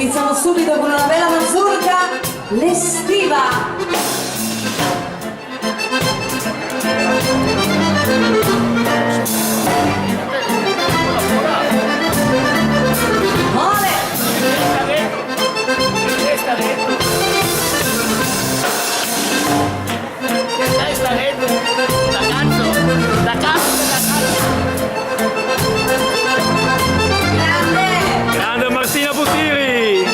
iniziamo subito con una bella mazurka, l'estiva. Grande Martina Butiri!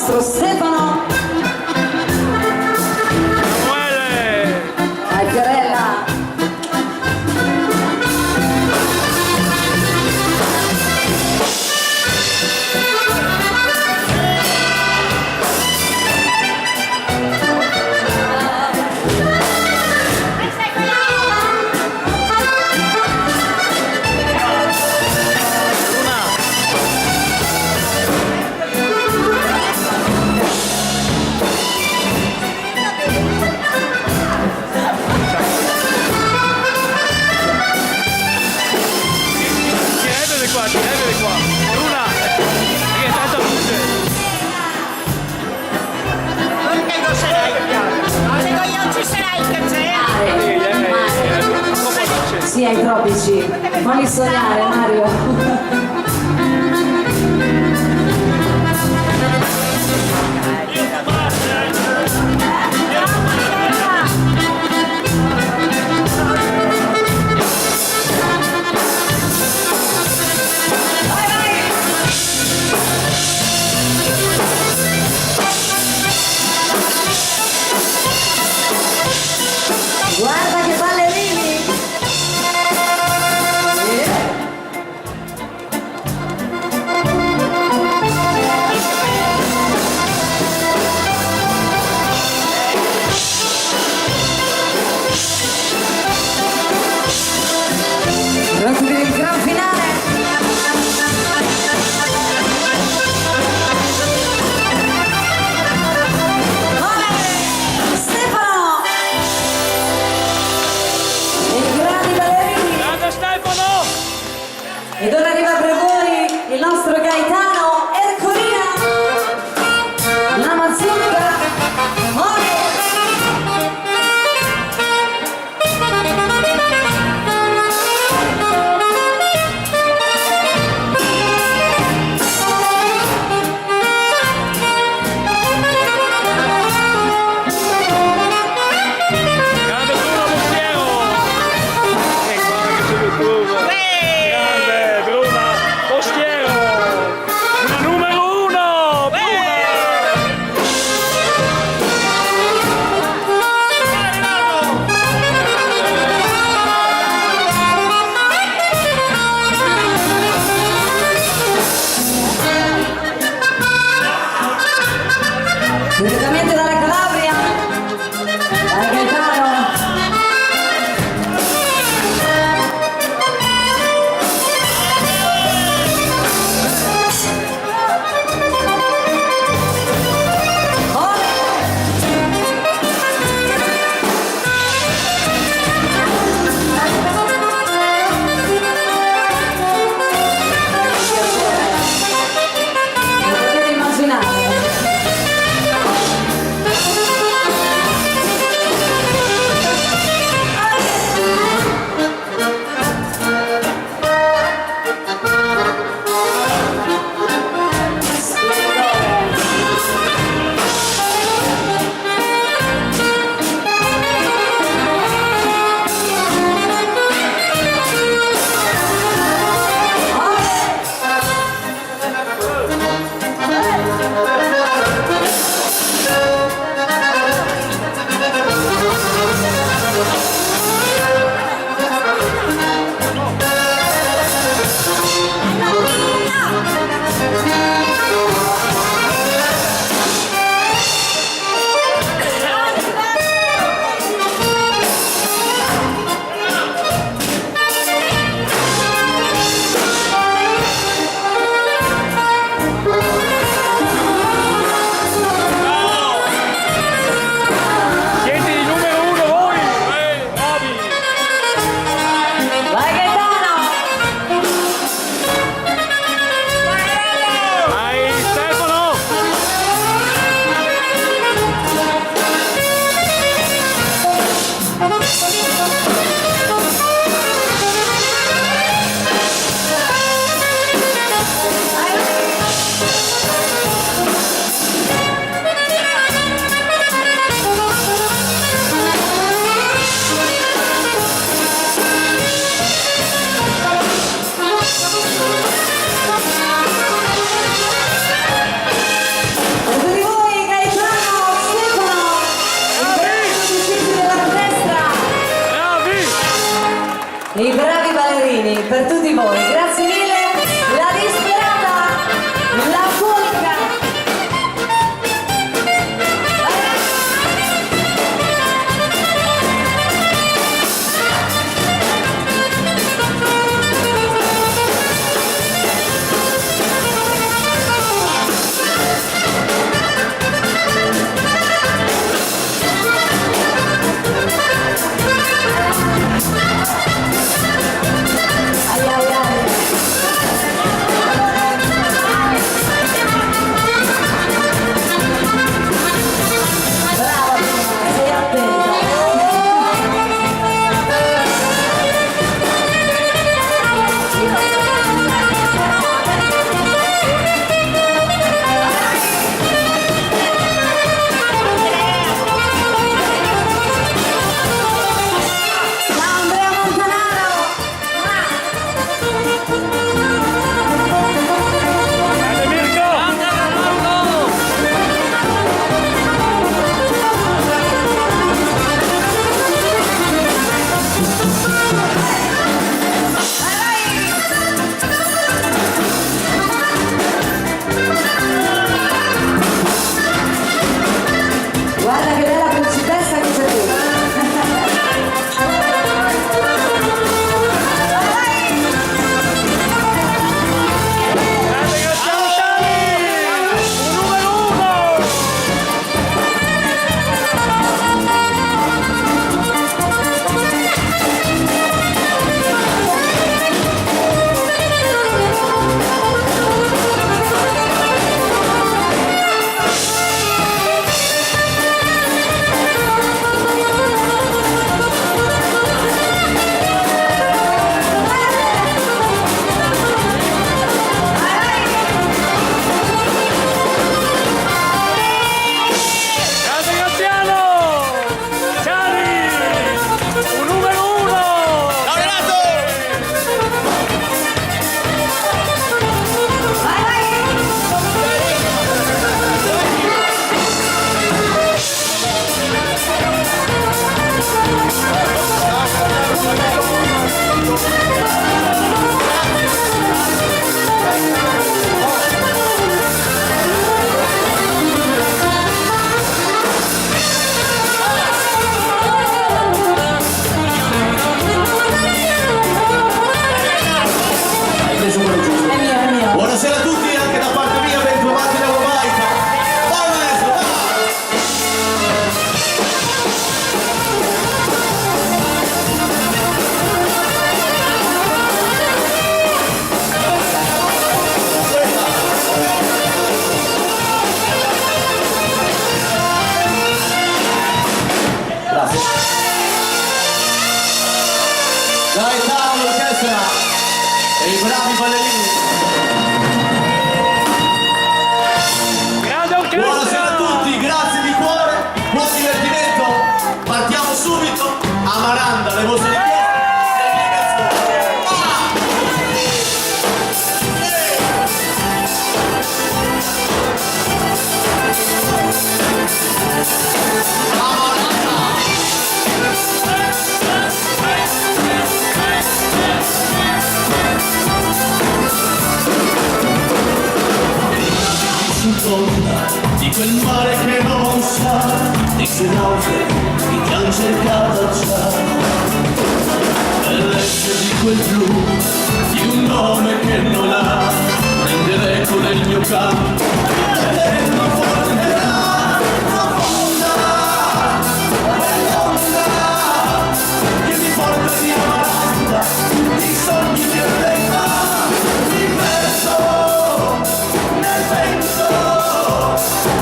nostro Stefano. Samuele. Dai Fiorella. Tirate qua. Luna. Che è tanta luce. Perché non sarai? Se io ci sarai che c'è? Sì, ai tropici. Fammi sognare, Mario. Guarda che ballerini! Pronti per il gran finale? Ed ora arriva per voi il nostro Gaetano Ercolina, la Mazurka, direttamente dalla Calabria, dal Gaetano. Non potete immaginare. i bravi ballerini, per tutti voi. Grazie mille, la disperata, la polca. Ai ai ai. Brava, sei attenta. Ciao Andrea Montanaro. Grande Mirko! Guarda che bella principessa che c'è tu. Grande Graziano Tani! Un numero uno! Grande Graziano! Ciani! Un numero uno! Laureato! Vai vai. È mio, è mio. Buonasera a tutti, anche da parte mia, ben trovati da Romaica. Vai maestro, vai! Grazie. Dai, ciao l'orchestra e i bravi ballerini. Grande orchestra! Buonasera a tutti, grazie di cuore, buon divertimento. Partiamo subito. Amaranda, le vostre richieste. Di quel mare che non sa, di quei naufraghi che ti hanno cercato già, bellezza di quel blu, di un nome che non ha, prende l'eco del mio canto, e non fonderà, non fonderà, quell'onda che mi porta di Amaranda, di sogni di Elena, di verso nel vento.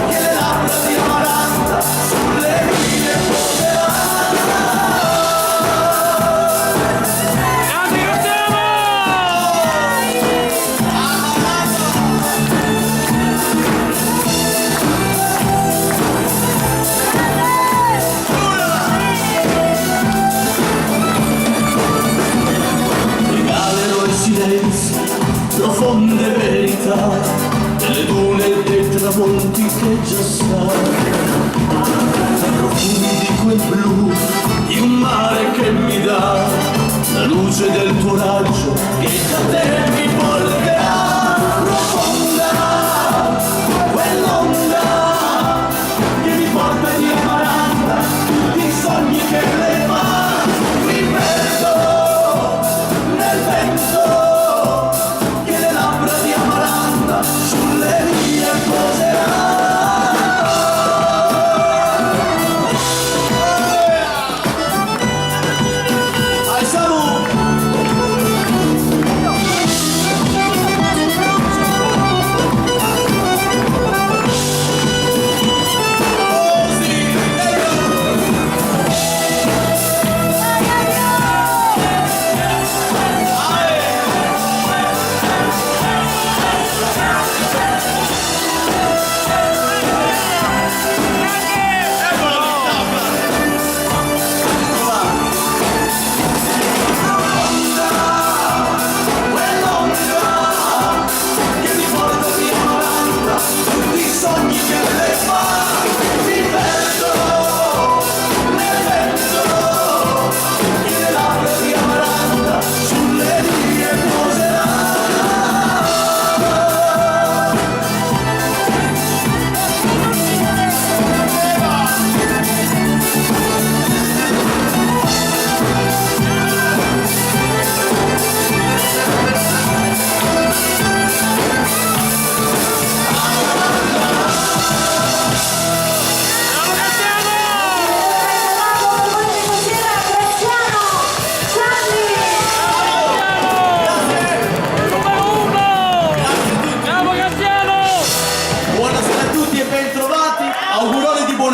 Che le labbra di Amaranda sulle mie poseranno. Grande Graziano! Amaranda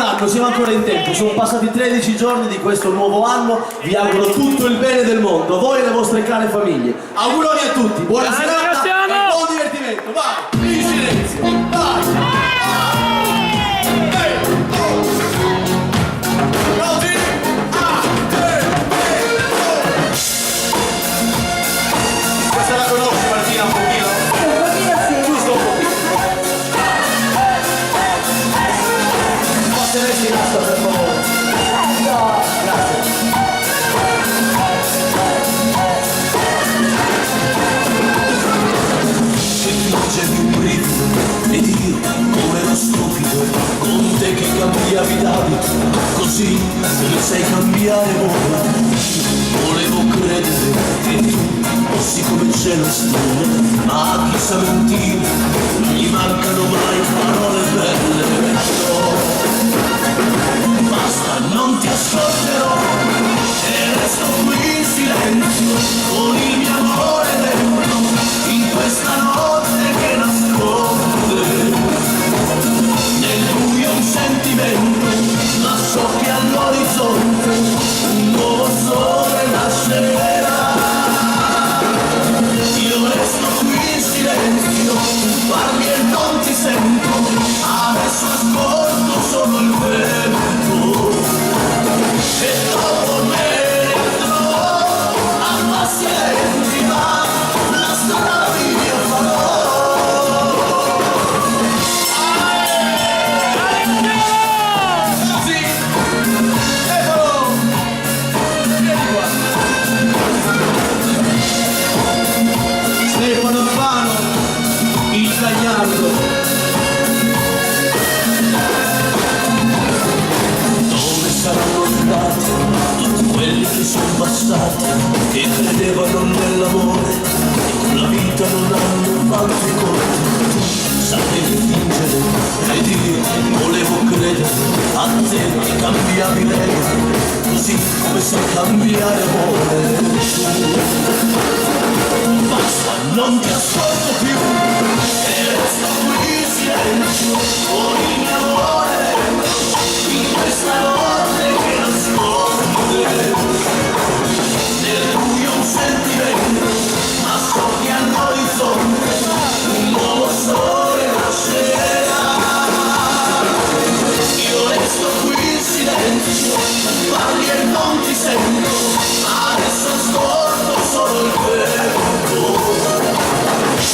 anno, siamo ancora in tempo, sono passati 13 giorni di questo nuovo anno, vi auguro tutto il bene del mondo, voi e le vostre care famiglie. Auguroni a tutti, buona serata e buon divertimento, vai, in silenzio, vai! Questa la conosci Martina un pochino? Un pochino sì. Giusto un pochino. Passeresti in asta per favore. Certo. Grazie. Che fingevi un brivido ed io come ero stupido con te che cambiavi d'abito così come sai cambiare moda. Volevo credere che tu fossi come c'è la storia, ma chi sa mentire non gli mancano mai parole belle. No, basta, non ti ascolterò e resto qui in silenzio con il mio amore dentro in questa notte che nasconde nel buio un sentimento, ma so che all'orizzonte un nuovo sole nascerà. Io resto qui in silenzio, parli e non ti sento, adesso ascolto solo il vento e dopo me ne andrò a passi lenti, ma la strada mia farò. Così! Eccolo! Vieni qua! Stefano Urbano, il Gagliardo. Dove saranno andati tutti quelli che sono passati, che credevano nell'amore e con la vita non hanno fatto i conti? Tu sapevi fingere ed io volevo credere a te che cambiavi regole, così come sai cambiare amore. Basta, non ti ascolto più e resto qui in silenzio con il mio amore dentro in questa notte che nasconde nel buio un sentimento, ma so che all'orizzonte un nuovo sole nascerà. Io resto qui in silenzio, parli e non ti sento, adesso ascolto solo il vento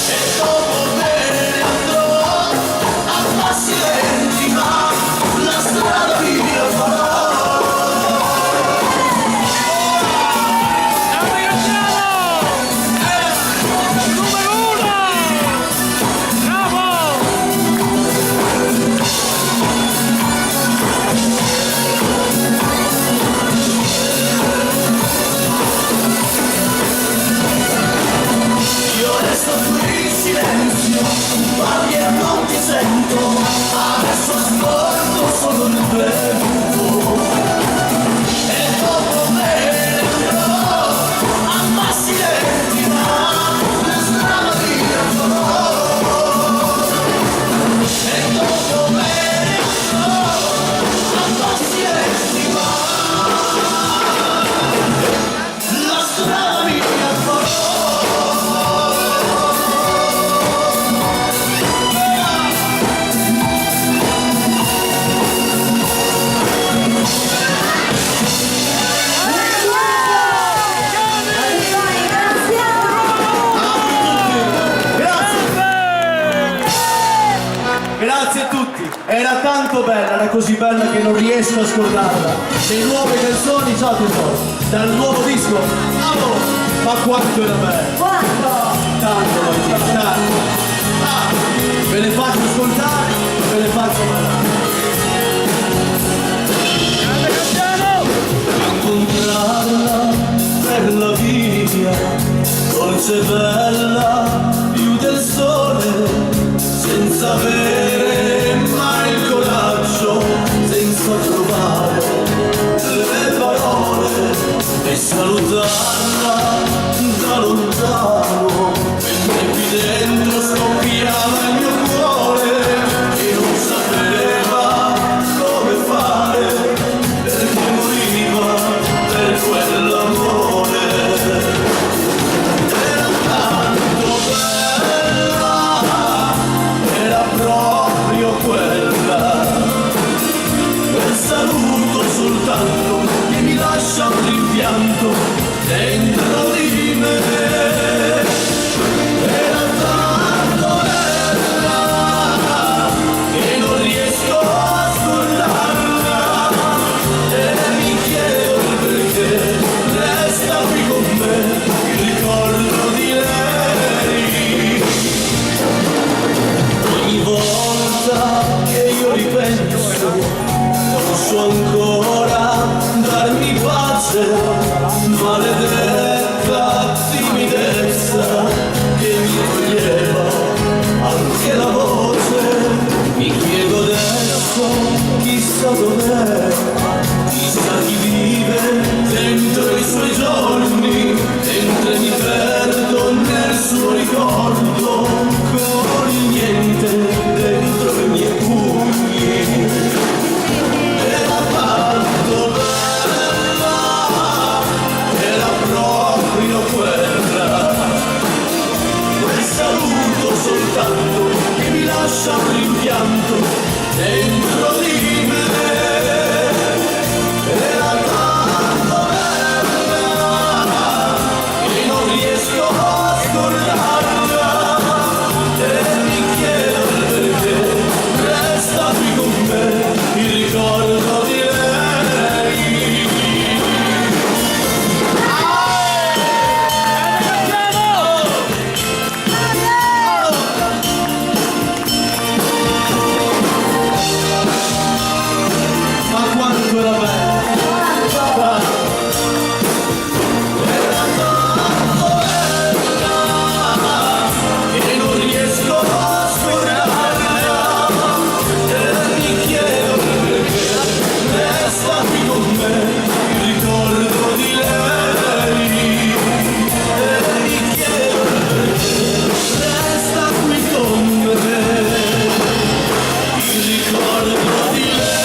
e dopo me ne andrò a passi lenti, ma la strada mia farò. Numero uno! Bravo! Io resto qui in silenzio, parli e non ti sento, adesso ascolto solo il vento e dopo me ne andrò a passi lenti, ma la strada mia farò e dopo me ne andrò a passi lenti, ma la strada mia farò. Grazie a tutti, era tanto bella, era così bella che non riesco a scordarla. Le nuove canzoni, ciao tesoro, dal nuovo disco, amore, ma quanto era bella. Quanto? Tanto Martina, tanto. Ve le faccio ascoltare, ve le faccio ballare. Incontrarla per la via, dolce e bella, più del sole, senza avere mai il coraggio, senza trovare le parole e salutarla da lontano, mentre qui dentro scoppiava il mio cuore e non sapere posso ancora darmi pace, maledetta timidezza che mi toglieva anche la voce. Mi chiedo adesso chissà dov'è, chissà chi vive dentro i suoi giorni, mentre mi perdo nel suo ricordo con il niente dentro i miei pugni. Era tanto bella, era proprio quella, quel saluto soltanto che mi lascia un rimpianto dentro di me. Era tanto bella che non riesco a scordarla e mi chiedo il perché resta qui con me il ricordo di lei. Ma quanto era bella! Era tanto bella che non riesco a scordarla e mi chiedo perché resta qui con me il ricordo di lei. E mi chiedo perché resta qui con me il ricordo di lei.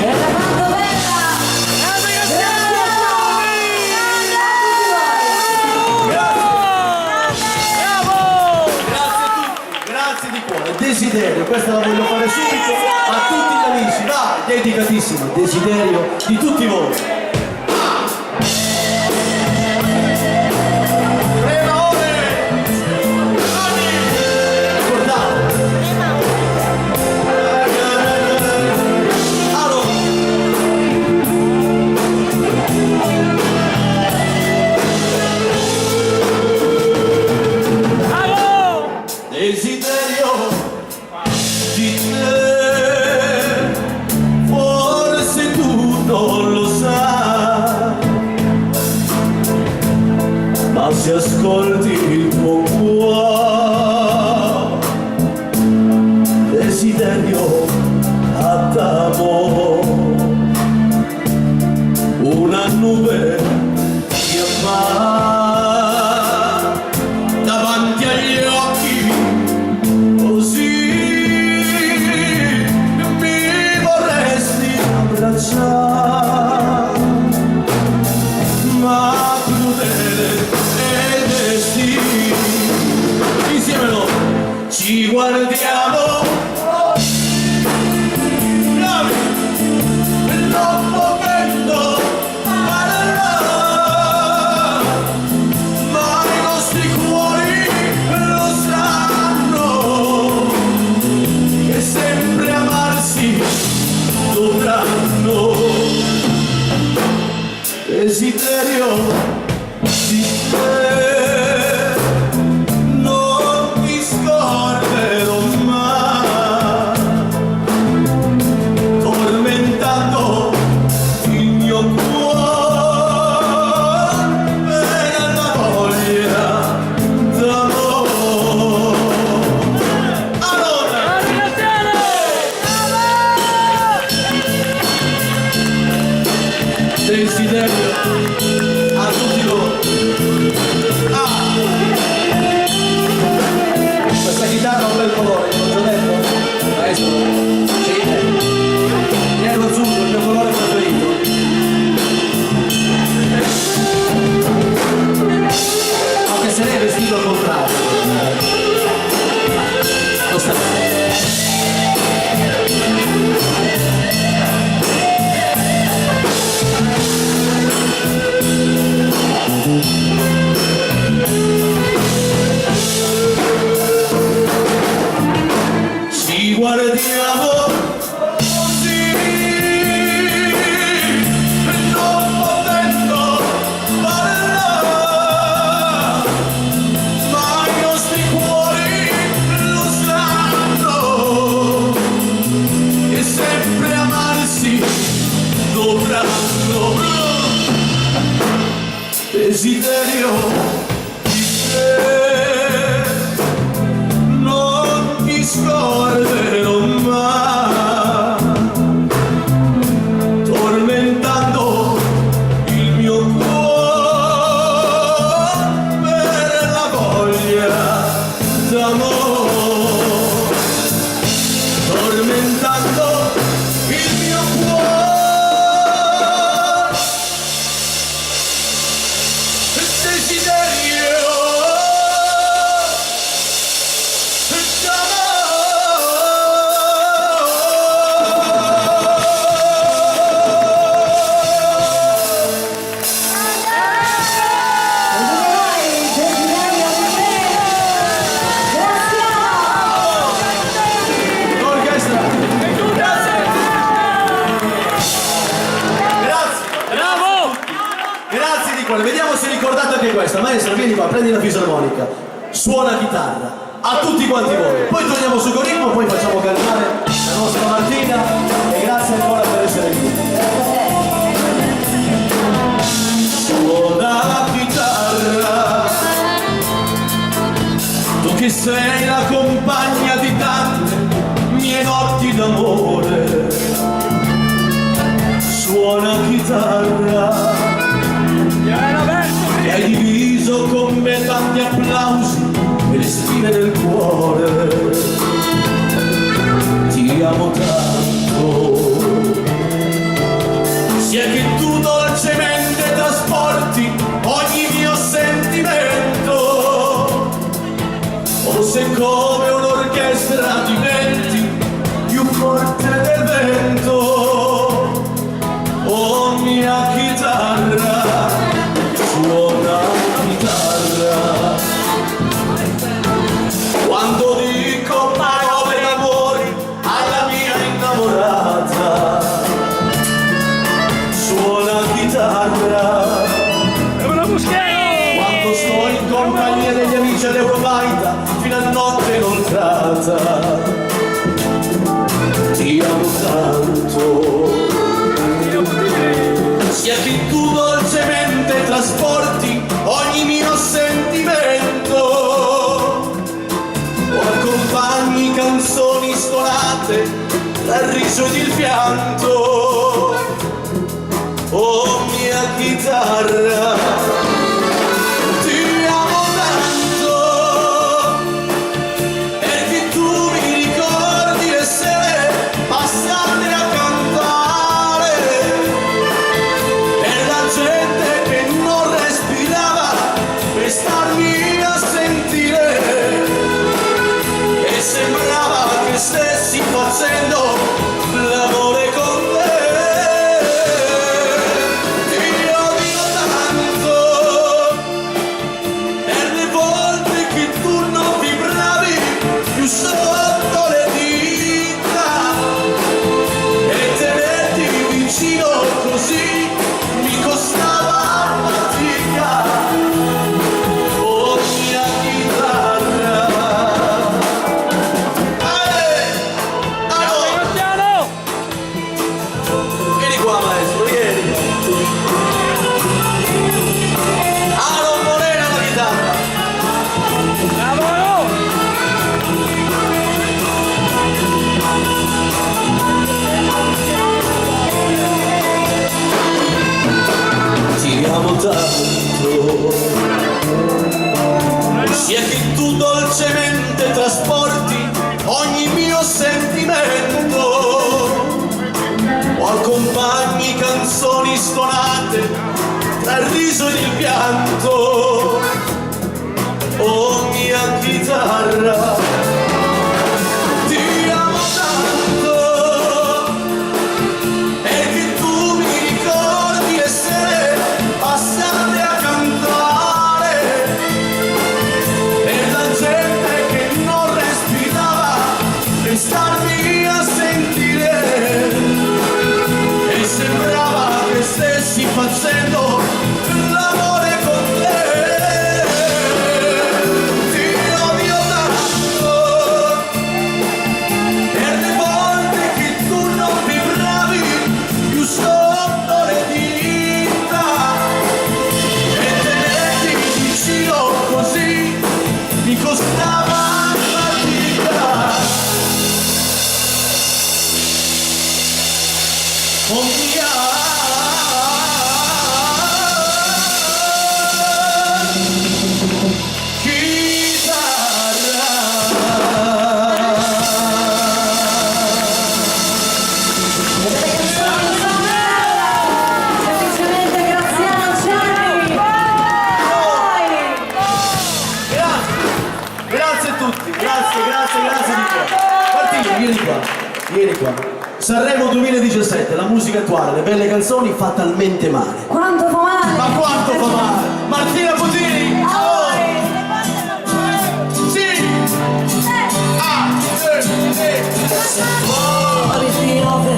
Era tanto bella! Grazie Grazie di cuore, desiderio, questa la voglio fare subito a tutti gli amici, vai, dedicatissimo, desiderio di tutti voi. Desiderio di te, forse tu non lo sai, ma se ascolti il tuo cuore, desiderio ad amore, una nube che appare davanti agli occhi, così mi vorresti abbracciare, ma crudele è il destino. Insieme noi ci guardiamo, bravi, non potendo parlare, ma i nostri cuori lo sanno, che sempre amarsi dovranno. Desiderio di te, non ti scorderò mai, tormentato il mio cuore per la voglia d'amore. Allora, desiderio a tutti voi. Questa chitarra ha un bel colore, l'ho già detto? Maestro? Sì. Nero azzurro, il mio colore preferito. Anche se lei è vestito al contrario. Lo sta bene. Ci guardiamo così, non potendo parlare, ma i nostri cuori lo sanno, anche questa. Maestra, vieni qua, prendi la fisarmonica, suona chitarra, a tutti quanti voi. Poi torniamo su con ritmo, poi facciamo cantare la nostra Martina e grazie ancora per essere qui. Suona la chitarra, tu che sei la compagna di tante mie notti d'amore. Suona chitarra, e hai diviso con me tanti applausi e le spine del cuore. Ti amo tanto, sia che tu dolcemente trasporti ogni mio sentimento, o se come un'orchestra diventi più forte del vento. Oh mia chitarra, suona la chitarra, quando dico parole d'amore alla mia innamorata. Suona la chitarra, quando sto in compagnia degli amici all'Europaita fino a notte inoltrata. Ti amo tanto, sia che tu dolcemente trasporti ogni mio sentimento, o accompagni canzoni stonate dal riso ed il pianto. Oh mia chitarra, ti amo tanto, perché tu mi ricordi le sere passate a cantare per la gente che non respirava, per starmi a sentire, e sembrava che stessi facendo l'amore con te. Ti odio tanto per le volte che tu non vibravi più sotto le dita, e tenerti vicino così mi costava fatica. Oh mia chitarra, vieni qua maestro, vieni. Non morena la chitarra. Ti amo tanto, sia che tu dolcemente trasporti ogni mio sentimento, o accompagni canzoni stonate tra il riso ed il pianto. Oh mia chitarra, ti amo tanto, perché tu mi ricordi le sere passate a cantare per la gente che non respirava, per starmi a sentire, e sembrava che stessi facendo l'amore con te. Ti odio tanto per le volte che tu non vibravi più sotto le dita, e tenerti vicino così mi costava fatica. Oh mia Semplicemente Graziano Gianni. Grazie a tutti, grazie di cuore. Martino, vieni qua. Sanremo 2017, la musica attuale, le belle canzoni fa talmente male. Quanto fa male? Ma quanto fa male? Martina Putini! Oh! Sì! Fuori si piove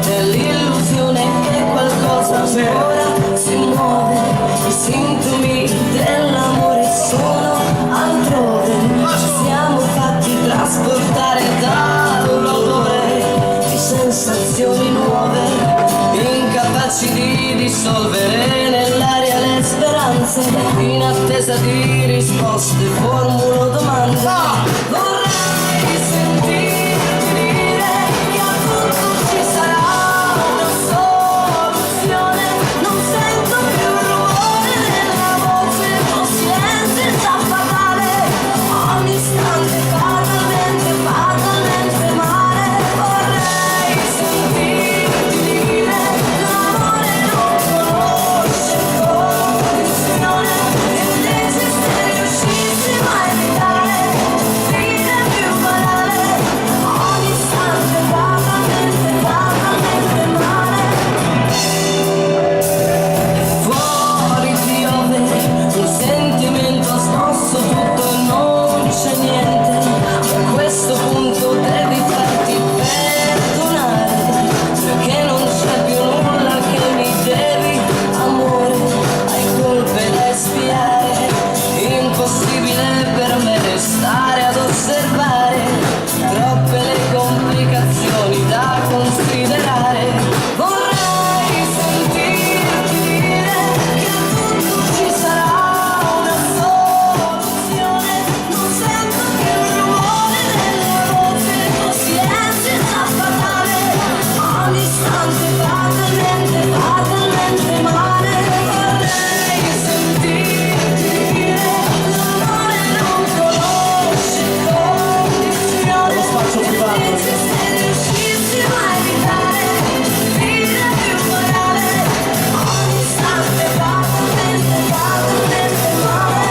nell'illusione che qualcosa ancora si muove, i sintomi della dissolvere nell'aria le speranze, in attesa di risposte formulo domande. Vorrei sentirti dire che a tutto ci sarà una soluzione. Non sento più il rumore della voce, il tuo silenzio è già fatale. Ogni istante fatalmente, fatalmente male. Vorrei sentirti dire l'amore non conosce condizione, e invece se riuscissimo a evitare fine più banale. Ogni istante fatalmente, fatalmente male. Fuori piove, un sentimento ha smosso tutto e non c'è niente. A questo punto devi farti perdonare, perché non c'è più nulla che mi devi, amore. Hai colpe da espiare, impossibile per me restare ad osservare, troppe le complicazioni da considerare. Vorrei sentirti dire che a tutto ci sarà una soluzione. Non sento più il rumore della voce, il tuo silenzio è già fatale. Ogni istante fatalmente, fatalmente male. Vorrei sentirti dire l'amore non conosce condizione, e invece se riuscissimo a evitare fine più banale. Ogni istante fatalmente, fatalmente male.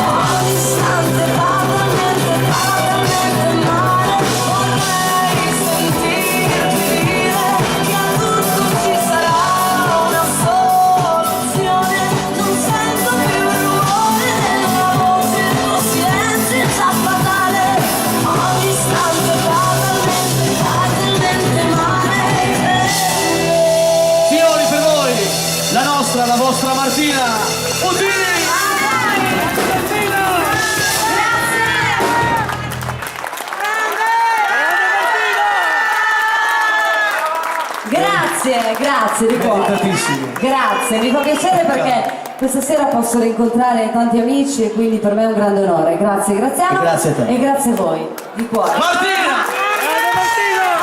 Ogni istante fatalmente, fatalmente male. Vorrei sentirti dire che a tutto ci sarà una soluzione. Non sento più il rumore della voce, il tuo silenzio è già fatale. Ogni istante fatalmente, fatalmente male. Signori, per voi, la nostra, la vostra Martina Utini! Grazie di cuore. Meritatissimo. Grazie, mi fa piacere perché questa sera posso rincontrare tanti amici e quindi per me è un grande onore. Grazie Graziano. E grazie a te. E grazie a voi, di cuore. Martina!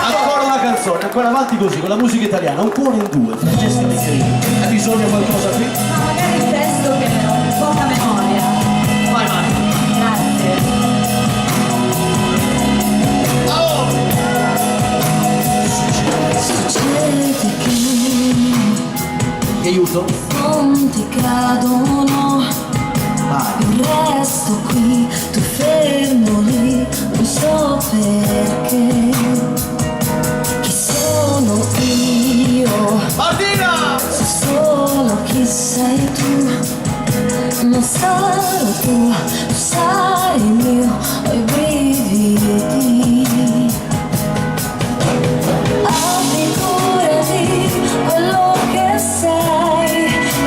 Ancora una canzone, ancora avanti così, con la musica italiana, un cuore in due, Francesca Michelini. Hai bisogno di qualcosa qui? Ma magari il testo che ho poca memoria. Vai, vai. Grazie. Succede che Ti aiuto? non ti cadono, Vai. io resto qui, tu fermo lì, non so perché. Chi sono io? Martina! So solo chi sei tu, non sarò tu, tu sarai mio, ho i brividi. Abbi cura di quello che sei,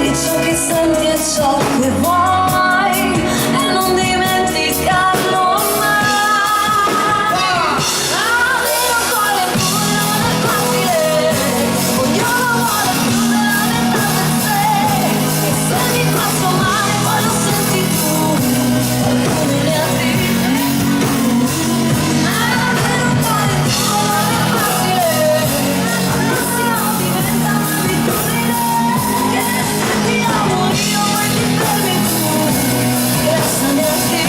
di ciò che senti e ciò che vuoi, e non dimenticarlo mai. Avere un cuore in due non è facile, ognuno vuole più della metà di sé, e se mi faccio male poi lo senti tu, e come ne arrivi. Avere un cuore in due non è facile, al massimo diventa un'abitudine, che se ti amo io poi ti fermi tu, lasciami a te.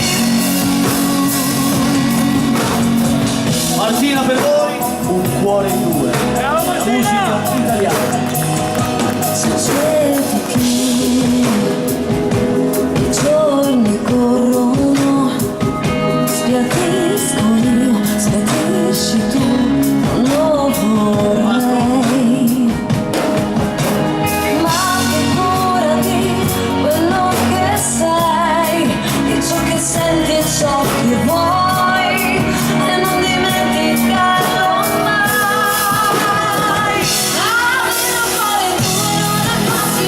Martina, per voi, un cuore in due. La musica italiana. Succede che i giorni corrono, sbiadisco io, sbiadisci tu, non lo vorrei. Ma che cura di quello che sei, di ciò che senti e ciò che vuoi, e non dimenticarlo mai. Avere un cuore in due non è facile.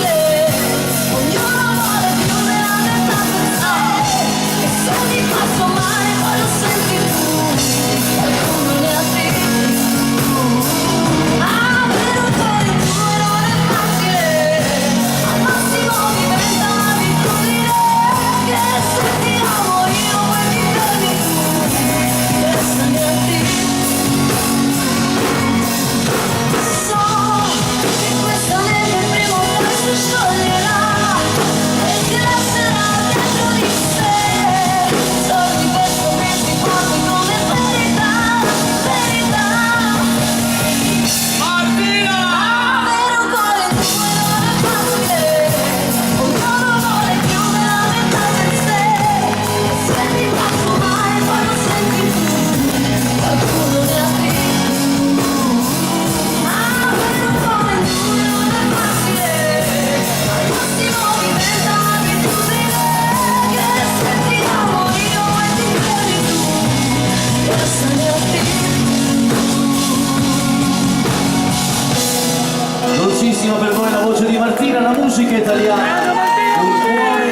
Bravissima per voi la voce di Martina, la musica italiana. Un cuore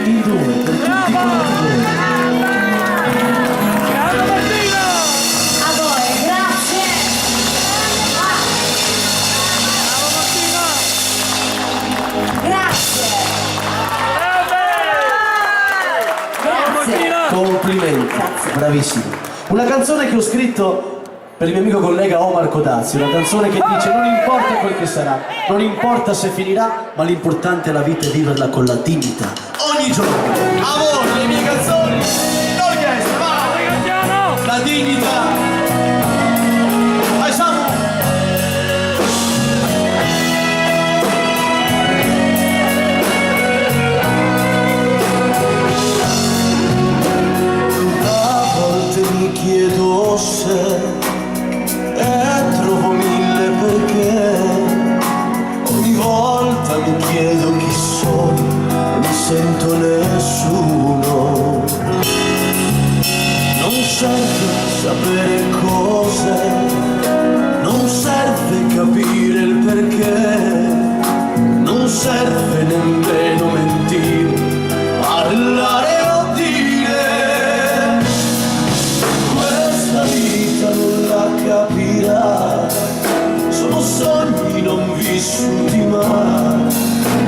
in due, per tutti quanti voi. A voi, grazie. Grazie. Grazie. Complimenti, bravissimo. Una canzone che ho scritto per il mio amico collega Omar Codazzi, una canzone che dice non importa quel che sarà, non importa se finirà, ma l'importante è la vita e viverla con la dignità. Ogni giorno, amore, le mie canzoni, l'orchestra, vai! La dignità. Facciamo! A volte mi chiedo se e trovo mille perché, ogni volta mi chiedo chi sono, non sento nessuno. Non serve sapere cose, non serve capire il perché, non serve nemmeno mentire, parlare o dire. Questa vita non la capirà, sono sogni non vissuti mai,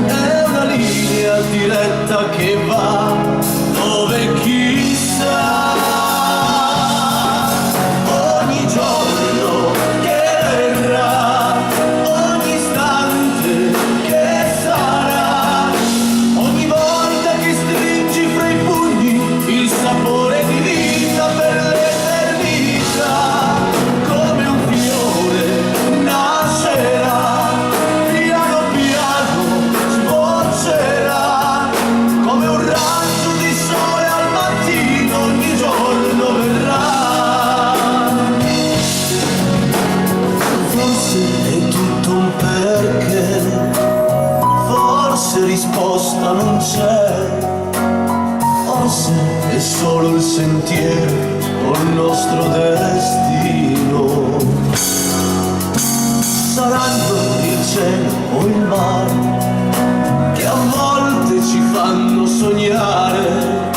è una linea diretta che va dove chissà. Ogni giorno che verrà, ogni istante che sarà, ogni volta che stringi fra i pugni il sapore di vita per l'eternità, come un fiore nascerà, piano piano sboccerà, come un raggio di sole al mattino ogni giorno verrà. Forse è tutto un perché, forse risposta non c'è, forse è solo il sentiero o il nostro destino. Saranno il cielo o il mare che a volte ci fanno sognare,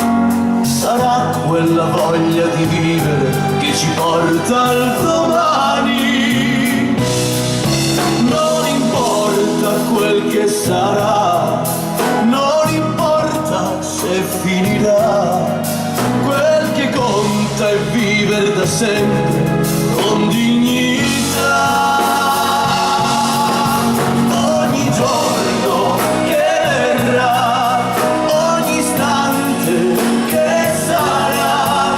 sarà quella voglia di vivere che ci porta al domani. Non importa quel che sarà, non importa se finirà, quel che conta è vivere da sempre con dignità. Ogni giorno che verrà, ogni istante che sarà,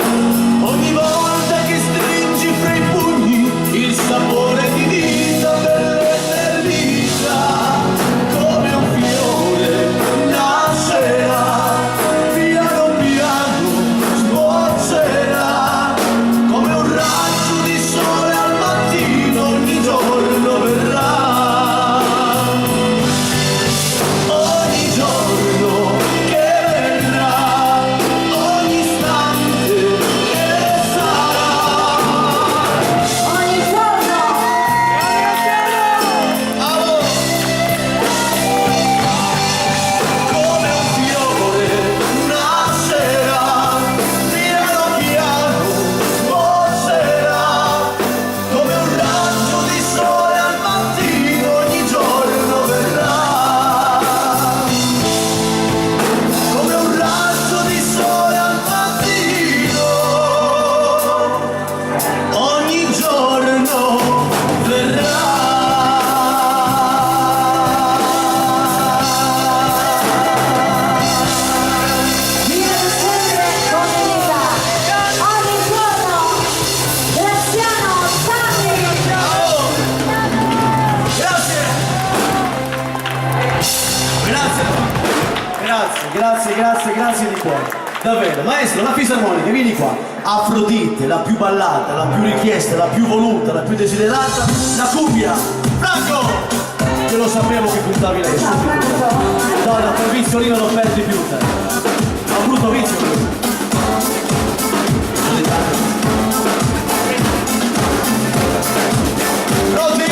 ogni volta che stringi fra i pugni il sapore di vita per l'eternità, come un fiore nascerà, piano piano sboccerà, come un raggio di sole al mattino ogni giorno verrà. Ogni giorno che verrà, ogni istante che sarà. Ogni giorno. Come un fiore nascerà, piano piano sboccerà, come un raggio di sole al mattino ogni giorno verrà. Come un raggio di sole al mattino ogni giorno verrà. Vivete sempre con dignità. Ogni giorno. Graziano Sanni. Grazie! Grazie di cuore. Davvero, maestro, la fisarmonica, vieni qua. Afrodite, la più ballata, la più richiesta, la più voluta, la più desiderata, la cumbia. Franco! Io lo sapevo che puntavi lei. Ciao Franco. No, per vizio lì non lo perdi più, te. Ha brutto vizio. Pronti?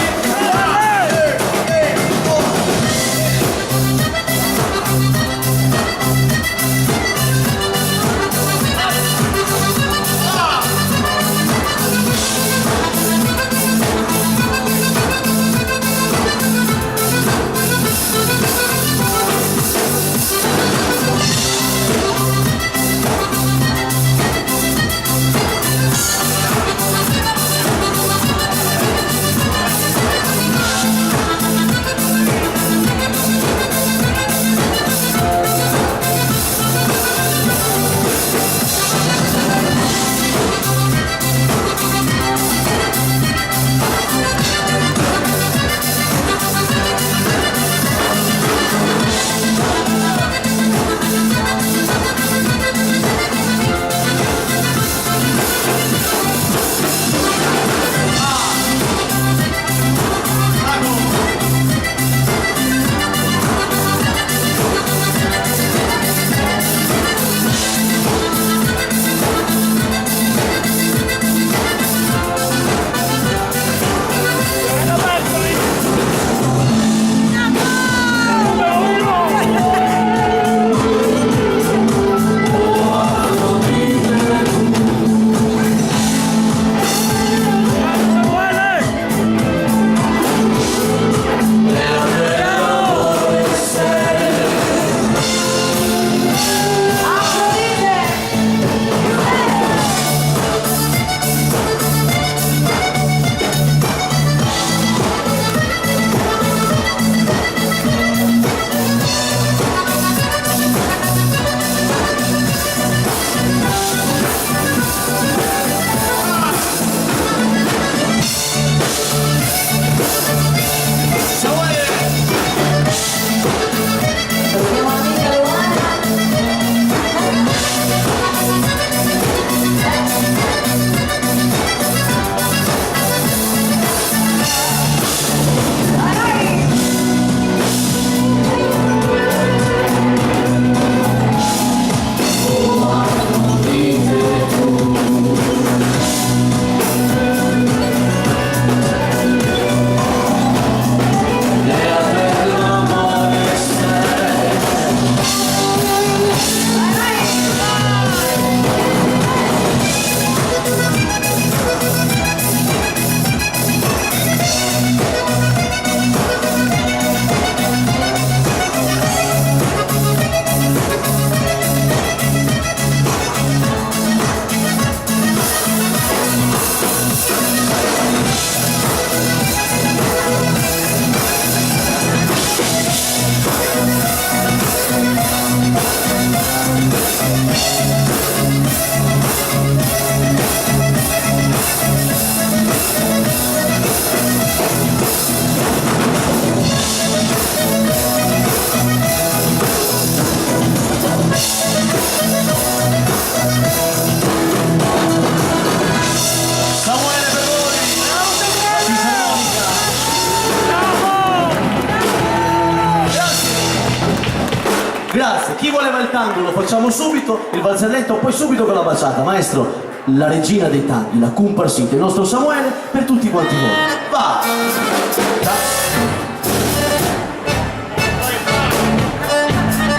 Grazie. Chi voleva il tango lo facciamo subito, il valzelletto poi subito con la baciata. Maestro, la regina dei tanghi, la comparsita, il nostro Samuele, per tutti quanti voi. Va!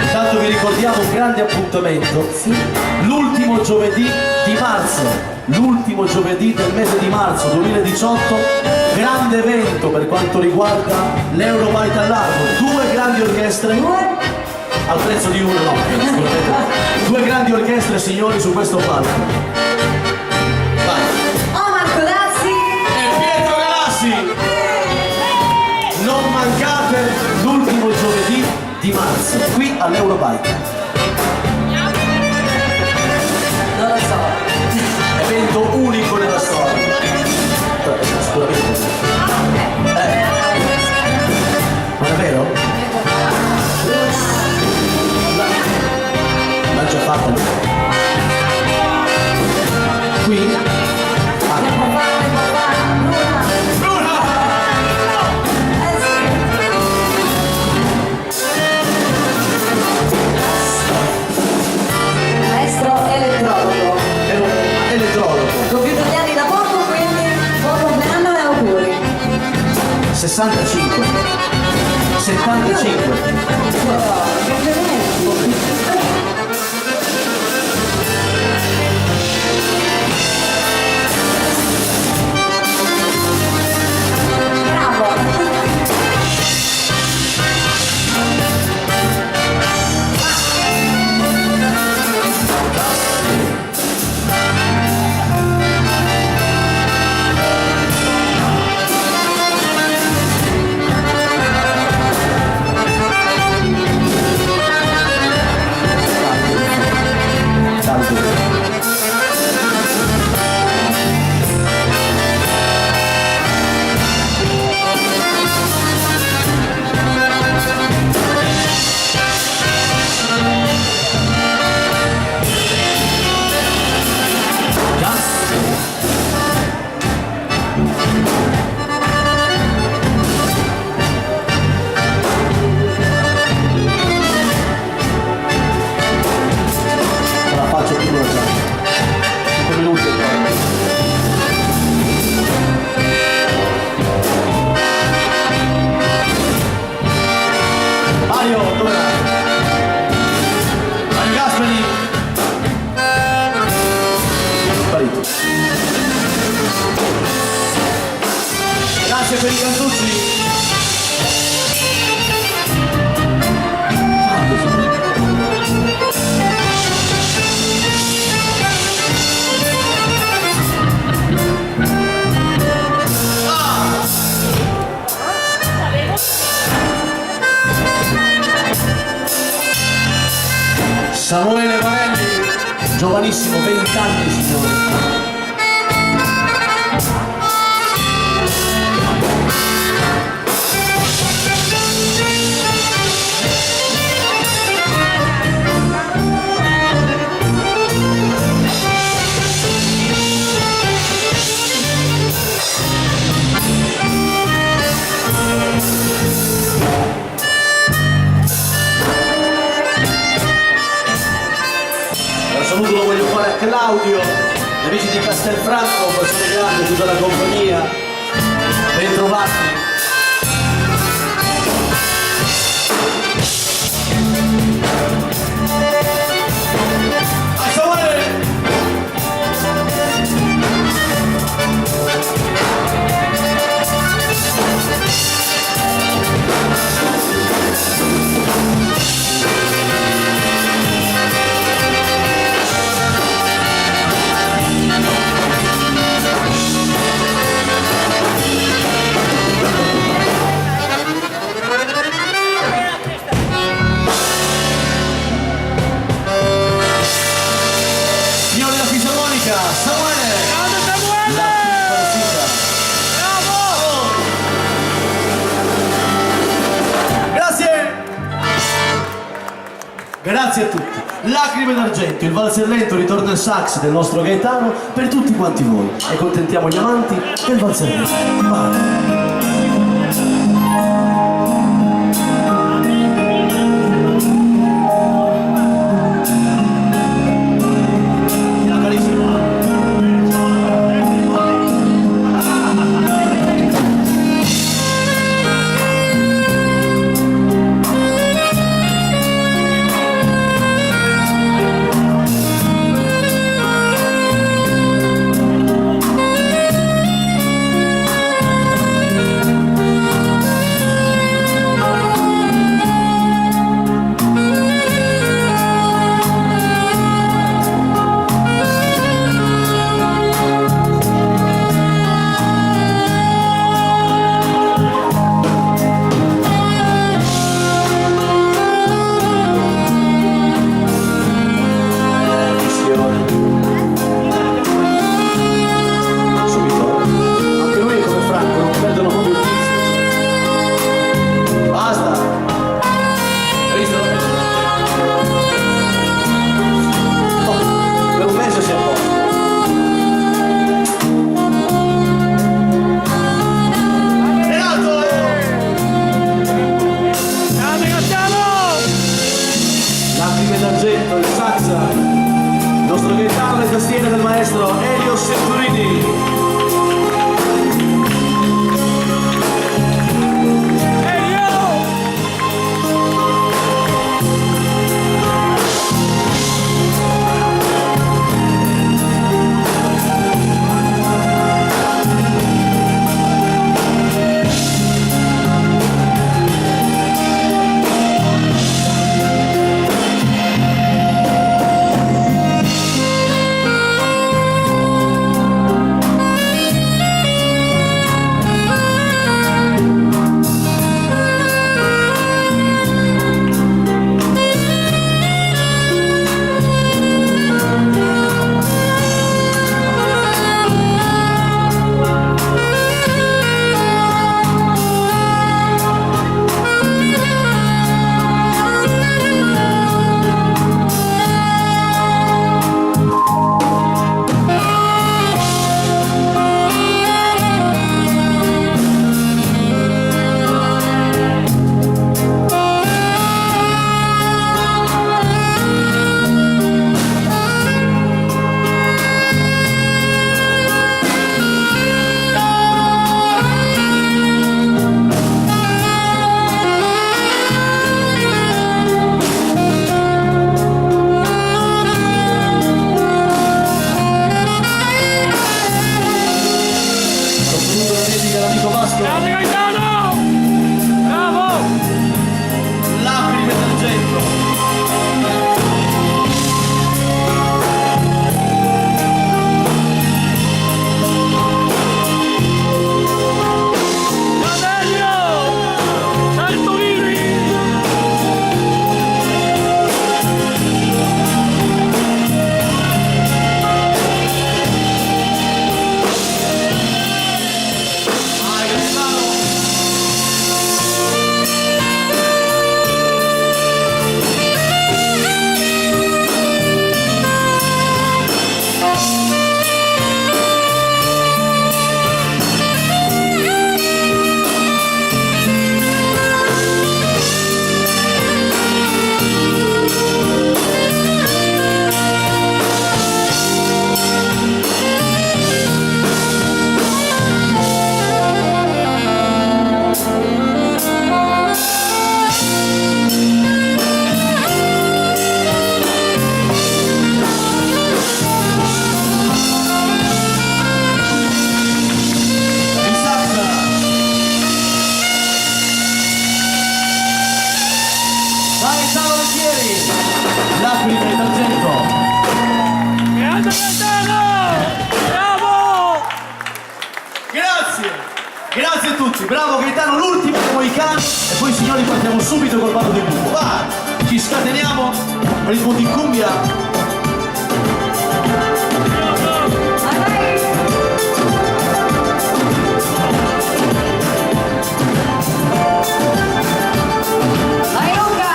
Intanto vi ricordiamo un grande appuntamento. L'ultimo giovedì di marzo, l'ultimo giovedì del mese di marzo 2018, grande evento per quanto riguarda l'Eurobike al largo. Due grandi orchestre. Al prezzo di uno, no, due grandi orchestre, signori, su questo palco. Vai. Marco Dazzi E Pietro Galassi. Non mancate l'ultimo giovedì di marzo, qui all'Eurobike. non lo so. Evento unico nella storia. Sicuramente. Non è vero? L'ha già fatto. Qui? Tempo fa, Bruna! Maestro elettrologo. Elettrologo. Compiuto gli anni da poco, quindi buon compleanno e auguri. 65. 75. Complimenti. Bravo. La faccio più già. 5 minuti e poi. Mario, dove vai? Mario Gasperi! Sparito. Grazie per i cantucci! Samuele Vanelli, giovanissimo, 20 anni, signore. Un saluto lo voglio fare a Claudio, gli amici di Castelfranco, persone grandi, tutta la compagnia, ben trovati. Signore della fisarmonica, Samuele! Grande Samuele! La comparsita. Bravo! Grazie! Grazie a tutti. Lacrime d'argento, il valzerletto ritorna al sax del nostro Gaetano per tutti quanti voi. E contentiamo gli amanti del valzerletto. Vai. macchinetta del maestro Elio Setturini. Grande Gaetano! Bravo! Lacrime d'argento. Adelio! Saltolini! Gaetano Lettieri, lacrime d'argento. Grande Gaetano! Bravo! Grazie, grazie a tutti, bravo Gaetano, l'ultimo moicano e poi signori partiamo subito col ballo del gruppo. Vai, ci scateniamo, ritmo di cumbia. Vai Luca!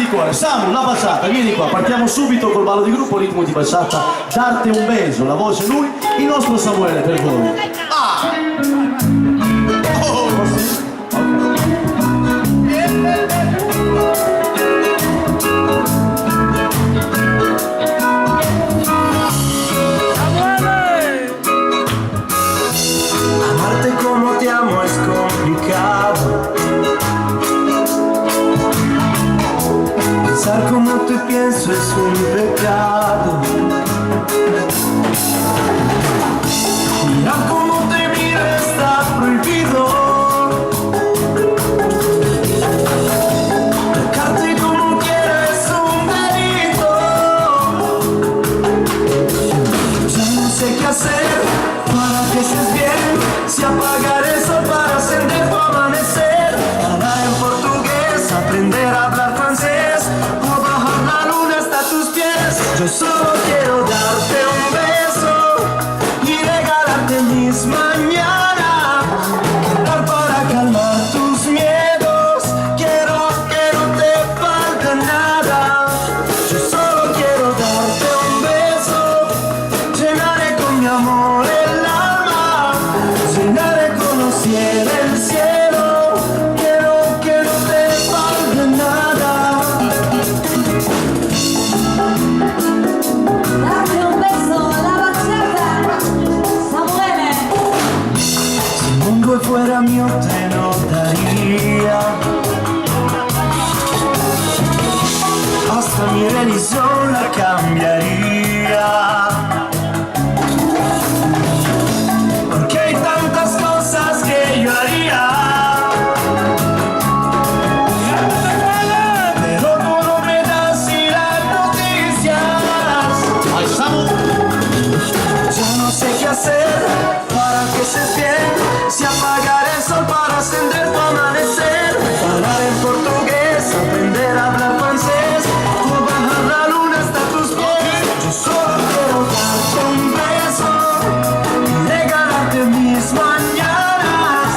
cuore. Samu, la bachata, vieni qua. Partiamo subito col ballo di gruppo, ritmo di bachata. Darti un beso, la voce lui, il nostro Samuele per voi. Amarte como te amo es complicado. Pensar como te pienso es un pecado. Mirar como te miro está prohibido. Tocarte como quiero es un delito. Ya no sé qué hacer para que estés bien. Si apagar el sol para ascender tu amanecer, hablar en portugués, aprender a hablar francés, o bajar la luna hasta tus pies. Yo solo quiero darte un beso y regalarte mis mañanas, cantar para calmar tus miedos. Quiero que no te falte nada. Yo solo quiero darte un beso, llenaré con mi amor el alma, llenaré conociera el cielo. Quiero que no te falte nada. Date un beso, la bachata, Samuele. Si el mundo fuera mío te notaría. Hasta mi religión la cambiaría. Porque hay tantas cosas que yo haría, pero tú no me das ni las noticias. Vai, Samu! Ya no sé qué hacer para que estés bien. Si apagar el sol para ascender tu amanecer, hablar en portugués, aprender a hablar francés, o bajar la luna hasta tus pies. Yo solo quiero darte un beso y regalarte mis mañanas,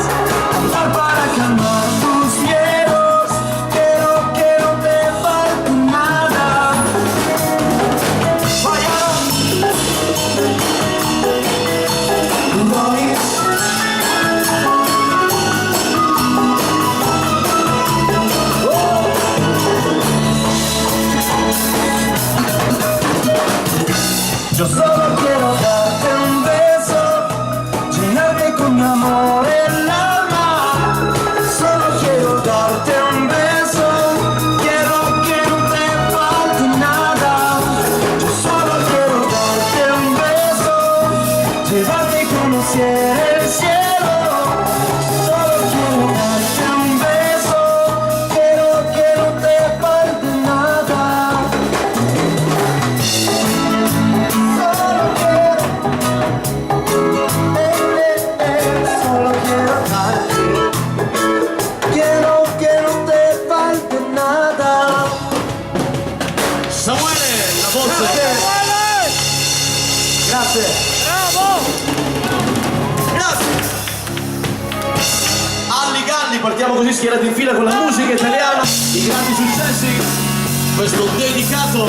cantar para calmar tus miedos. Quiero que no te falte nada. Vaya. Yo solo quiero darte un beso, llenarte con mi amor el alma. Solo quiero darte un beso, quiero que no te falte nada. Yo solo quiero darte un beso, llevarte a conocer el cielo. Solo quiero darte un beso, quiero que no te falte nada. Solo quiero darte, quiero que no te falte nada. Samuele, la voce. Grazie. Grazie! Alli Galli, partiamo così schierati in fila con la musica italiana, i grandi successi, questo dedicato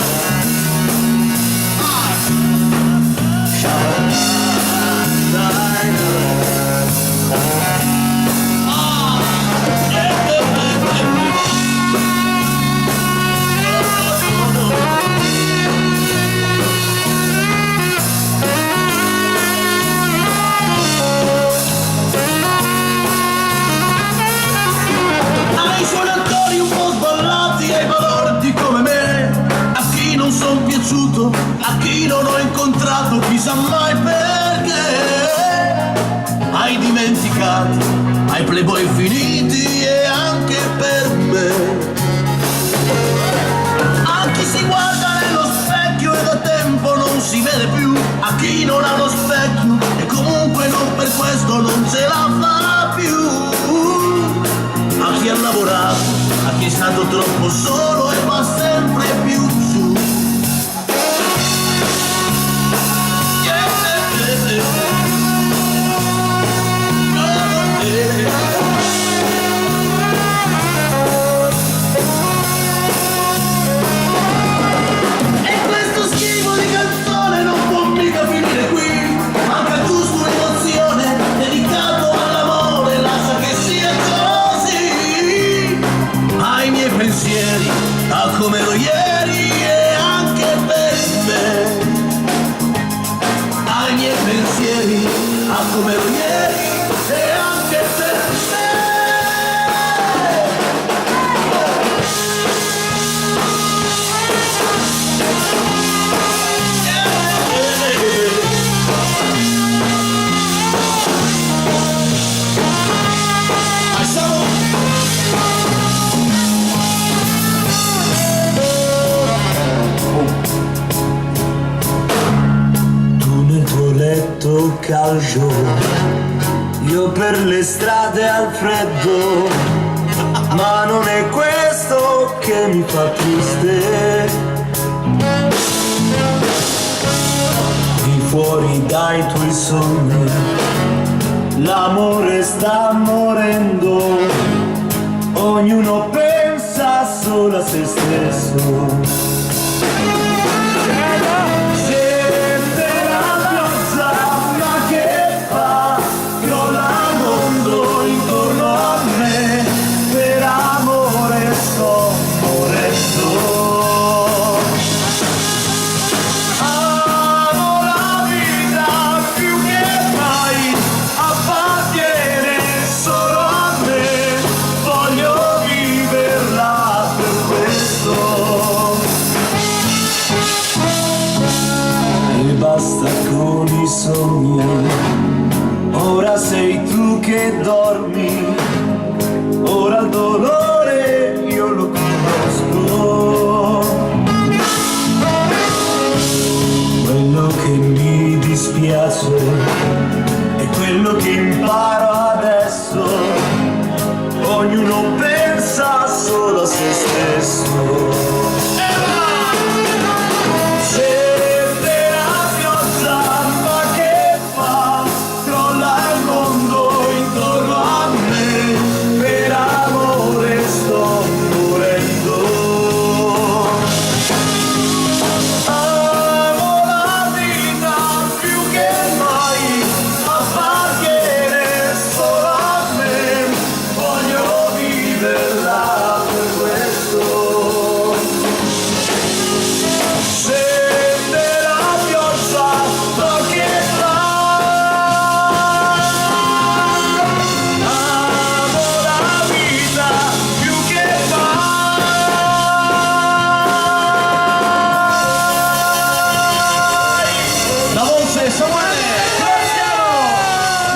ai suonatori un po' sballati, ai balordi come me, a chi non son piaciuto, a chi non ho incontrato, chissà mai perché. Hai dimenticato, ai playboy finiti e anche per me. A chi si guarda nello specchio e da tempo non si vede più, a chi non ha lo specchio e comunque non per questo non ce la fa più. A chi ha lavorato, a chi è stato troppo solo e va sempre più su. ieri e anche per me. Ai miei pensieri, a come ero ieri e anche per me. Calcio, io per le strade al freddo, ma non è questo che mi fa triste. Di fuori dai tuoi sogni, l'amore sta morendo, ognuno pensa solo a se stesso. Basta con i sogni, ora sei tu che dormi, ora il dolore io lo conosco. Quello che mi dispiace è quello che imparo adesso, ognuno pensa solo a se stesso.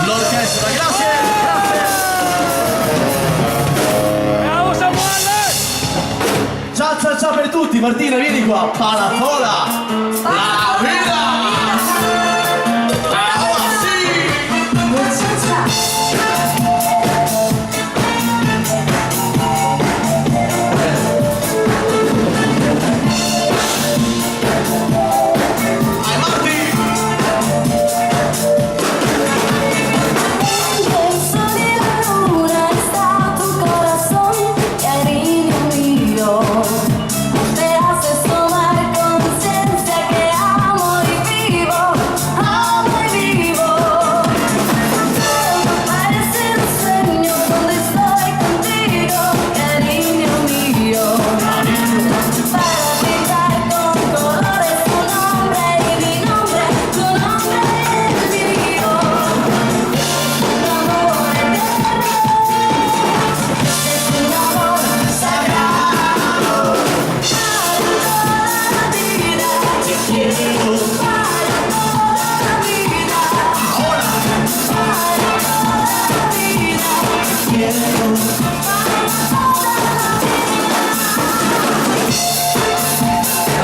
L'orchestra, grazie, Bravo Samuele! Ciao ciao ciao per tutti, Martina vieni qua, Palatola, la vita!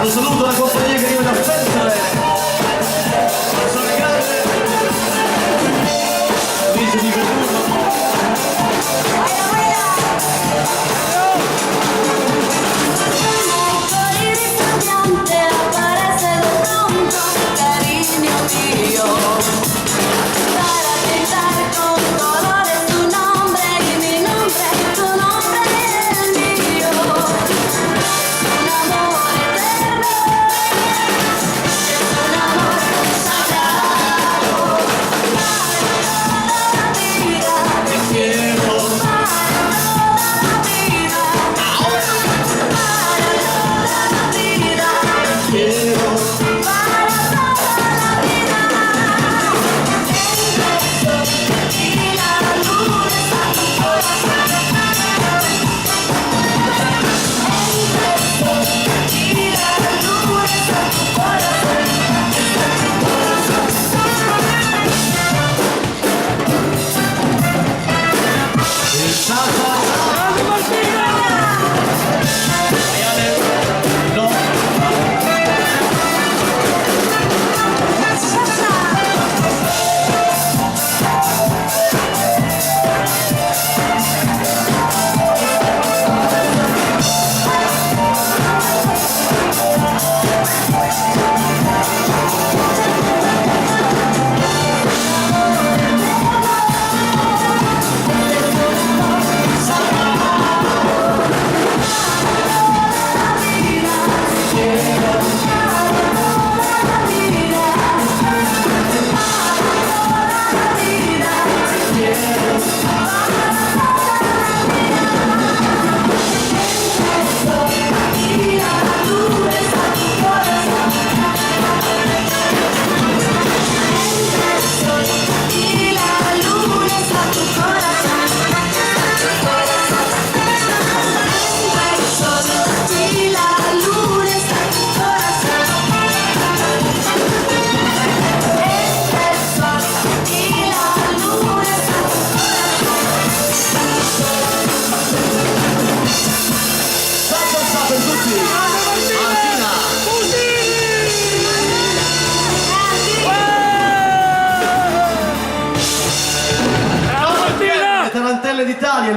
Un saluto alla compagnia che viene da Festival. Sono grande. Amici di Verduno.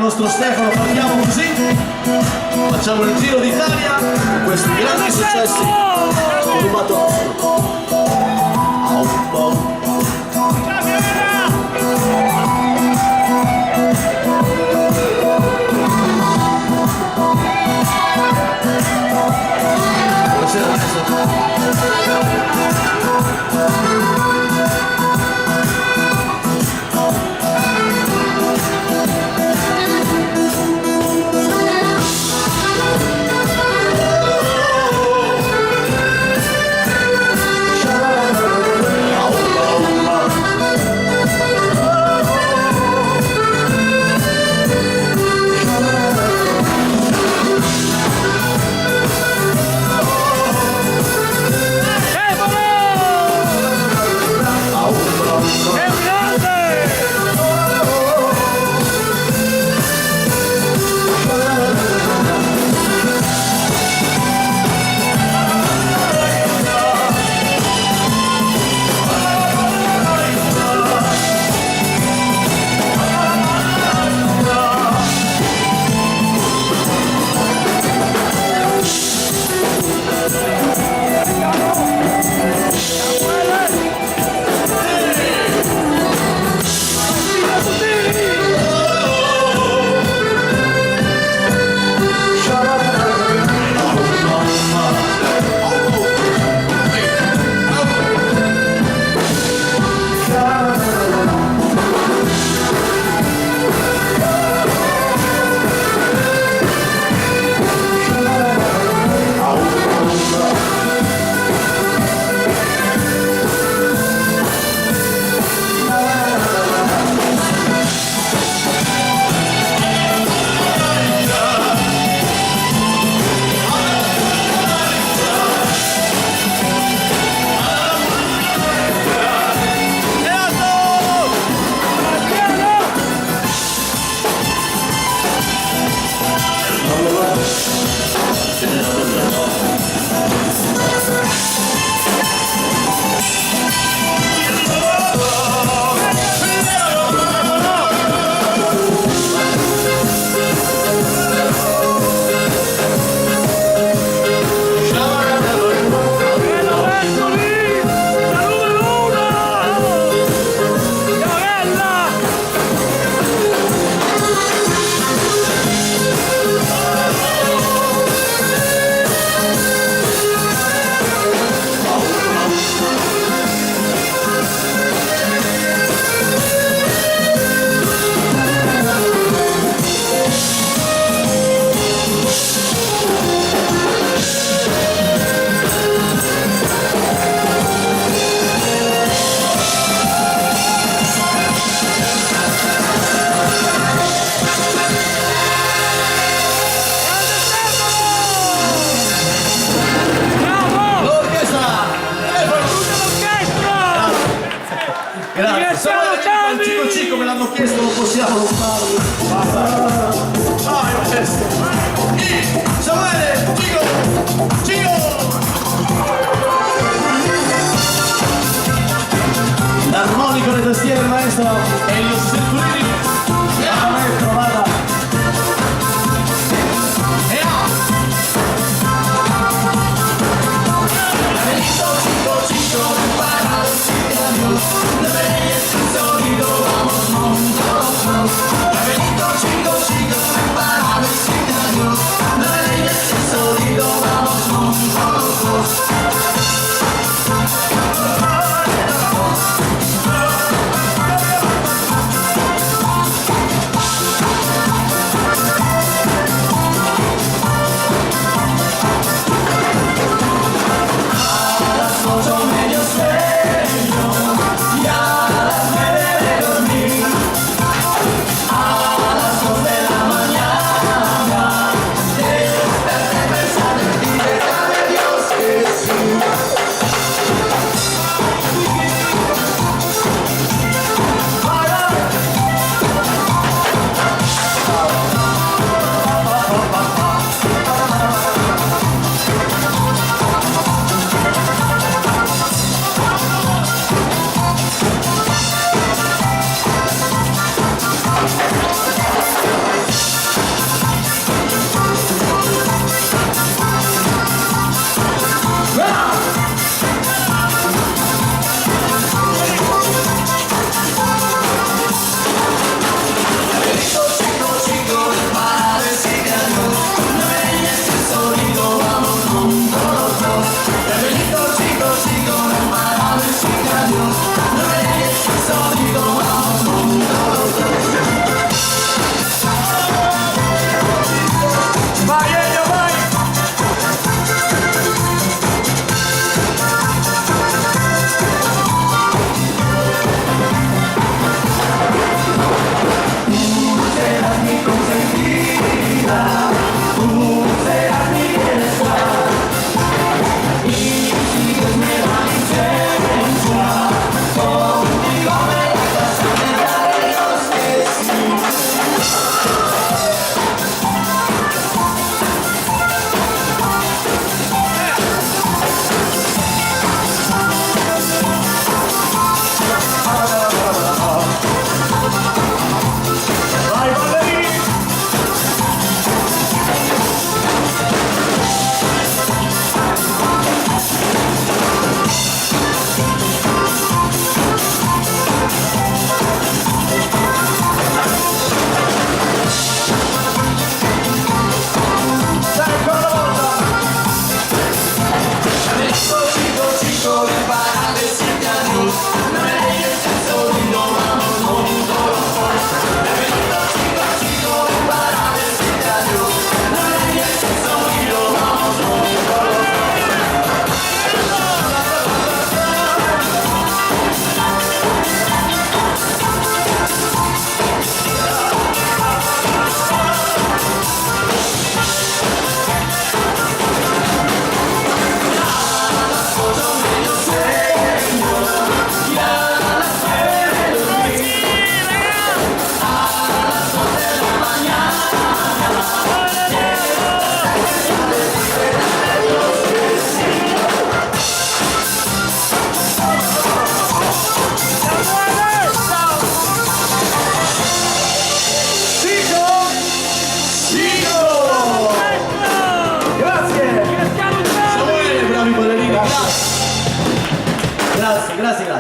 nostro Stefano, partiamo così, facciamo il giro d'Italia con questi grandi successi. Ho rubato. Buonasera maestro. Cico me l'hanno chiesto, non possiamo non farlo. Basta. Vai maestro. Samuele, Cico. L'armonico delle tastiere, il maestro, e lo circolini. Maestro, vada. Chico,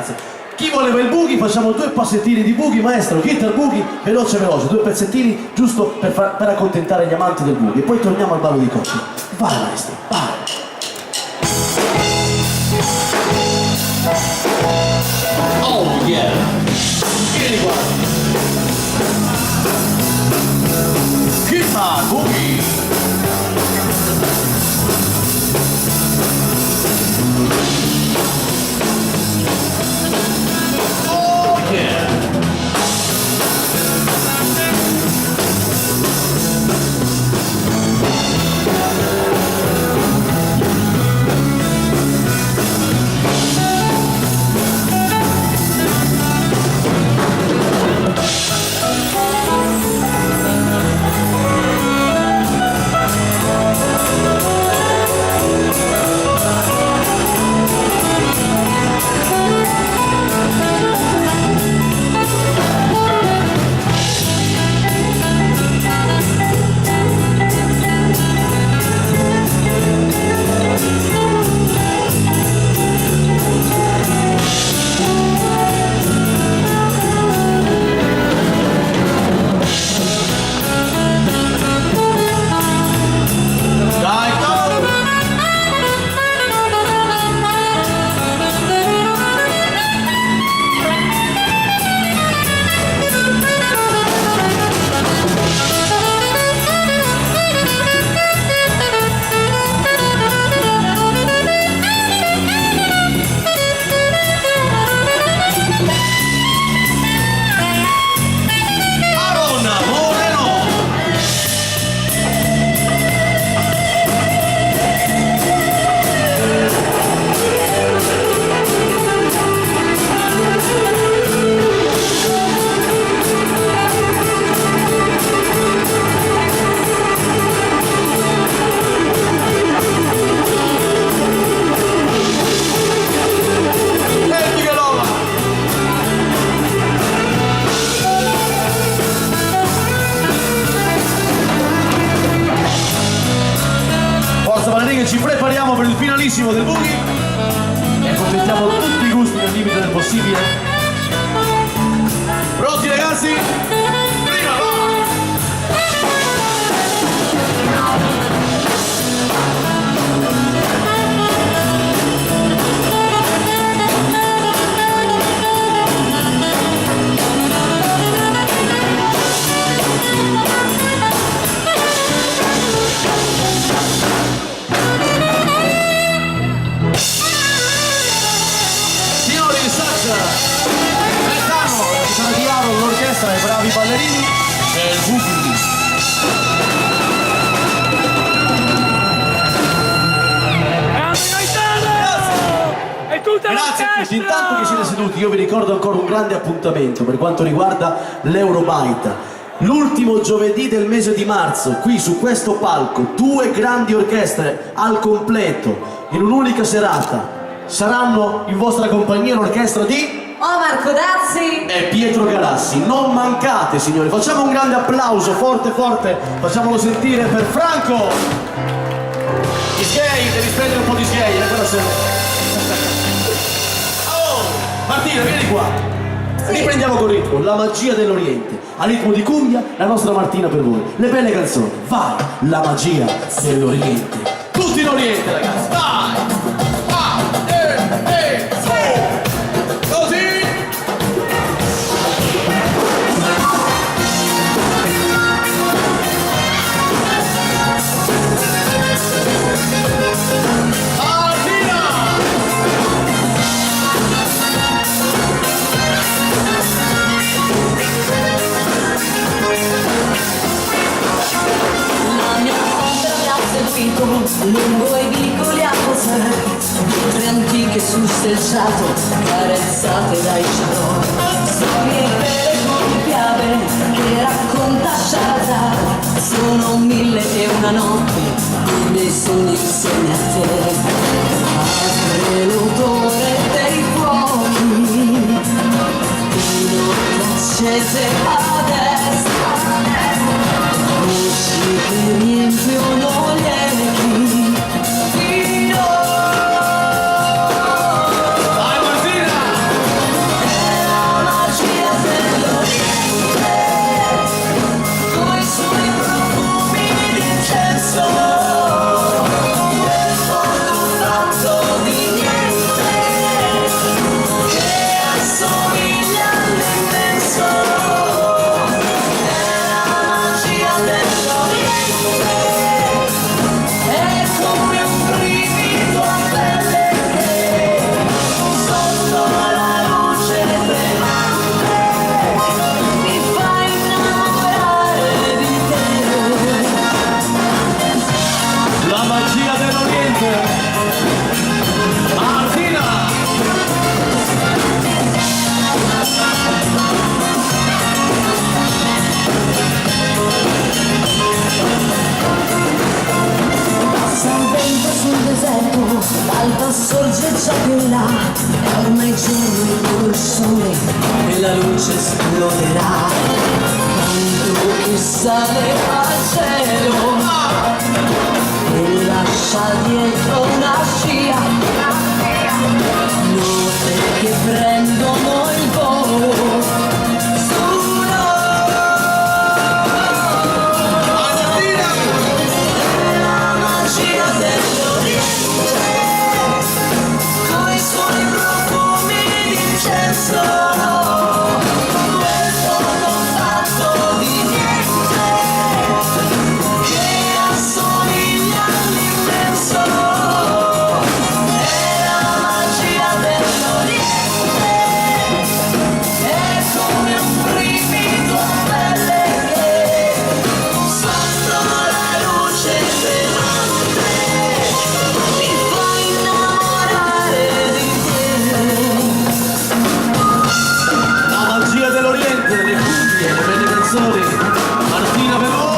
ragazze. Chi voleva il boogie, facciamo 2 passettini di boogie, maestro, guitar boogie, veloce veloce, 2 pezzettini giusto per accontentare gli amanti del boogie. E poi torniamo al ballo di coppia. Vai maestro, vai! Oh yeah! Vieni qua! Guitar boogie! Ci prepariamo per il finalissimo del boogie e accontentiamo tutti i gusti nel limite del possibile. Pronti ragazzi? Prima va! L'orchestra e i bravi ballerini e il boogie. E tutta Grazie a tutti, l'orchestra! intanto che siete seduti io vi ricordo ancora un grande appuntamento per quanto riguarda l'Eurobite. L'ultimo giovedì del mese di marzo, qui su questo palco, 2 grandi orchestre al completo, in un'unica serata, saranno in vostra compagnia l'orchestra di... Omar Codazzi e Pietro Galassi. Non mancate signori, facciamo un grande applauso forte forte, facciamolo sentire per Franco. Ischei, devi spendere un po' di Ischei, quella sera. Oh, Martina vieni qua. Riprendiamo col ritmo, la magia dell'Oriente. A ritmo di cumbia, la nostra Martina per voi. Le belle canzoni, vai, la magia dell'Oriente. Tutti in Oriente ragazzi, vai. Lungo i vicoli a posare, pietre antiche sul selciato, carezzate dai ciaroni, storie vere come piave che racconta Shahrazad, sono 1001 notti, i miei sogni insieme a te, apre l'odore dei fuochi, un'orca accese a destra, voci che riempiono gli echi. l'alba sorge già più là, è ormai giorno il sole e la luce esploderà. Tanto che sale al cielo e lascia dietro una scia, nuvole che prendono il volo. Martina per voi.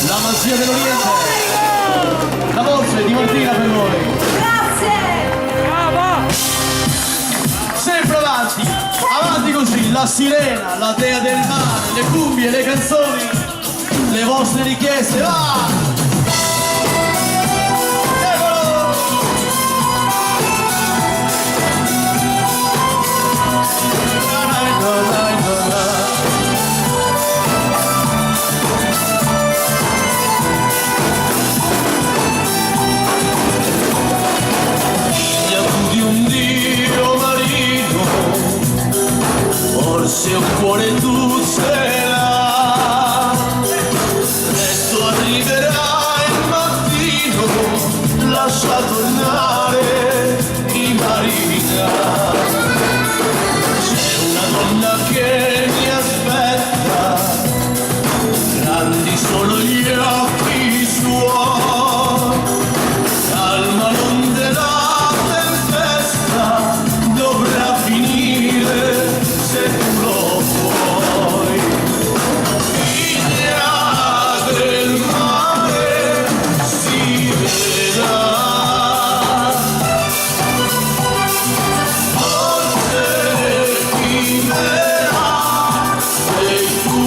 La magia dell'Oriente, la voce di Martina per voi. Grazie! Brava! Sempre avanti, avanti così, la sirena, la dea del mare, le cumbie, le canzoni, le vostre richieste, va! Forse un cuore tu ce l'hai, presto arriverà il mattino, lascia tornare in marina. C'è una donna che mi aspetta, grandi sono gli occhi suoi, calma l'onde la tempesta, dovrà finire se tu lo vuoi. Figlia del mare si vedrà, forse chi verrà sei tu,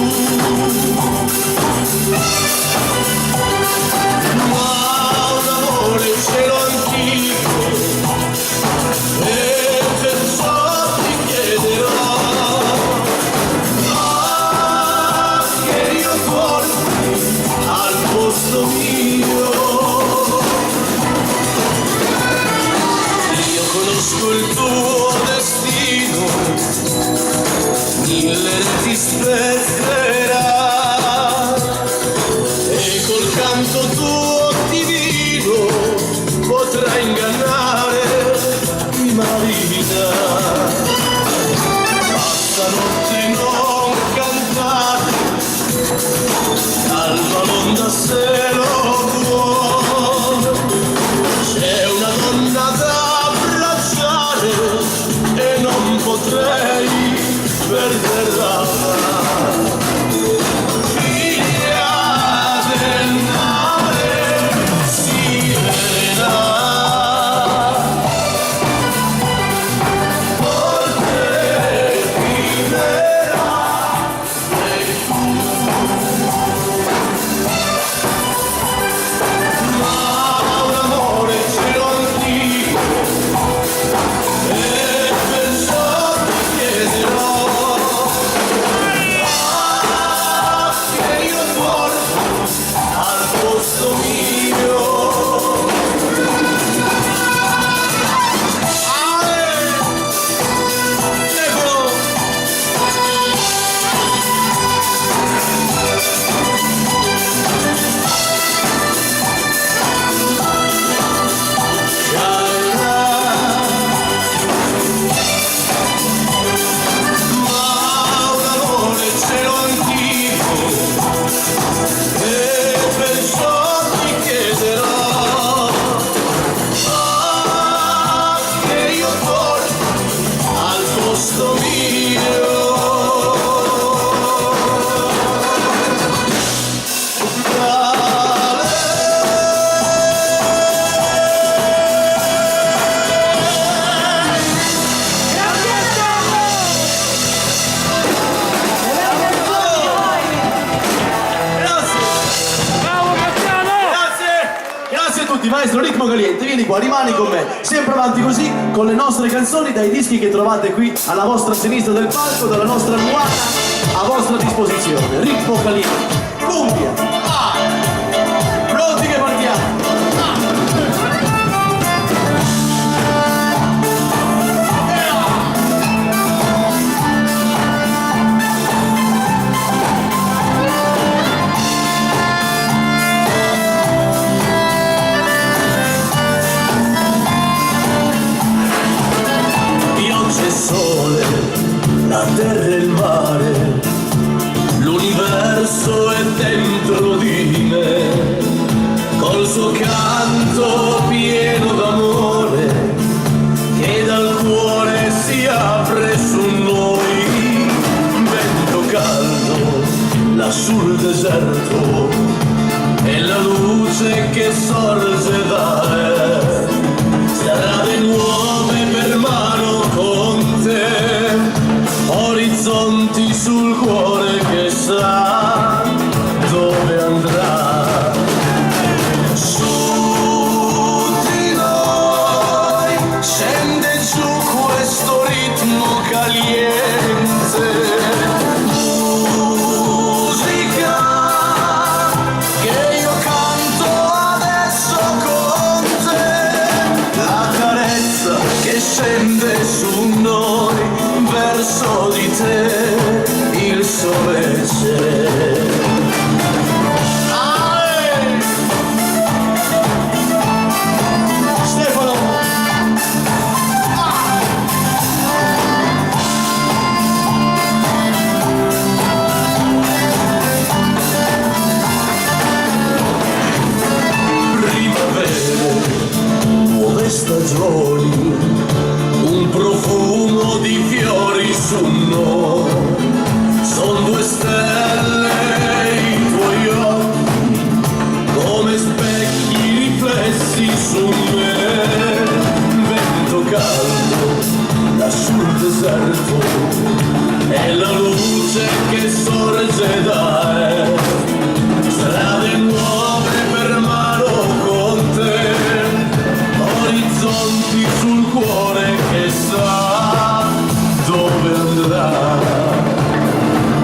ma un amore ce l'ho anch'io e perciò ti chiederò al posto mio. Io conosco il tuo destino, mille ti spezzerà e col canto tuo divino potrai ingannare i marina. Basta notte non cantare, calma l'onda se lo vuole, c'è una donna da abbracciare e non potrei perderla. Figlia del mare si vedrà, forte chi verrà sei tu. Ma un amore ce l'ho anch'io e perciò tutti, maestro Ritmo Caliente, vieni qua, rimani con me. Sempre avanti così, con le nostre canzoni, dai dischi che trovate qui alla vostra sinistra del palco, dalla nostra ruota a vostra disposizione. Ritmo Caliente, cumbia, pronti che partiamo. C'è sole, la terra e il mare, l'universo è dentro di me, col suo canto pieno d'amore che dal cuore si apre su noi. Vento caldo là sul deserto e la luce che sorge da te, strade nuove per mano con te, orizzonti sul cuore che sa dove andrà. Su di noi scende giù questo ritmo caliente, musica che io canto adesso con te, la carezza che scende su noi, verso di te il sole c'è. Stefano! Primavere, nuove stagioni, un profumo di fiori su noi, son due stelle i tuoi occhi, come specchi riflessi su me. Vento caldo là sul deserto e la luce che sorge da te, strade nuove per mano con te, orizzonti sul cuore che sa dove andrà.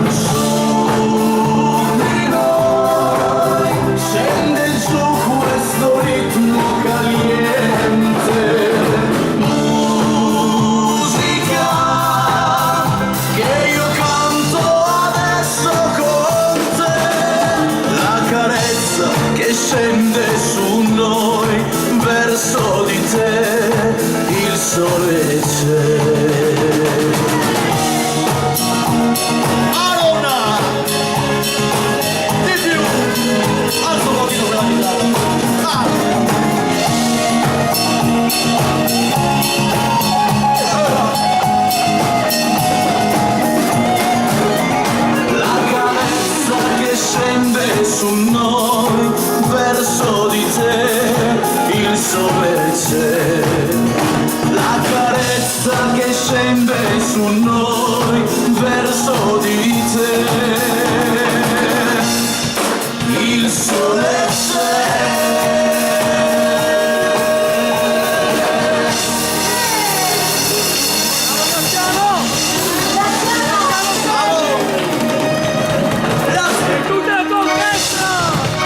Su di noi scende giù questo ritmo caliente, musica che io canto adesso con te, la carezza che scende su noi, verso di te il sole c'è. Arona! Di più! Alzo un pochino quella chitarra. La carezza che scende su noi, verso di te il sole c'è. La carezza che scende su noi, verso di te il sole c'è.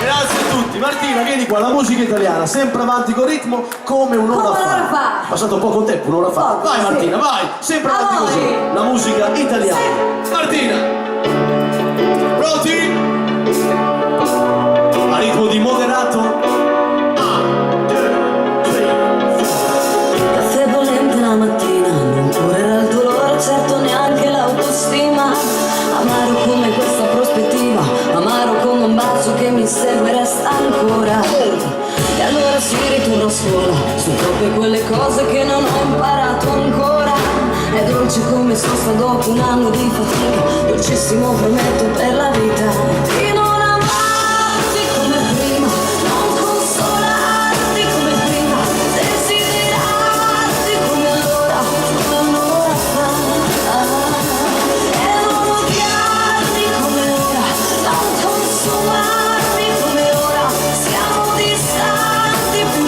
Grazie a tutti. Martina, vieni qua, la musica italiana, sempre avanti con ritmo come un'ora Come un'ora fa. fa. Passato poco tempo, un'ora fa. Poco, Vai sì. Martina, vai, sempre A avanti voi. così. La musica italiana. Sì. Martina. Pronti? A ritmo di moderato. Caffè bollente la mattina, non curerà il dolore, certo neanche l'autostima. Amaro come questa prospettiva, amaro come un bacio che mi segue e resta ancora. E allora si ritorna sola, su proprio quelle cose che non ho imparato ancora. È dolce come sosta dopo un anno di fatica, dolcissimo prometto per la vita. Di non amarti come prima, non consolarti come prima, desiderarti come allora fa. E non odiarti come ora, non consumarti come ora. Siamo distanti più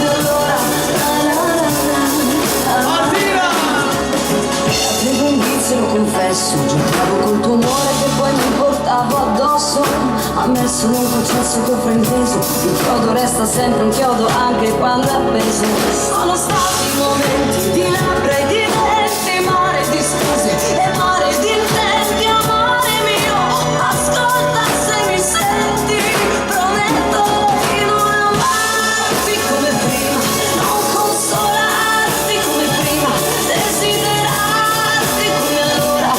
io confesso, giocavo col tuo amore che poi mi portavo addosso. A me sono un processo che ho frainteso, il chiodo resta sempre un chiodo anche quando è appeso. Sono stati momenti di labbra e di denti, mare di scuse e mare di intenti. Amore mio, ascolta se mi senti, prometto di non amarti come prima, non consolarti come prima, desiderarti come allora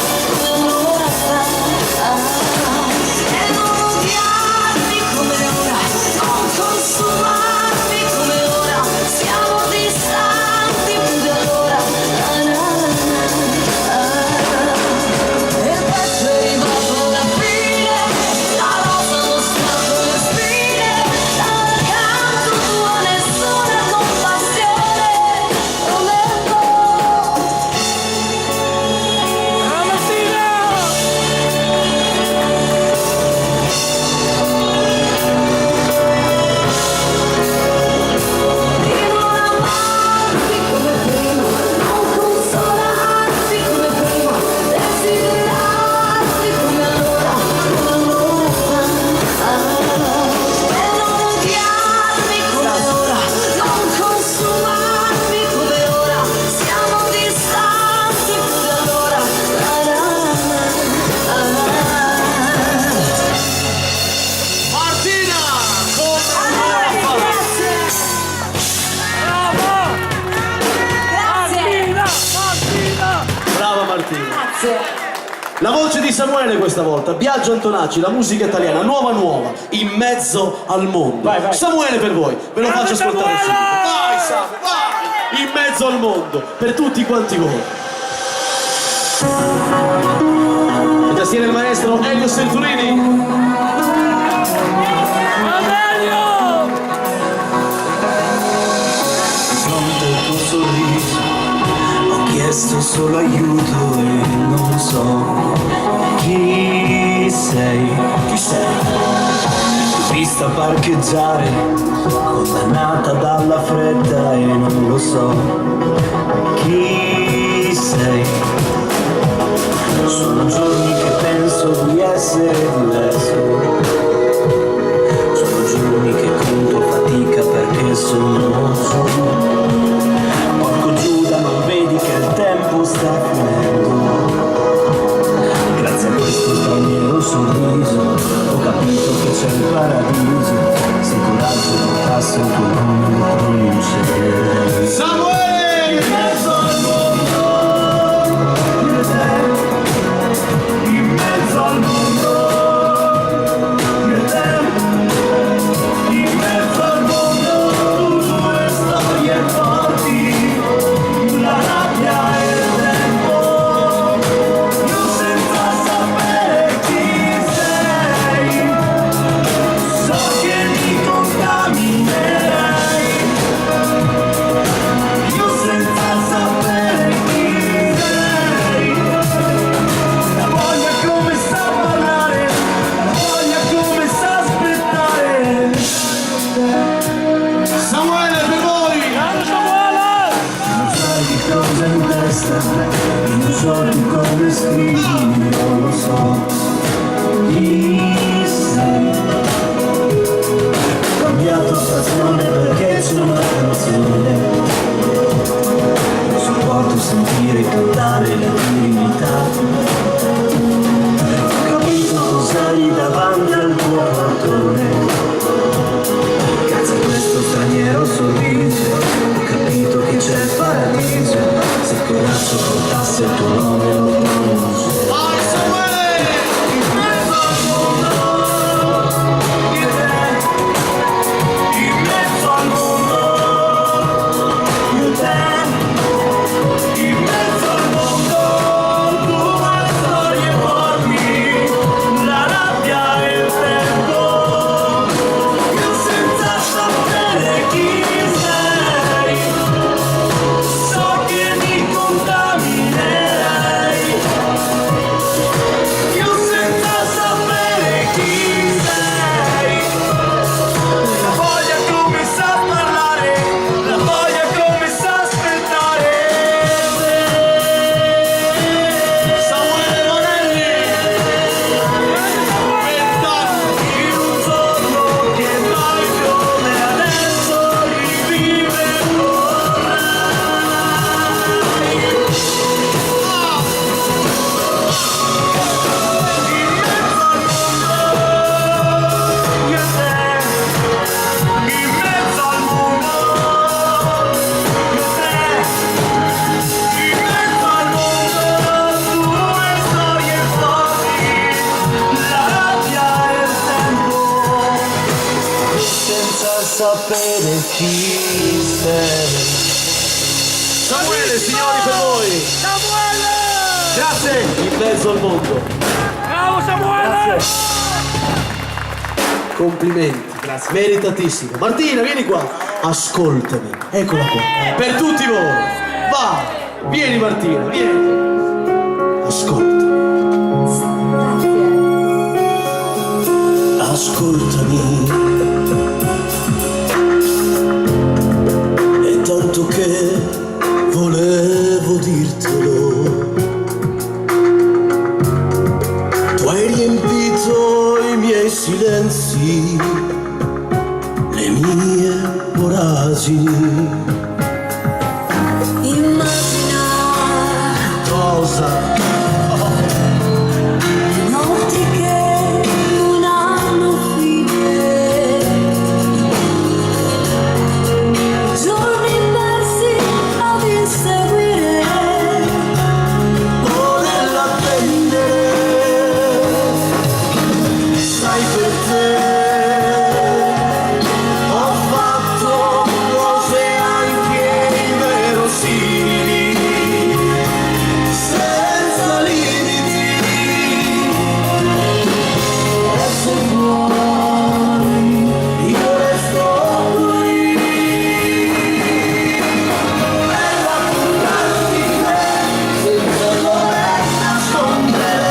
e non odiarti come ora, non consumarti come ora, siamo distanti più di allora. E il pezzo è arrivato alla fine, la rosa ha mostrato le spine, dall'accanto tuo nessuna compassione, prometto. Di non amarti come prima, non consolarti come prima, desiderarti come allora e non odiarmi come ora, non consumarmi come ora, siamo distanti più di allora. Martina! Come Grazie. Brava Martina. Grazie. La voce di Samuele questa volta, Biagio Antonacci, la musica italiana, nuova, in mezzo al mondo. Vai, vai. Samuele per voi, ve lo faccio ascoltare subito. Vai Samuele, vai! In mezzo al mondo, per tutti quanti voi. E tastiere il maestro Elio Senturini. Fronte al tuo sorriso ho chiesto solo aiuto e non so chi sei. Ti vista parcheggiare, condannata dalla fretta e non lo so chi sei. Sono giorni che penso di essere diverso, sono giorni che conto fatica perché sono solo. Porco Giuda, non vedi che il tempo sta finendo? Grazie a questo straniero sorriso ho capito che c'è il paradiso. Se il coraggio portasse il tuo nome lo pronuncerei. Samuele! In mezzo al mondo, io e te. In mezzo al mondo, io e te. In mezzo al mondo, due storie forti, la rabbia e il tempo. Io senza sapere chi sei, so che mi contaminerei. Io senza sapere chi sei, la voglia come sa parlare, la voglia come sa aspettare. Samuele per voi! Non sai di cosa in testa, non so tu come scrivi, non lo so chi sei. Ho cambiato stazione perché c'è una canzone, non sopporto sentire cantare la divinità. Ho capito cos'hai davanti al tuo portone, grazie a questo straniero sorriso ho capito che c'è il paradiso. Se il coraggio portasse il tuo nome lo pronuncerei. Vai Samuele! In mezzo al mondo, io e te. In mezzo al mondo, io e te. In mezzo al mondo, chi sei. Samuele, signori, per voi. Samuele! Grazie. In mezzo al mondo. Bravo Samuele! Complimenti, grazie. Meritatissimo. Martina, vieni qua. Ascoltami. Eccola qua. Per tutti voi. Vai. Vieni Martina, vieni. Ascolta. Ascoltami. È tanto che volevo dirtelo. Tu hai riempito i miei silenzi, le mie voragini. Immagina Cosa? notti che non hanno fine, giorni persi ad inseguire, Volerla attendere, sai perché ho fatto cose anche inverosimili, senza limiti. E se vuoi io resto qui per raccontarti di me, senza dover nascondere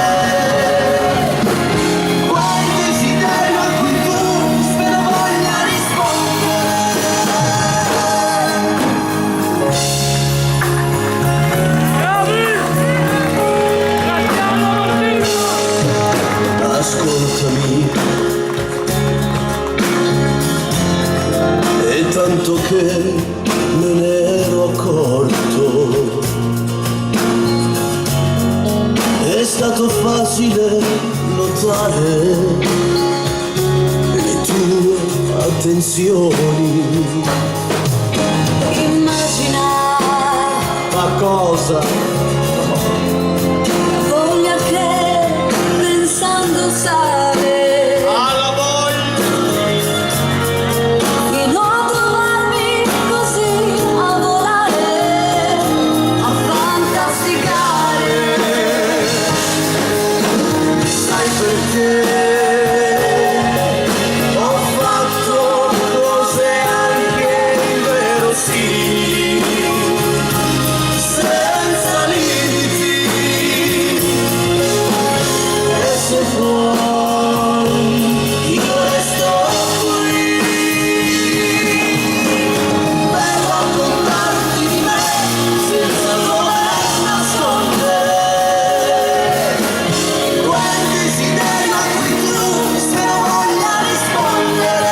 quel desiderio a cui tu spero voglia rispondere. Bravi! Graziano Martino! Ascoltami, è tanto che me ne ero accorto, è stato facile notare le tue attenzioni. immagina Ma cosa? voglia che pensando sale Alla voglia! fino a trovarmi così a volare, a fantasticare. Sai perché ho fatto cose anche inverosimili, senza limiti. E se vuoi io resto qui per raccontarti di me, senza dover nascondere quel desiderio a cui tu spero voglia rispondere,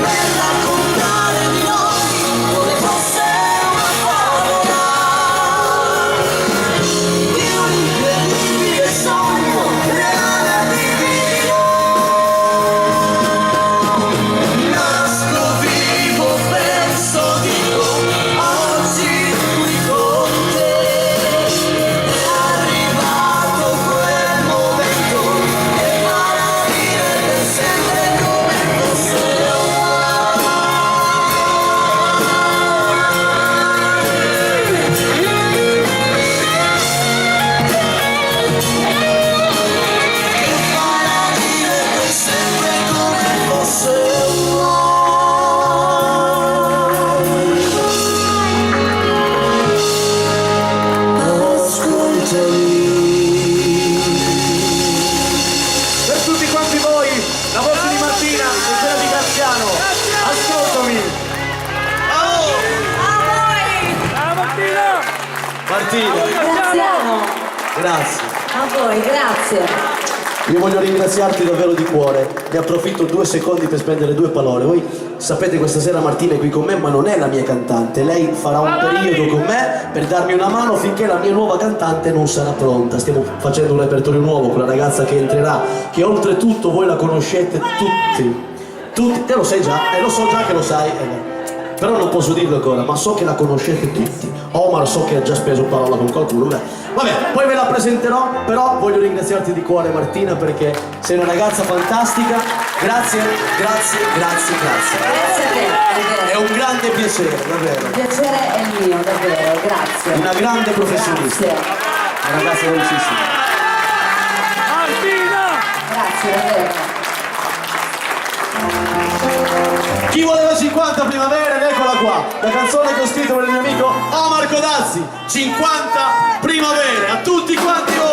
per raccontare di noi come fosse una favola, di un incredibile sogno reale e divino. Nasco vivo, penso, dico, oggi qui con te. È arrivato quel momento che farà dire per sempre come fosse farà dire per sempre come fosse Per tutti quanti voi, la voce di Martina e quella di Graziano. Ascoltami! Bravo Martina! Martino, Graziano, grazie. a voi, grazie. Io voglio ringraziarti davvero di cuore. Ne approfitto 2 secondi per spendere 2 parole. Voi sapete, questa sera Martina è qui con me, ma non è la mia cantante. Lei farà un periodo con me per darmi una mano finché la mia nuova cantante non sarà pronta. Stiamo facendo un repertorio nuovo con la ragazza che entrerà, che oltretutto voi la conoscete tutti. Tutti, te lo sai già, e lo so già che lo sai. però non posso dirlo ancora, ma so che la conoscete tutti. Omar so che ha già speso parola con qualcuno, vabbè, poi ve la presenterò, però voglio ringraziarti di cuore Martina perché sei una ragazza fantastica. Grazie. Grazie a te, È un grande piacere, davvero. il piacere è mio, davvero, grazie. Una grande professionista. Grazie, Una ragazza velocissima. grazie davvero. Chi voleva 50 primavere, ed eccola qua, la canzone che ho scritto per il mio amico Omar Codazzi, 50 primavere, a tutti quanti voi!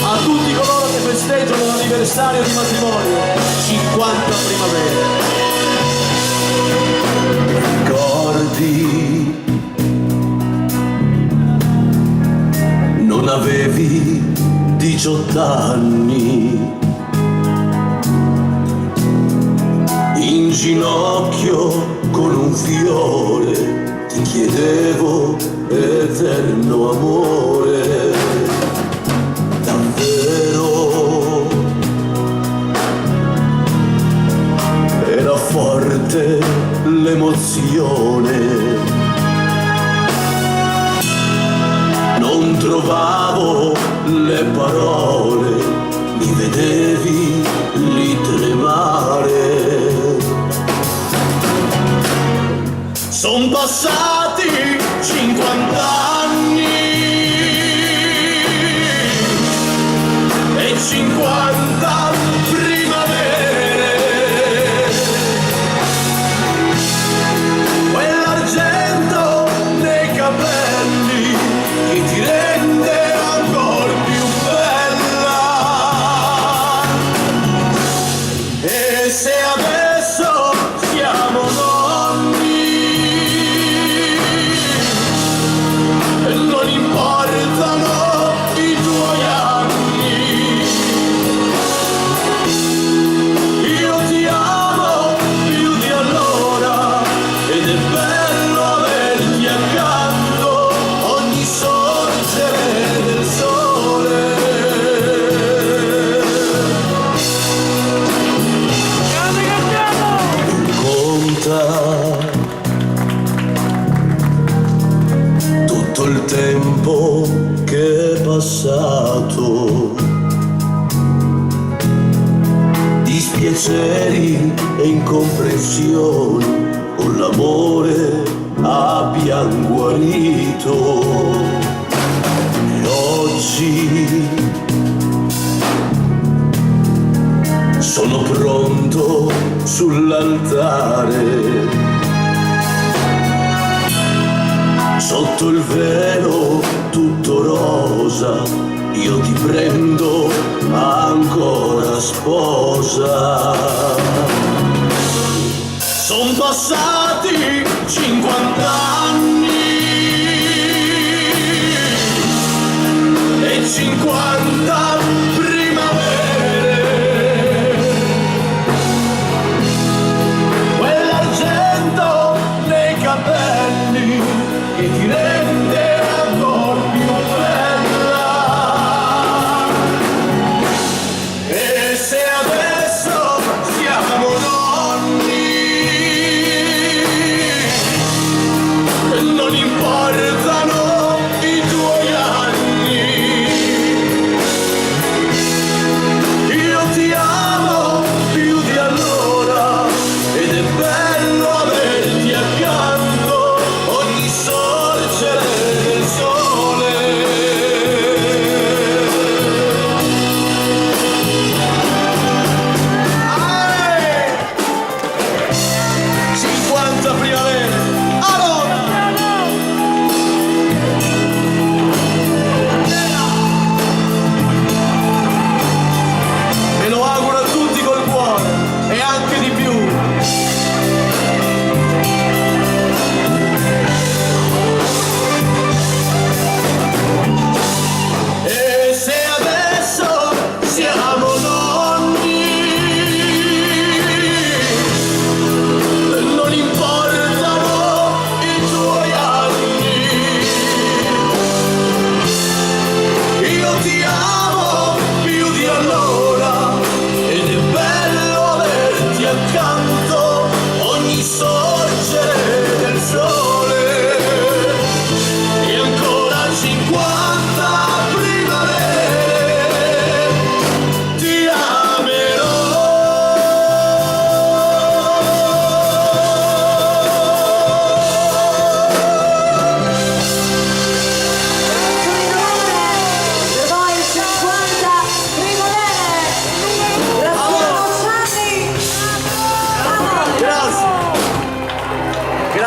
A tutti coloro che festeggiano l'anniversario di matrimonio, 50 primavere. Ricordi, non avevi 18 anni, in ginocchio con un fiore ti chiedevo eterno amore. Davvero era forte l'emozione, non trovavo le parole, mi vedevi lì tremare. Son passati 50 anni e 50 primavere. Quell'argento nei capelli che ti rende ancora più bella. E se adesso siamo nonni, non importano i tuoi anni. Io ti amo più di allora ed è bello averti accanto ogni sorgere del sole. Conta tutto il tempo che è passato, dispiaceri e incomprensioni, con l'amore abbiamo guarito. E oggi sono pronto sull'altare, sotto il velo tutto rosa, io ti prendo ancora sposa. Son passati 50 anni e 50 primavere. Quell'argento nei capelli che ti rende ancora più bella. E se adesso siamo nonni, non importano i tuoi anni.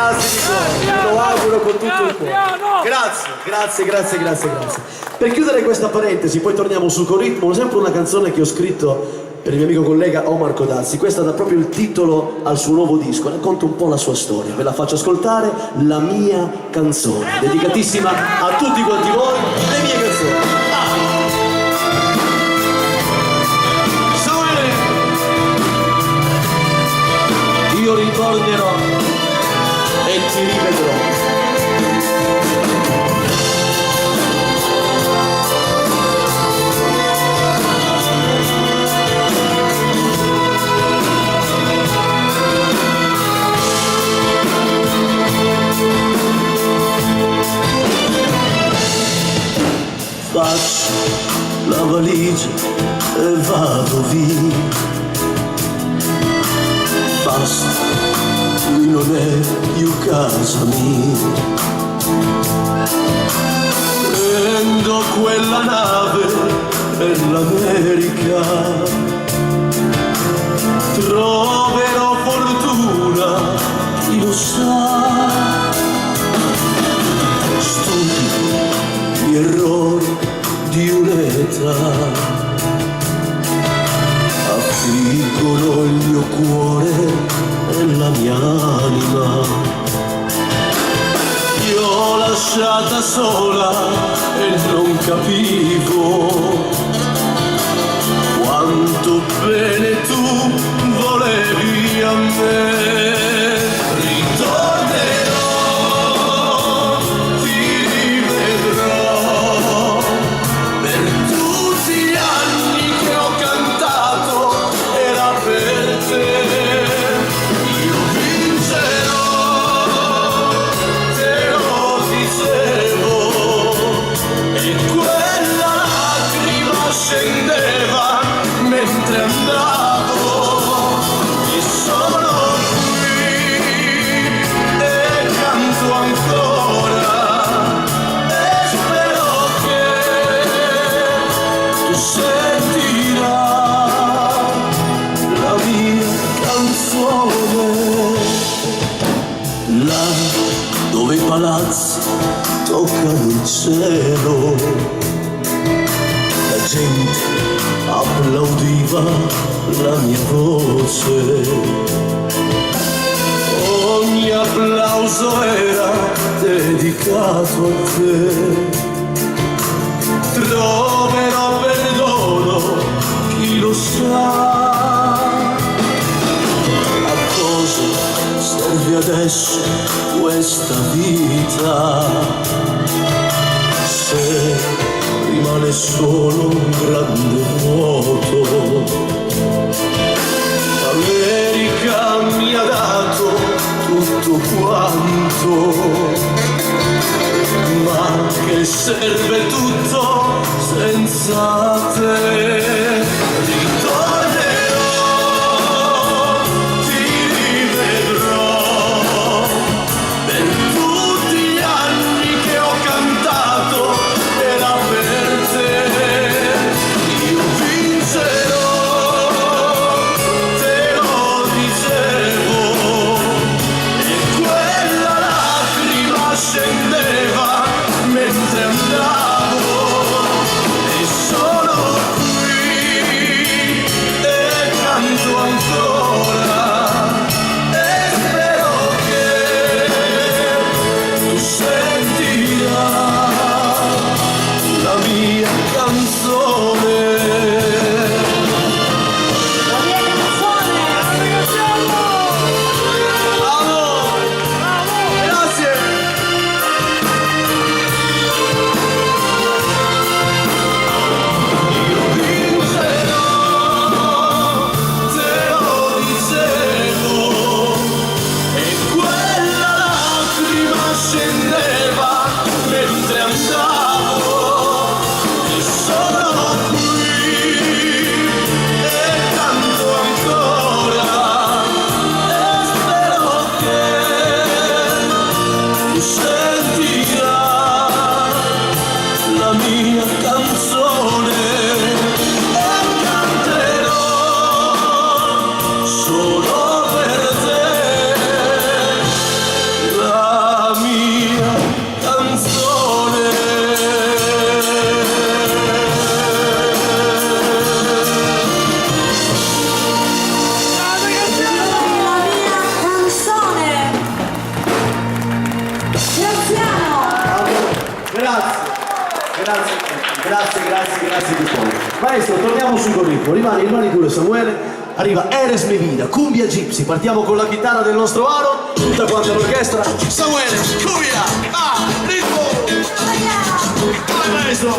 Grazie di cuore, te lo auguro con tutto il cuore. Grazie. Per chiudere questa parentesi, poi torniamo su con ritmo, sempre una canzone che ho scritto per il mio amico collega Omar Codazzi. Questa dà proprio il titolo al suo nuovo disco, racconta un po' la sua storia. Ve la faccio ascoltare, La mia canzone, dedicatissima a tutti quanti voi, le mie canzoni. Io ritornerò e ti rivedrò. Faccio la valigia e vado via. Basta, qui non è più casa mia. Prendo quella nave per l'America. Troverò fortuna, chi lo sa. Studi gli errori di un'età. Affliggono il mio cuore e la mia anima. Io l'ho lasciata sola e non capivo quanto bene tu volevi a me. Ritornerò, ti rivedrò per tutti gli anni che ho cantato. Era per te. Io vincerò, te lo dicevo, e quella lacrima scendeva mentre andavo. E sono qui e canto ancora e spero che tu sentirai la mia canzone. Là dove i palazzi toccano il cielo, la gente applaudiva la mia voce. Ogni applauso era dedicato a te. Troverò perdono, chi lo sa. A cosa serve adesso questa vita se rimane solo un grande vuoto? L'America mi ha dato tutto quanto, ma che serve tutto senza te? Ritornerò, ti rivedrò per tutti gli anni che ho cantato. Era per te. Io vincerò, te lo dicevo, e quella lacrima scendeva mentre andavo. E sono qui grazie di cuore. Maestro, torniamo sul ritmo, rimani pure Samuele. Arriva Eres mi vida, Cumbia Gypsy, partiamo con la chitarra del nostro Aaron, tutta quanta l'orchestra. Samuele, cumbia, ritmo! Vai maestro!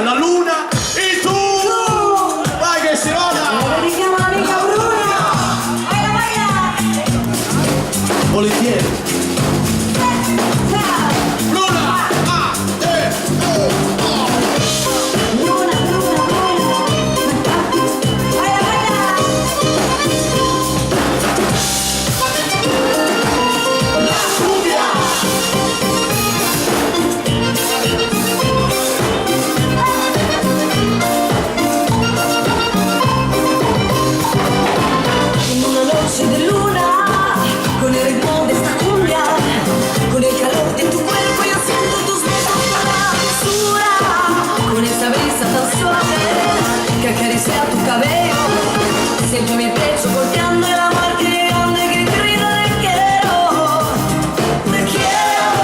La luna e tu! Vai che si vada! Dedichiamo all'amica Bruna! Baila, baila! Volentieri! Luna! Bruna, Bruna, Bruna! Baila, baila! En una noche de luna, con el ritmo de esta cumbia, con el calor de tu cuerpo y haciendo tus besos por la dulzura, con esa brisa tan suave que acaricia tu cabello, siento mi pecho golpeando el amor que grande que grita te quiero, te quiero.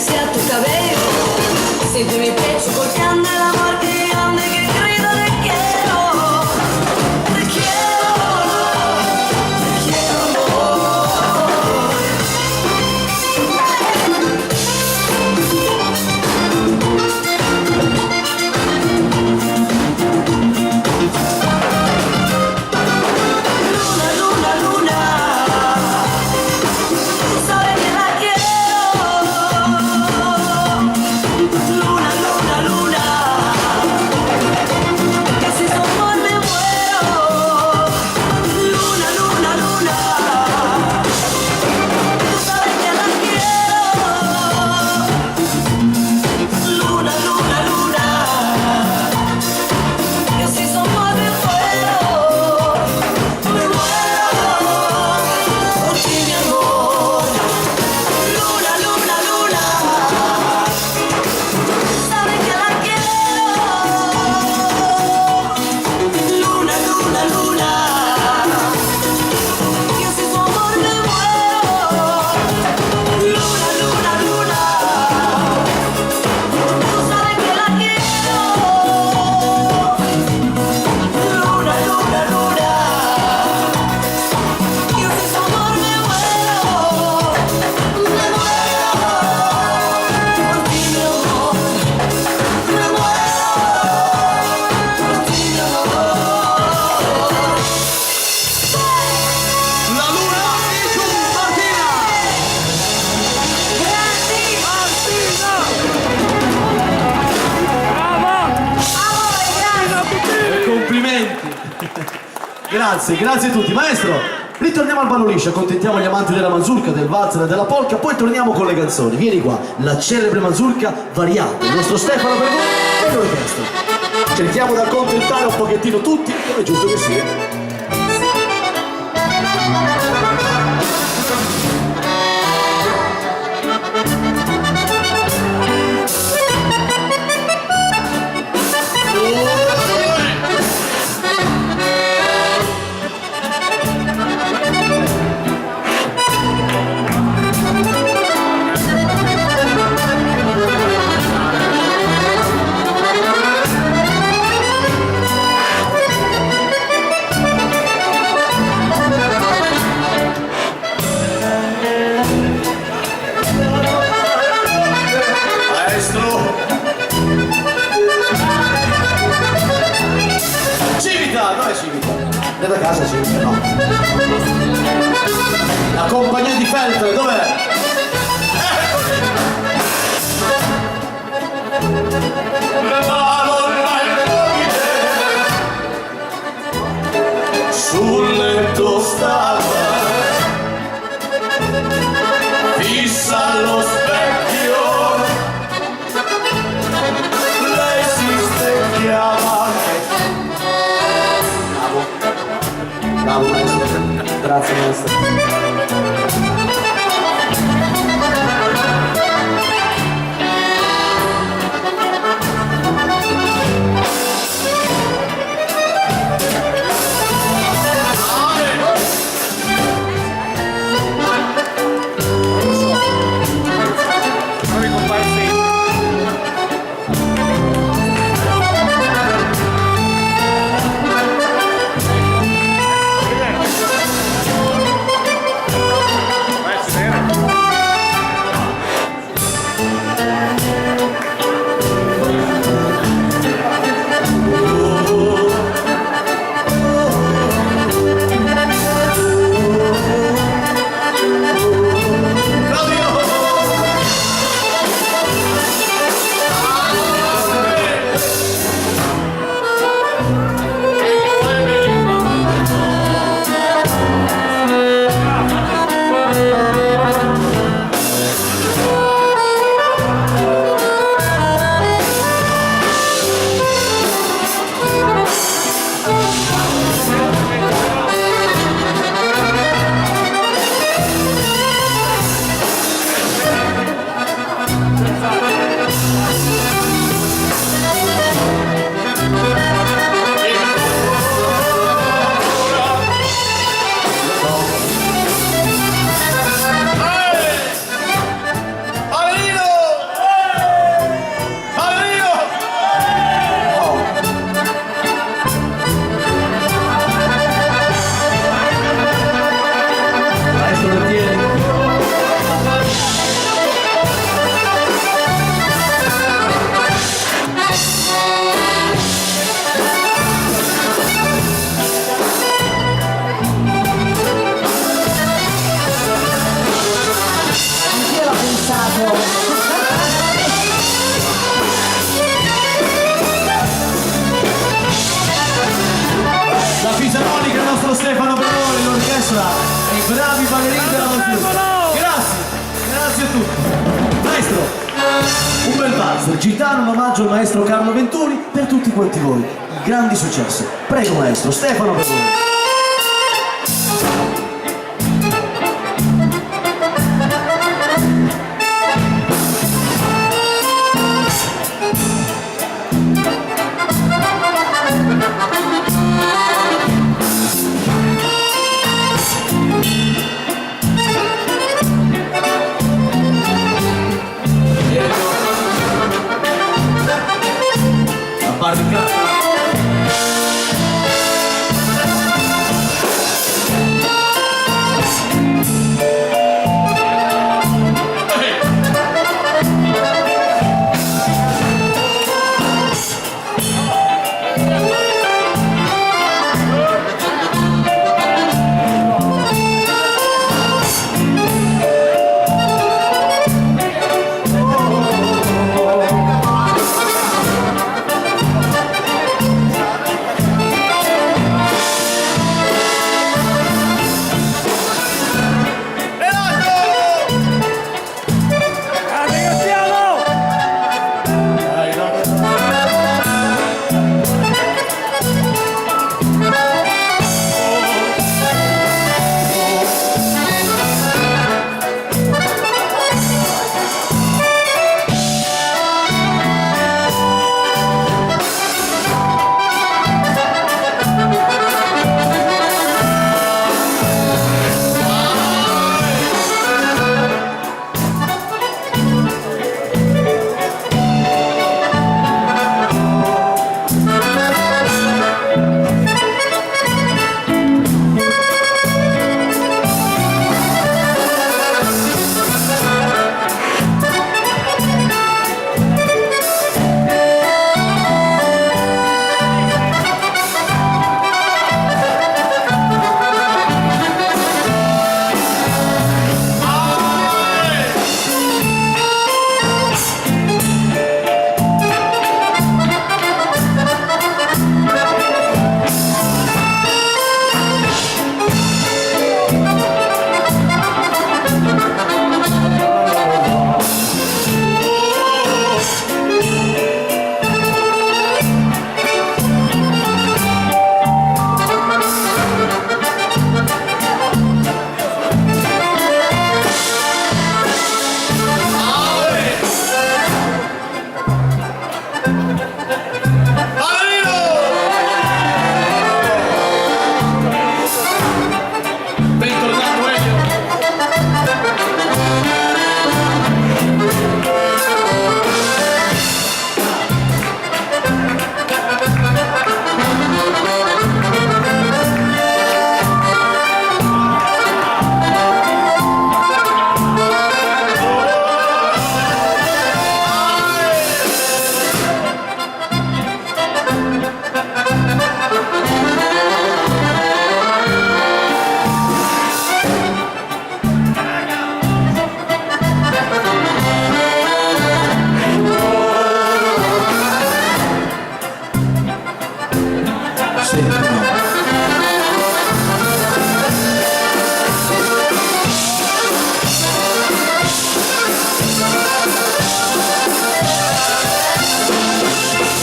sea tu cabello. Siente mi pecho golpeando el amor que grande que grito te quiero. Te quiero, te quiero amor. Luna, luna, luna, tú sabes que la quiero. Luna, luna, luna, que si su amor me muero. Luna, luna, luna, tú sabes que la quiero. Luna, luna, luna, que si su amor me muero. Me muero por ti, mi amor. Luna, luna, luna, sabes que la quiero. Luna, luna, luna, que si su amor me muero. Luna, luna, luna, tú sabes que la quiero. Luna, luna, luna, yo si su amor me muero. Me muero por ti, mi amor. Me muero por ti, mi amor. La luna di su Martina! Complimenti! Grazie, grazie a tutti. Maestro, ritorniamo al ballo liscio, accontentiamo gli amanti della mazurka, del valzer e della polka, poi torniamo con le canzoni. Vieni qua, la celebre mazurka variata, il nostro Stefano Bergoni e l'orchestra. Cerchiamo di accontentare un pochettino tutti, come è giusto che sia. Civita, dov'è Civita? È da casa Civita, no. La compagnia di Feltre, dov'è? Sul letto stava, fissa allo specchio, lei si specchiava. Bravo maestro, grazie maestro. tutti. Maestro, un bel valzer gitano in omaggio al maestro Carlo Venturi per tutti quanti voi. Grandi successi. Prego maestro, Stefano per voi.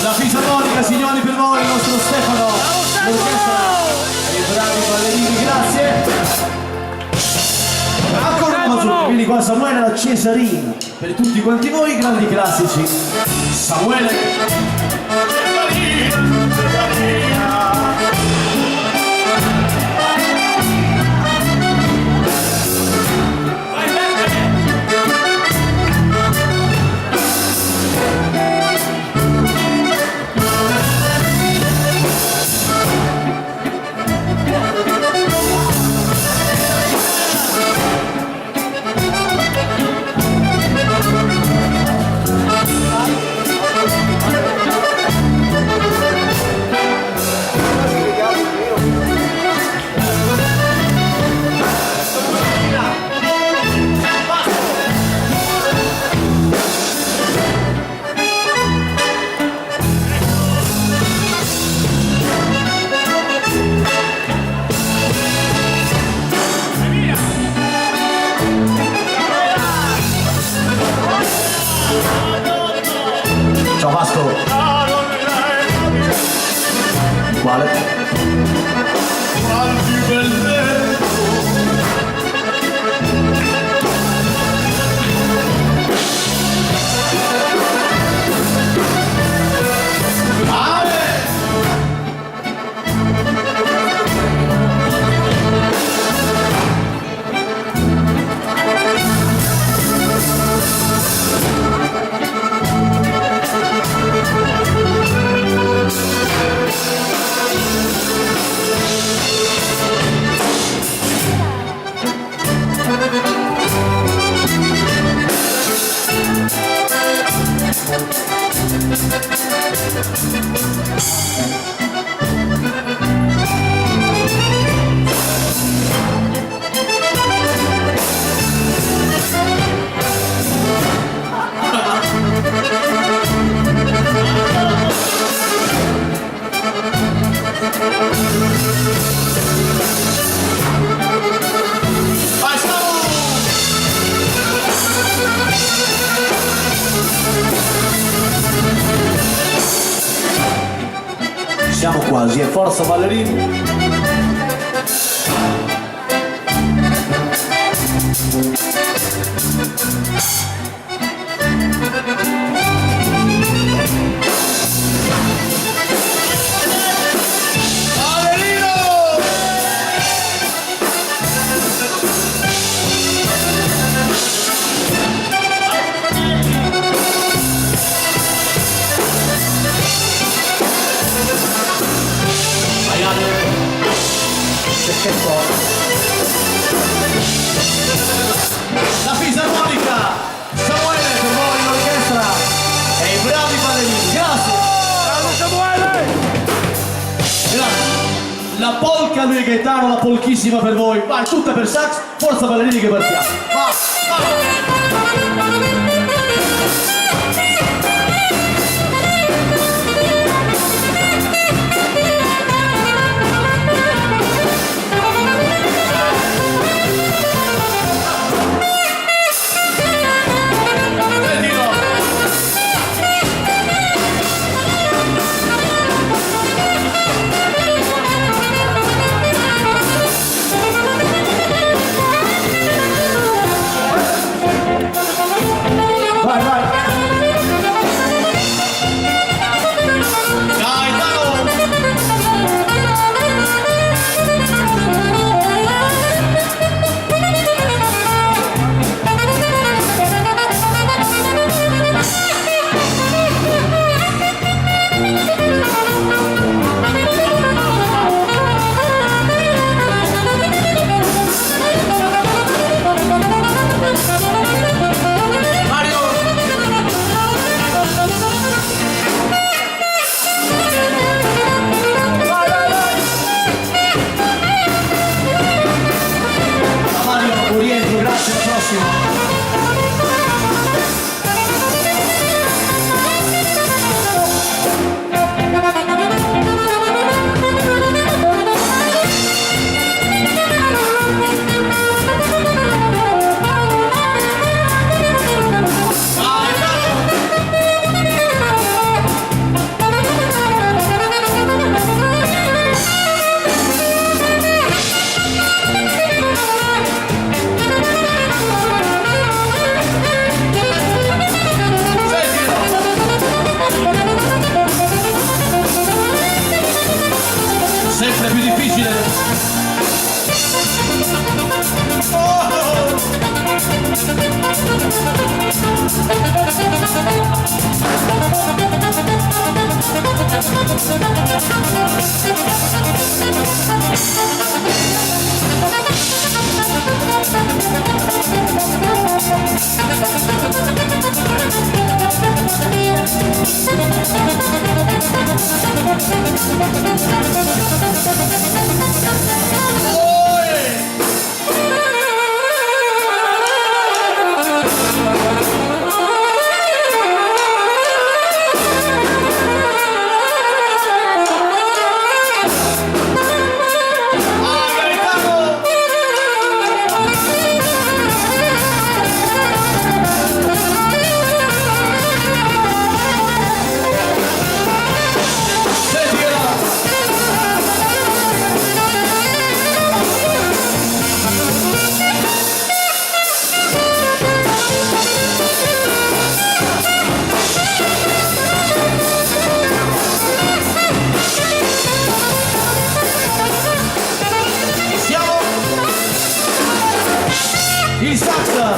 La fisarmonica, signori, per voi, il nostro Stefano, l'orchestra e i bravi ballerini, grazie. Ancora un mazzo, quindi qua Samuele da Cesarina, per tutti quanti voi, grandi classici. Samuele. Ciao Vasco. Quale? Siamo quasi, e forza ballerini. La fisarmonica, Samuele per voi in orchestra e i bravi ballerini, grazie. Bravo Samuele! Grazie. La polca Luigi Gaetano, la polchissima per voi, vai tutta per sax, forza ballerini che partiamo. Va, va. Sempre più difficile.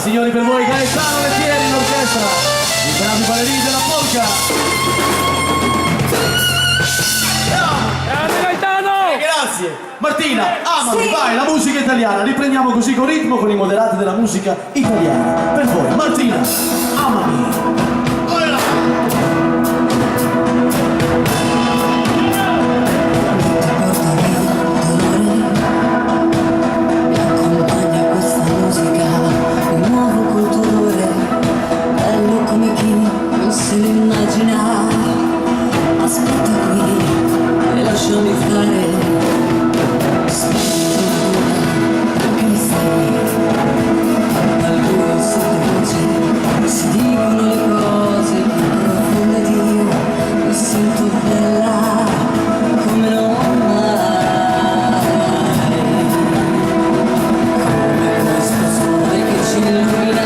signori, per voi Gaetano Lettieri in orchestra, i bravi ballerini della polka. Grande Gaetano! Grazie. Martina, amami, Sì. vai, la musica italiana. Riprendiamo così con ritmo, con i moderati della musica italiana. Per voi, Martina, amami. Mi accompagna questa musica, mi muovo col tuo odore, bello come chi non se lo immagina. Aspetta qui e lasciami fare. Aspetta anche se dal buio sottovoce si dicono le cose più profonde di io. Mi sento bella come non mai. Questo sole che ci illumina.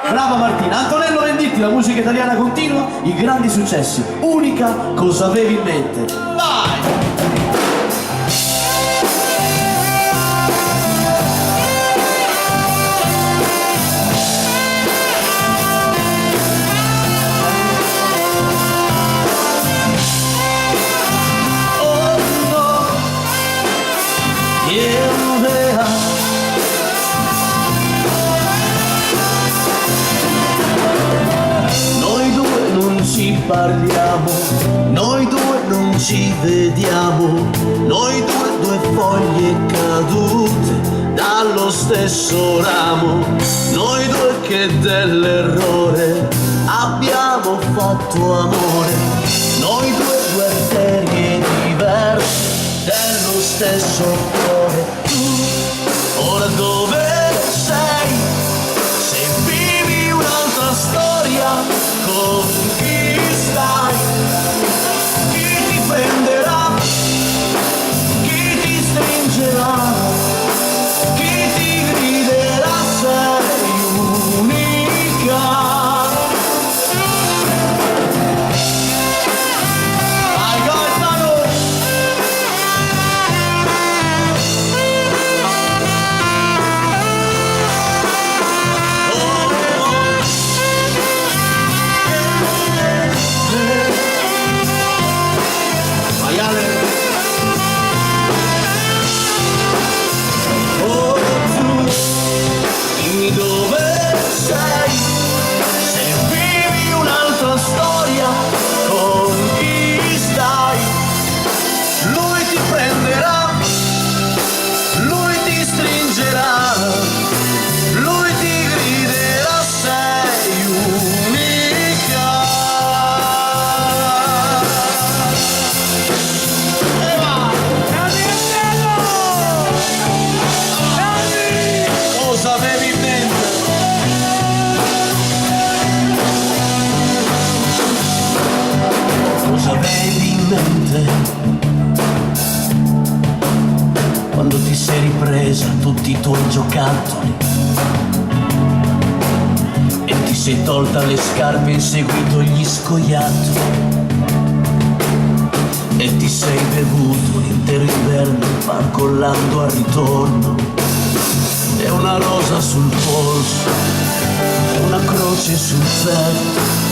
Brava Martina. Antonello Venditti, la musica italiana continua, i grandi successi. Unica, cosa avevi in mente? Vai! Noi due non ci parliamo, noi due non ci vediamo, noi due foglie cadute dallo stesso ramo, noi due che dell'errore abbiamo fatto amore, noi due arterie diverse dello stesso cuore. Tu ora dove sei? Se vivi un'altra storia, con chi stai? Chi ti prenderà? Chi ti stringerà? Chi ti griderà? Sei unica. Dove sei? Se vivi un'altra storia, con chi stai? Lui ti prenderà, lui ti stringerà, lui ti griderà, sei unica. E va! Cosa avevi in mente? Cosa avevi in mente quando ti sei ripresa tutti i tuoi giocattoli e ti sei tolta le scarpe e inseguito gli scoiattoli e ti sei bevuto un intero inverno barcollando al ritorno e una rosa sul polso e una croce sul petto.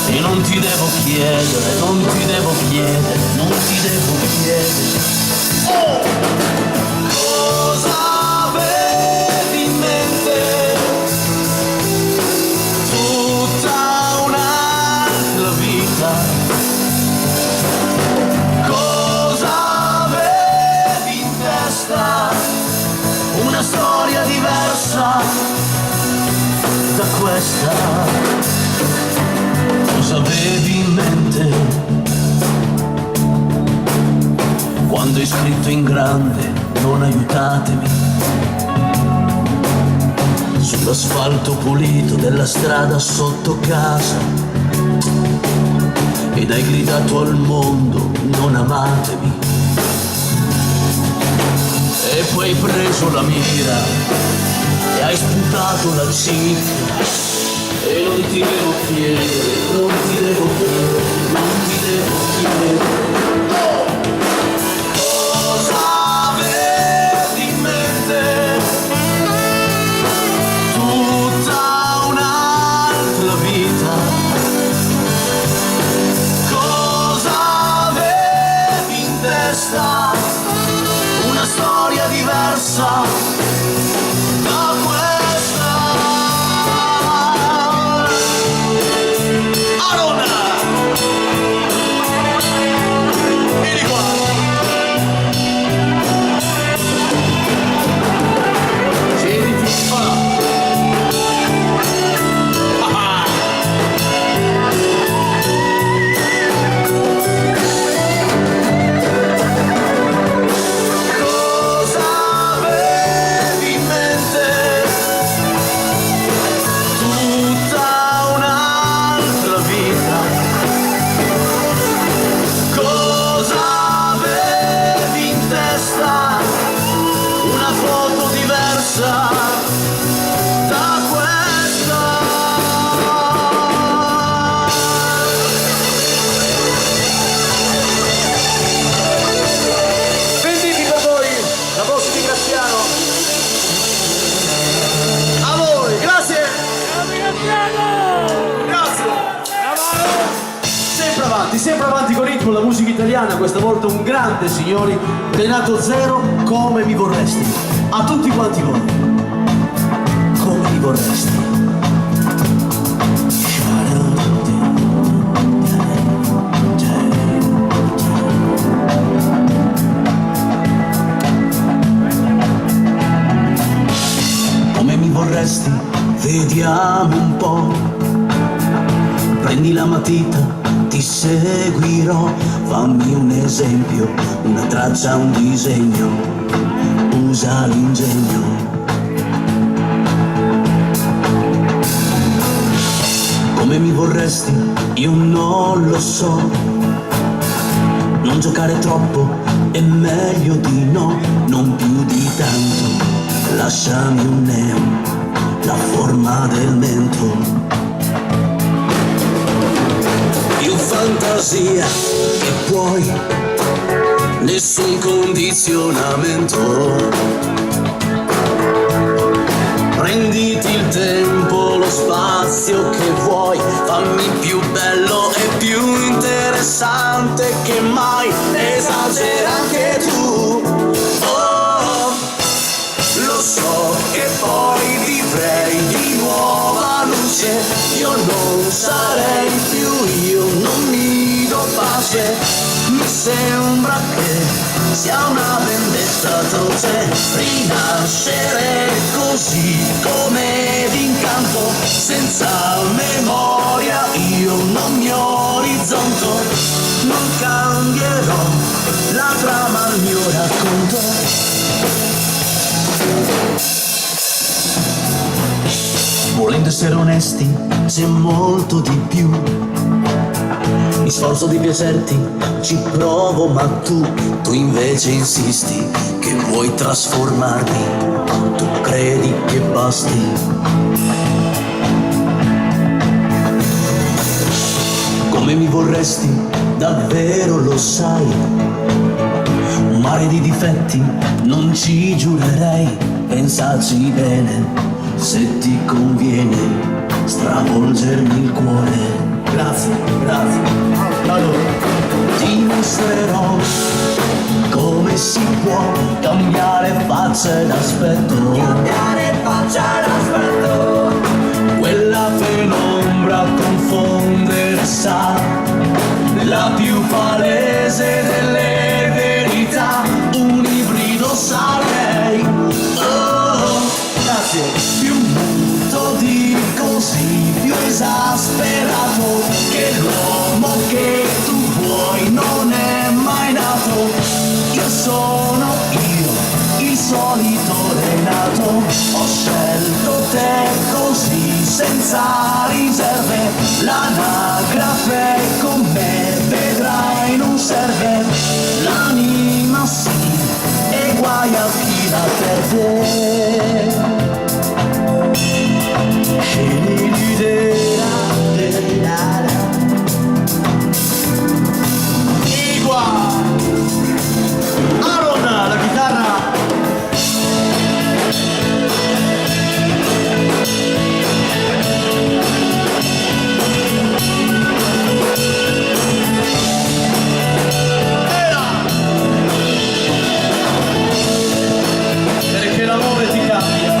E non ti devo chiedere, non ti devo chiedere, non ti devo chiedere. Oh! Cosa avevi in mente? Tutta un'altra vita. Cosa avevi in testa? Una storia diversa da questa. Cosa avevi in mente quando hai scritto in grande non aiutatemi sull'asfalto pulito della strada sotto casa ed hai gridato al mondo non amatemi e poi hai preso la mira e hai sputato la cicca. E non ti devo chiedere, non ti devo chiedere, non ti devo chiedere. Oh! Cosa avevi in mente? Tutta un'altra vita. Cosa avevi in testa? Una storia diversa da questa. Sempre avanti con ritmo, la musica italiana, questa volta un grande, signori, Renato Zero, come mi vorresti. A tutti quanti voi, come mi vorresti. Come mi vorresti, vediamo un po', prendi la matita ti seguirò, fammi un esempio, una traccia, un disegno, usa l'ingegno. Come mi vorresti? Io non lo so. Non giocare troppo, è meglio di no, non più di tanto. Lasciami un neo, la forma del mento. Io fantasia e poi nessun condizionamento. Prenditi il tempo, lo spazio che vuoi, fammi più bello e più interessante che mai, esagera anche tu. Oh, lo so che poi vivrei di nuova luce, io non sarei più io, non mi do pace, mi sembra che sia una vendetta atroce, rinascere così come d'incanto, senza memoria io non mi orizzonto, non cambierò la trama al mio racconto. Volendo essere onesti c'è molto di più. Mi sforzo di piacerti, ci provo, ma tu invece insisti che vuoi trasformarmi, tu credi che basti. Come mi vorresti, davvero lo sai. Un mare di difetti, non ci giurerei, pensaci bene, se ti conviene stravolgermi il cuore. Grazie, grazie. Allora, ti mostrerò come si può cambiare faccia d'aspetto. Cambiare faccia d'aspetto. Quella penombra confondere sa, la più palese delle verità. Un ibrido sarei. Oh, grazie. Più muto di così, più esasperato, che l'uomo che tu vuoi non è mai nato. Io sono io, il solito Renato, ho scelto te così senza riserve, l'anagrafe con me vedrai non serve, l'anima sì e guai a chi la perde. Igua! Aaron, la chitarra! Perché l'amore ti cambia.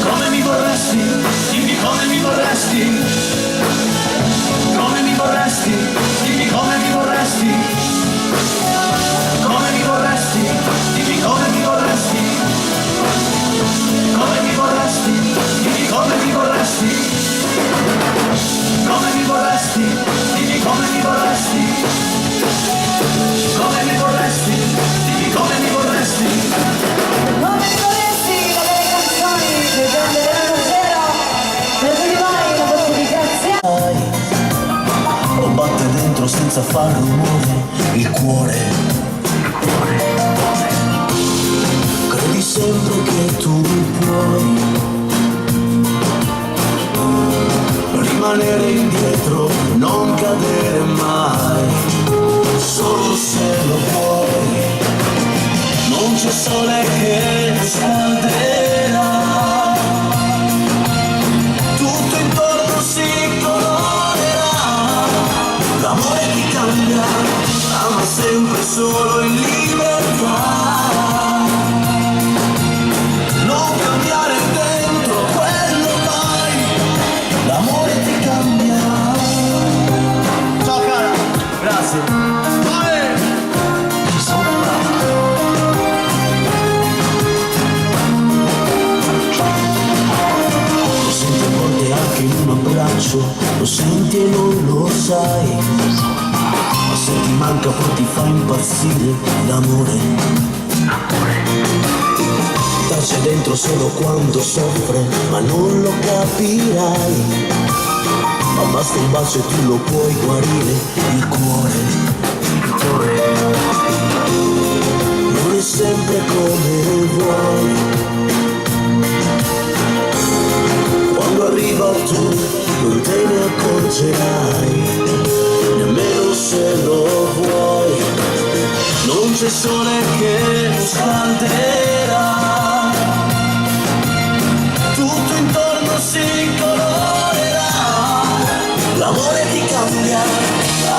Come mi vorresti, dimmi come mi vorresti. Come mi vorresti, dimmi come mi vorresti. Come mi vorresti, dimmi come mi vorresti. Come mi vorresti, dimmi come mi vorresti. Come mi vorresti, dimmi come mi vorresti. Come mi vorresti, dimmi come mi vorresti. Come vorresti le belle canzoni che prenderanno zero per cui vai la voce di Graziano. Lo batte dentro senza far rumore il cuore. Credi sempre che tu puoi rimanere indietro, non cadere mai, solo se lo vuoi. Non c'è sole che scalderà, tutto intorno si colorerà. L'amore ti cambia, ama sempre solo in libertà. Non cambiare dentro quello mai, l'amore ti cambia. Ciao cara, grazie. Vai! manca poi ti fa impazzire l'amore. Tace dentro solo quando soffre, ma non lo capirai. Ma basta un bacio e tu lo puoi guarire, il cuore. Non è sempre come vuoi. Quando arriva tu non te ne accorgerai, nemmeno se lo vuoi. Non c'è sole che scalderà, tutto intorno si colorerà. L'amore ti cambia,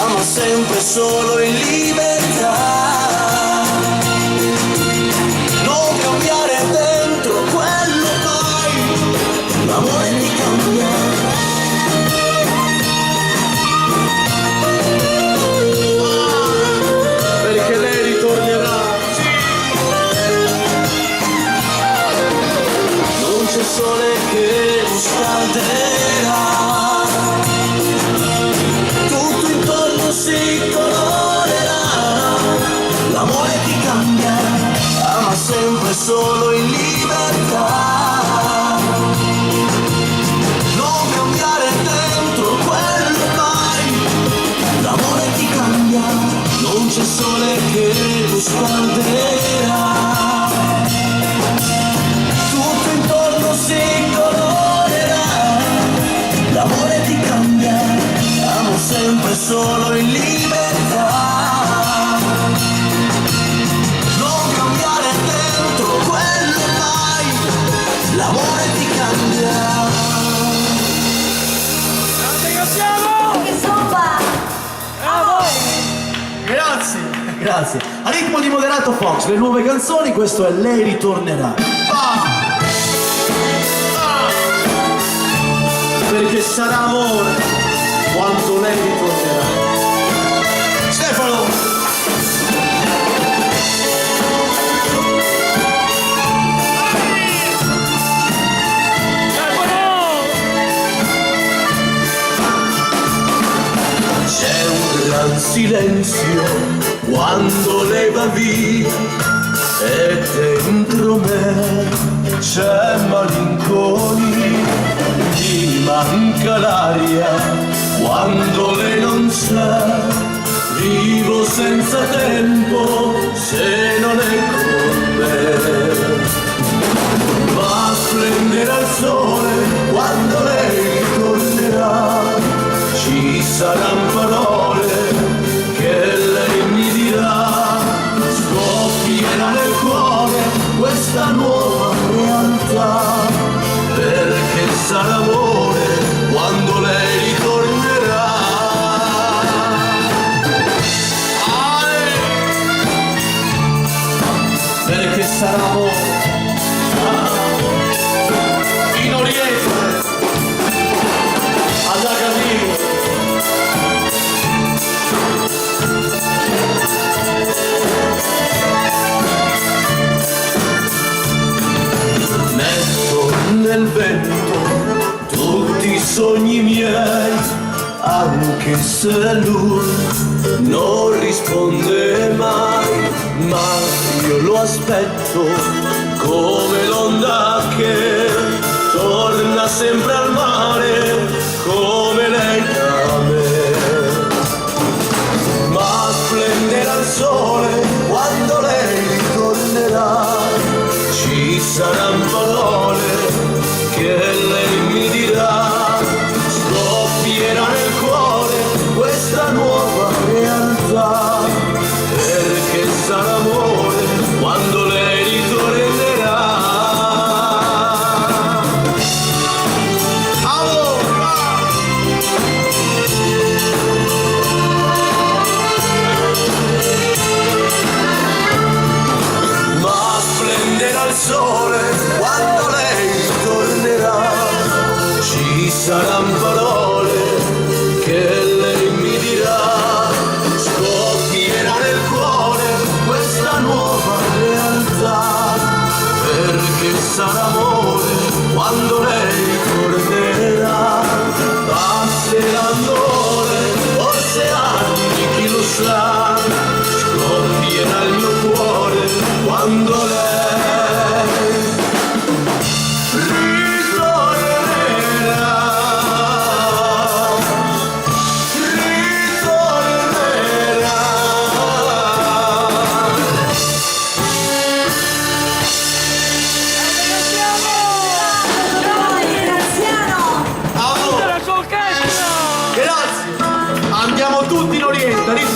ama sempre solo in libertà. Non cambiare dentro quello poi, l'amore ti cambia. Perché lei ritornerà. Non c'è sole che scalderà, tutto intorno si colorerà. L'amore ti cambia, ama sempre solo in libertà. Non cambiare dentro quello mai, l'amore ti cambia. Non c'è sole che lo scalderà, tutto intorno si colorerà. L'amore ti cambia, amo sempre solo in libertà. Non cambiare dentro quello mai, l'amore ti cambia. Insomma, Grazie, grazie. A ritmo di moderato Fox, le nuove canzoni, questo è Lei ritornerà. Perché sarà amore quando lei ritornerà. Stefano! C'è un gran silenzio quando lei va via e dentro me c'è malinconia. Mi manca l'aria quando lei non c'è, vivo senza tempo se non è con me. Ma splenderà il sole quando lei ritornerà, ci saranno parole che lei mi dirà, scoppierà nel cuore questa nuova realtà, perché sarà amore quando lei ritornerà. Perché sarà amore in Oriente, ad Agadir. Metto nel vento tutti i sogni miei, anche se lui non risponde mai, ma io lo aspetto come l'onda che torna sempre al mare, come lei da me. Ma splenderà il sole quando lei ritornerà, ci saranno parole che lei mi dirà, scoppierà nel cuore questa nuova realtà, perché sarà amore quando lei ritornerà. Ma splenderà il sole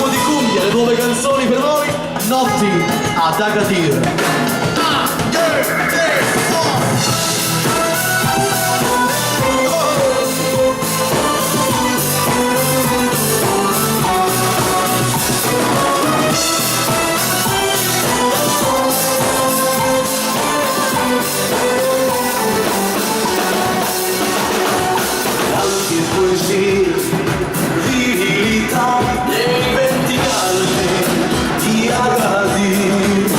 di cumbia, le nuove canzoni per voi, Notti ad Agadir. Canti e poesie, virilità nei venti caldi di Agadir.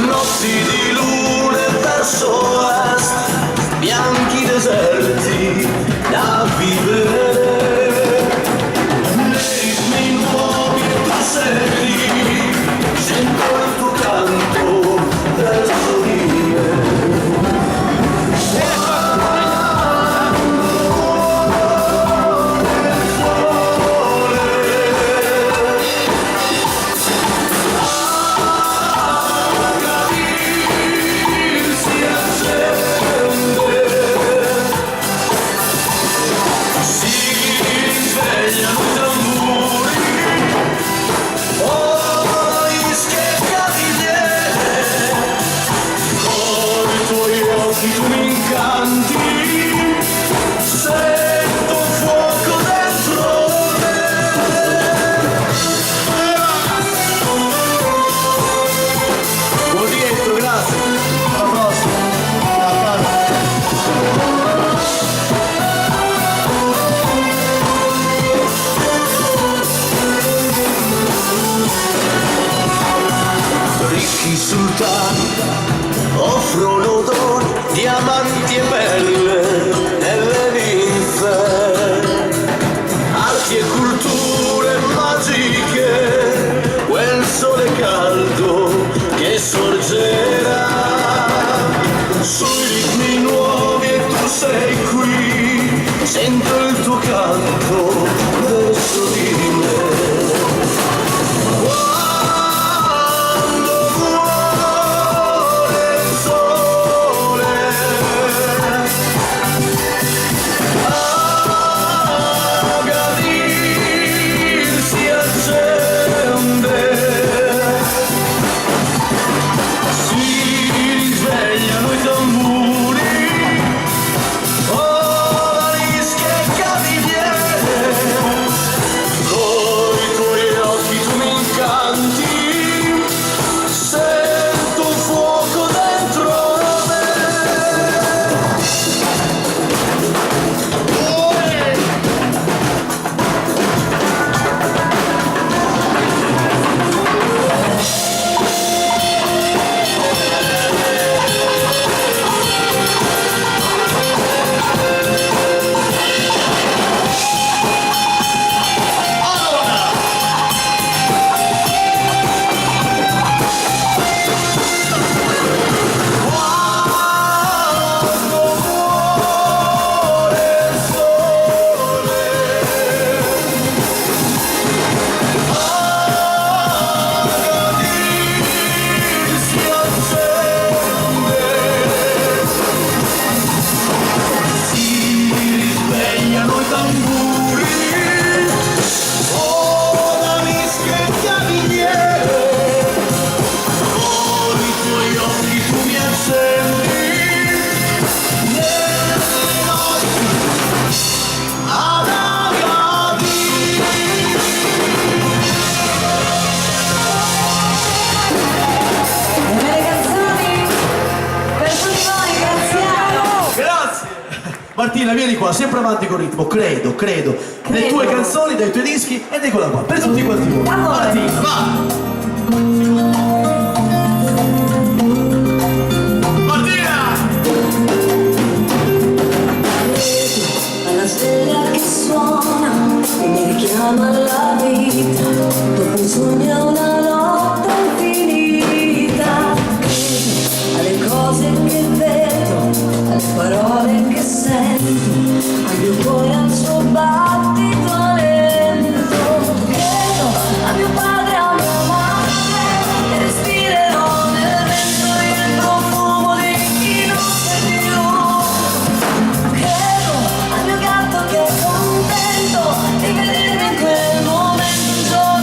Notti di lune verso est, bianchi deserti da vivere. Nei ritmi nuovi e tu sei, sento il tuo canto verso di me. Tu mi incanti, sento fuoco dentro me. Buon rientro, grazie. Alla prossima. Ciao, ricchi sultani offrono doni, diamanti e perle nelle ninfe, arti e culture magiche, quel sole caldo che sorgerà sui ritmi nuovi e tu sei qui, sento il tuo canto verso di me. Martina, vieni qua, sempre avanti col ritmo, credo. Le tue canzoni, dai tuoi dischi ed eccola qua, per tutti quanti voi. Martina, va! Alla sveglia che suona e mi richiama alla vita, dopo un sogno e una notte infinita. Credo alle cose che vedo, alle parole che sento, al mio cuore, al suo battito lento. Credo a mio padre, a mia madre, e respirerò nel vento il profumo di chi non c'è più. Credo al mio gatto che è contento di vedermi in quel momento un giorno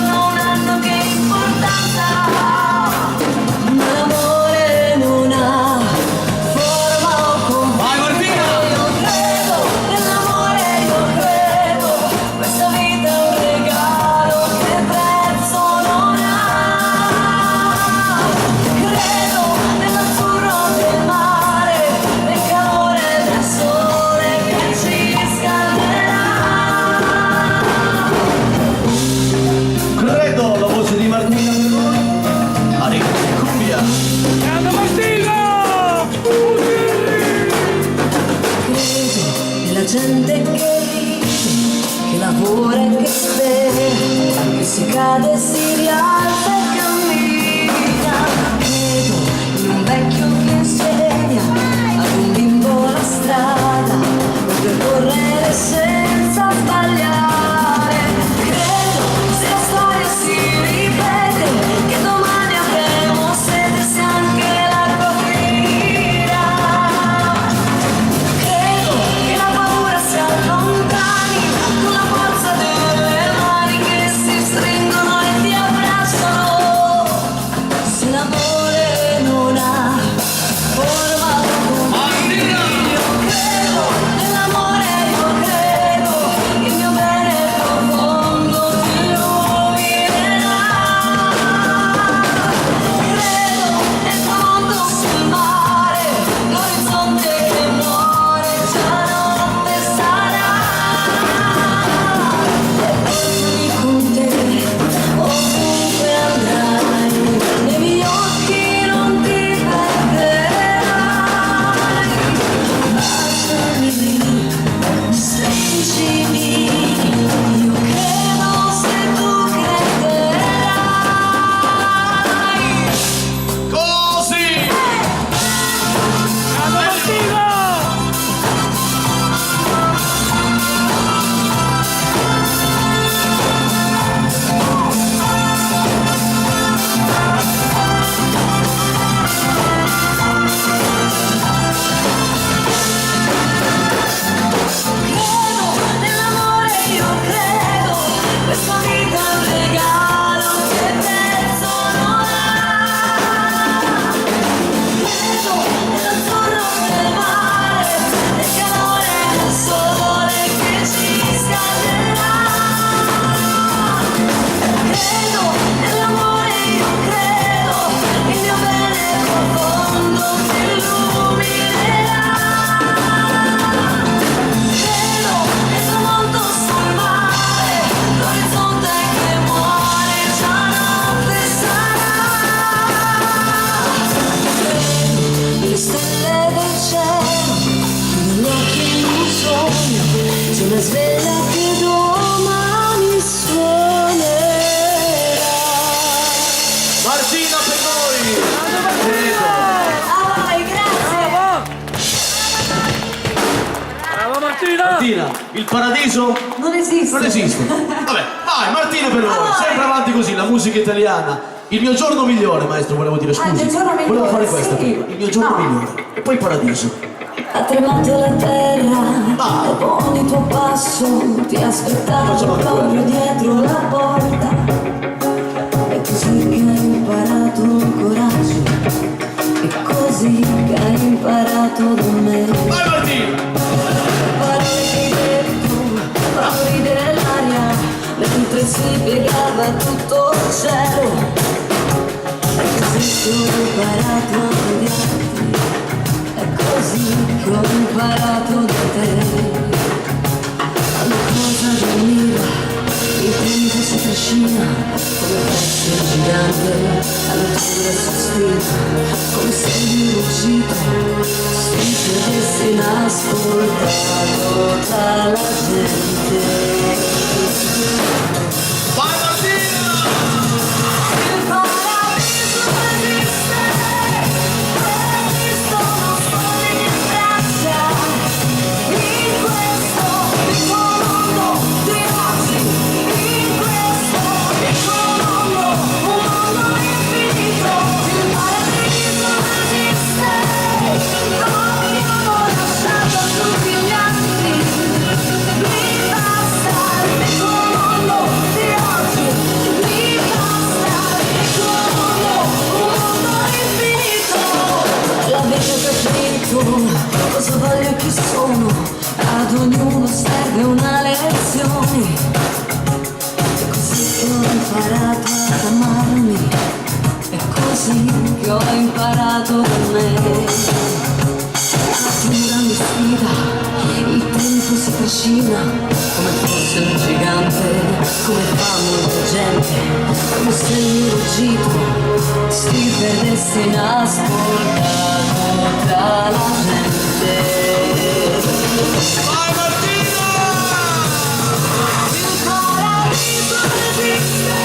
si alza e cammina. Credo in un vecchio che insegna ad un bimbo la strada per correre senza sbagliare. Credo se la storia si ripete che domani avremo sete se anche l'acqua finirà. Credo che la paura si allontani con la forza delle mani che si stringono e ti abbracciano. Se l'amore non ha forma d'uomo, io credo nell'amore, io credo il mio bene profondo ti illuminerà. Credo nel tramonto sul mare, l'orizzonte che muore già notte sarà. E portami con te ovunque andrai, nei miei occhi non ti perderai. Baciami, stringimi, io credo se tu crederai. Così! Credo nell'amore, io credo, questa vita è un regalo che prezzo non ha. Credo nell'azzurro del mare, nel calore del sole che ci scalderà. Credo nell'amore, io credo, il mio bene profondo ti illuminerà. Credo nel tramonto sul mare, l'orizzonte che muore già notte sarà. Credo nelle stelle del cielo, negli occhi in un sogno, c'è una sveglia che domani suonerà. Martina per noi! Ah, grazie! Brava Martina! Martina, il paradiso Non esiste. non esiste. Vabbè, vai, Martina per noi, Vai. sempre avanti così, la musica italiana. Il mio giorno migliore, maestro, volevo dire, il scusi. tuo giorno Volevo migliore, fare questa sì. prima. Il mio giorno No. migliore. E poi paradiso. Ha tremato la terra, Ah. dopo ogni tuo passo ti aspettavo Facciamo anche proprio quello. dietro la porta. È così che hai imparato un coraggio, è così che hai imparato da me. Vai Martina! Parole che hai detto, valori dell'aria, mentre si piegava tutto il cielo. È così che ho imparato a odiarti, è così che ho imparato da te. Ogni cosa dormiva, il tempo si trascina, come fosse un gigante, la natura sospira, come se il ruggito si perdesse inascoltato dalla gente. Vai Martina! Il paradiso esiste, esistono sole in braccia, in questo piccolo mondo di oggi, in questo piccolo mondo, un mondo infinito. Il paradiso esiste, abbiamo lasciato tutti gli altri, mi basta il piccolo mondo di oggi, mi basta il piccolo mondo, un mondo infinito. L'avete capito cosa voglio e chi sono? Ad ognuno serve una lezione. È così che ho imparato ad amarmi, è così che ho imparato da me. La natura mi sfida, il tempo si trascina, come fosse un gigante, come fa molta gente, come se il ruggito si perdesse inascoltato tra la gente. Vai Martina! Il paradiso esiste,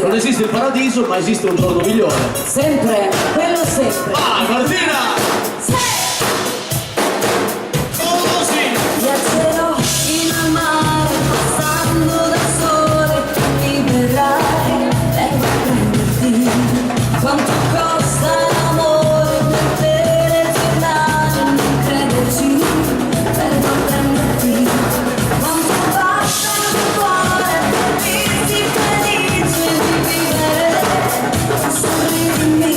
Grazie. Non esiste il paradiso, ma esiste un giorno migliore. Sempre, quello sempre. Vai, Martina! Così! Viaggerò in mare, passando da sole, mi verrai, vengo a prenderti. Quanto costa l'amore per telefonare, non crederci, vengo a prenderti. Quanto basta il cuore per dirti felice di vivere. Sorridimi,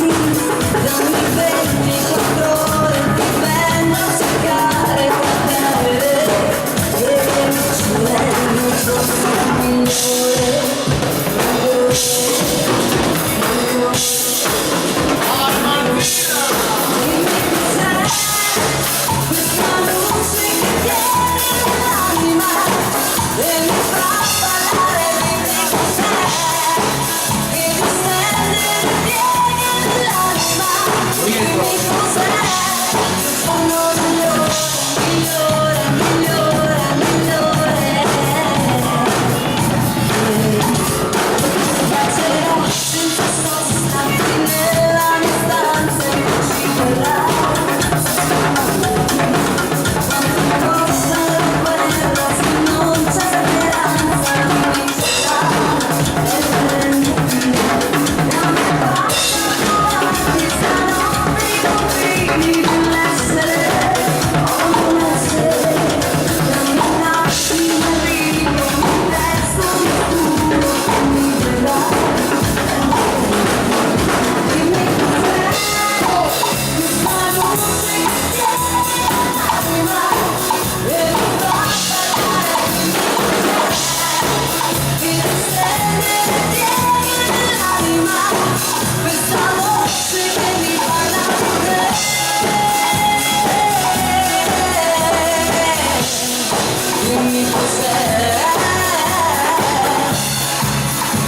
dammi bene 4 ore, ti vengo a cercare da bere. E non ci vengo, sono migliore. Questa luce che tiene nell'anima e mi fa parlare di te cos'è, che mi stende le pieghe nell'anima, dimmi cos'è. Sono migliore, migliore, migliore, migliore. Viaggerò senza sosta nella mia stanza e non ci vorrà. Costa la guerra se non c'è speranza di vincere. La mia pasta avanti stanno primi dell'essere o non essere. Camminarci in arrivo, mi resto di tutto mi verrà. Dimmi cos'è questa luce che tiene l'anima e mi fa parlare di me. Che mi stende le pieghe nell'anima, questa voce che mi parla di te. Dimmi cos'è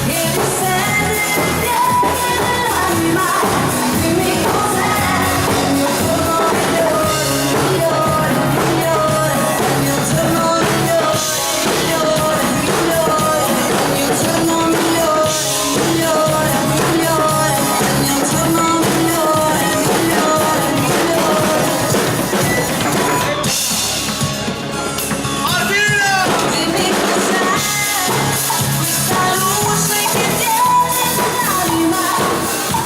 che mi stende le pieghe nell'anima, dimmi cos'è. Il mio giorno migliore, migliore, migliore, il mio giorno migliore, migliore, migliore, il mio giorno migliore, migliore, migliore, il mio giorno migliore, migliore, migliore. Dimmi cos'è questa luce che tiene nell'anima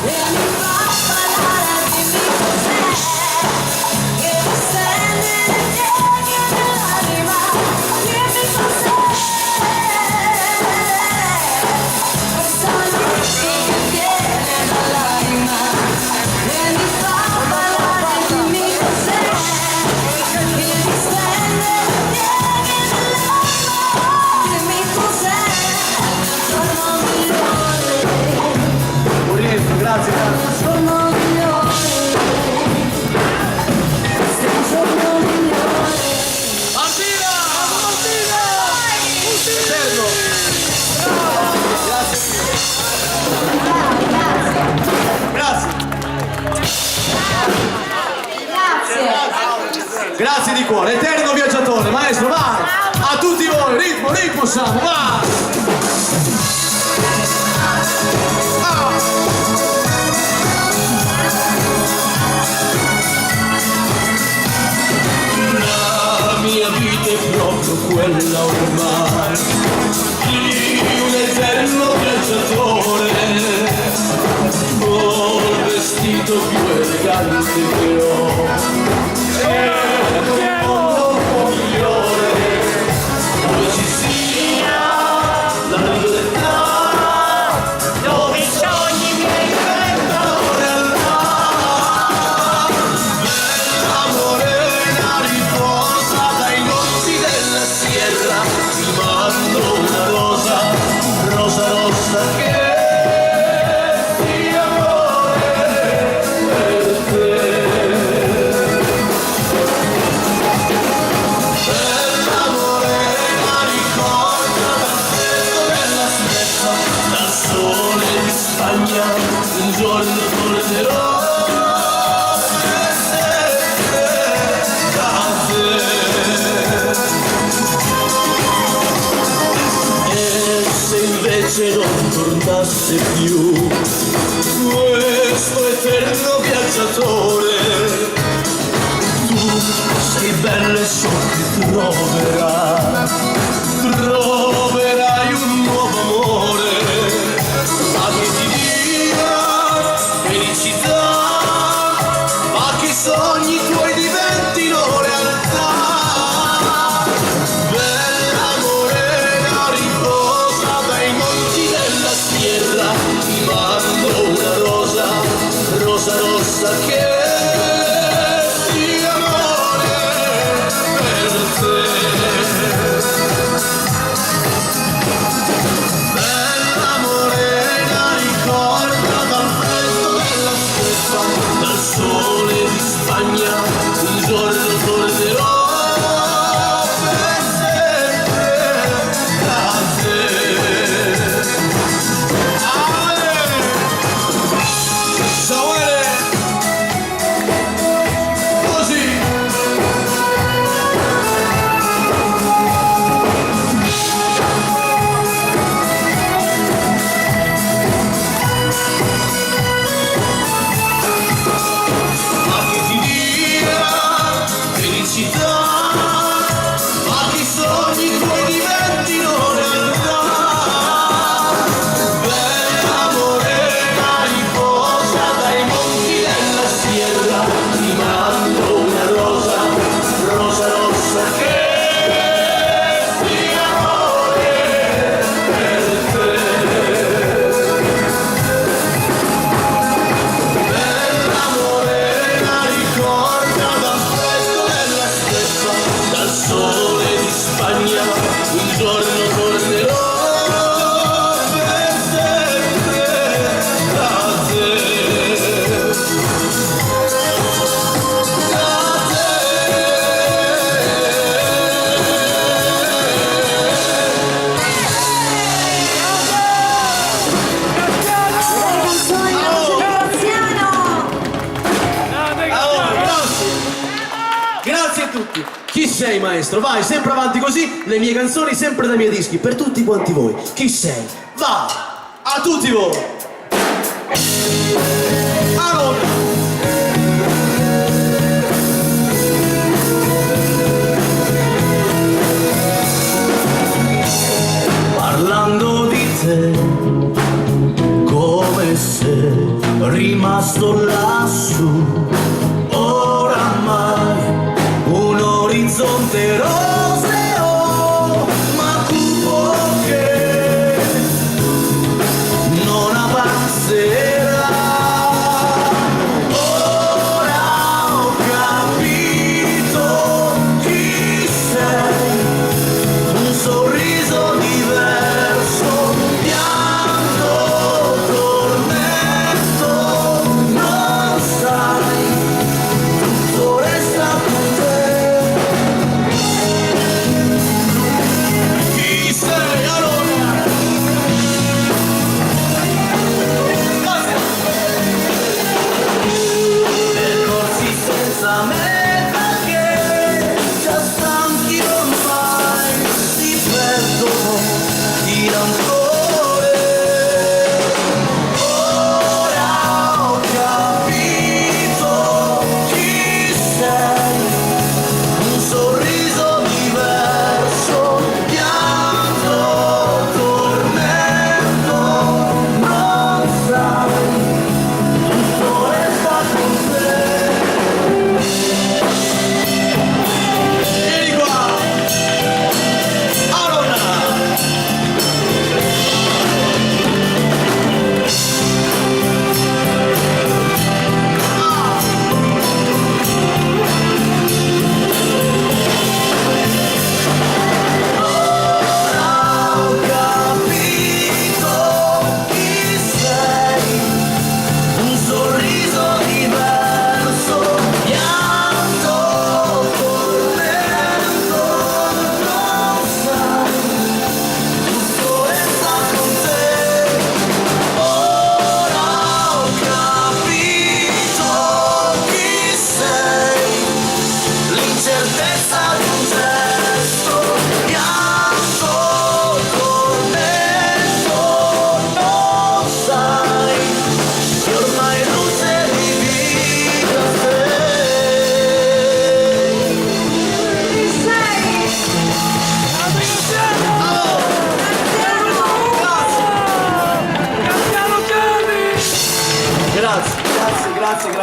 e mi fa parlare, dimmi cos'è che mi stende le pieghe nell'anima, dimmi cos'è questa luce che viene dall'anima e mi fa parlare, dimmi cos'è che mi stende le pieghe nell'anima, dimmi cos'è il giorno migliore, Buon rientro, grazie, grazie. il giorno migliore, questo è il giorno migliore. Martina! Eterno! Grazie. Grazie di cuore, eterno viaggiatore, maestro, vai! A tutti voi, ritmo, ritmo, Samu, vai! La mia vita è proprio quella ormai di un eterno viaggiatore, col vestito più elegante che ho. È un mondo migliore dove ci sia la libertà, dove i sogni miei diventano realtà. Bella morena riposa dai monti della sierra, ti mando una rosa, rosa rossa che di amore per te. Bella morena ricorda dal freddo della stessa, dal sole di Spagna un giorno tornerò. E se invece non tornerò bastasse più questo eterno viaggiatore. Tu sei bella e so che troverai un nuovo amore, ma che ti dia felicità, ma che i sogni tuoi diventino realtà. Bella morena riposa dai monti della sierra, ti mando una rosa, rosa rossa che sia amore per te. Bella morena ricorda dal freddo della steppa, dal sole di Spagna, un giorno tornerò per sempre da te. Samuele, così. Ma che ti dia felicità, ma che i sogni tuoi diventino realtà. Bella morena riposa dai monti della sierra, ti mando una rosa, rosa rossa che sia amore per te. Bella morena ricorda dal freddo della steppa, dal sole di Spagna, un giorno tornerò per sempre da te. Le canzoni della voce di Graziano. Grazie a tutti. Chi sei, maestro? Vai, sempre avanti così. Le mie canzoni sempre dai miei dischi, per tutti quanti voi. Chi sei? Va! A tutti voi! Allora! Parlando di te, come se rimasto lassù, oramai un orizzonte roseo, ma cupo che non avanzerà.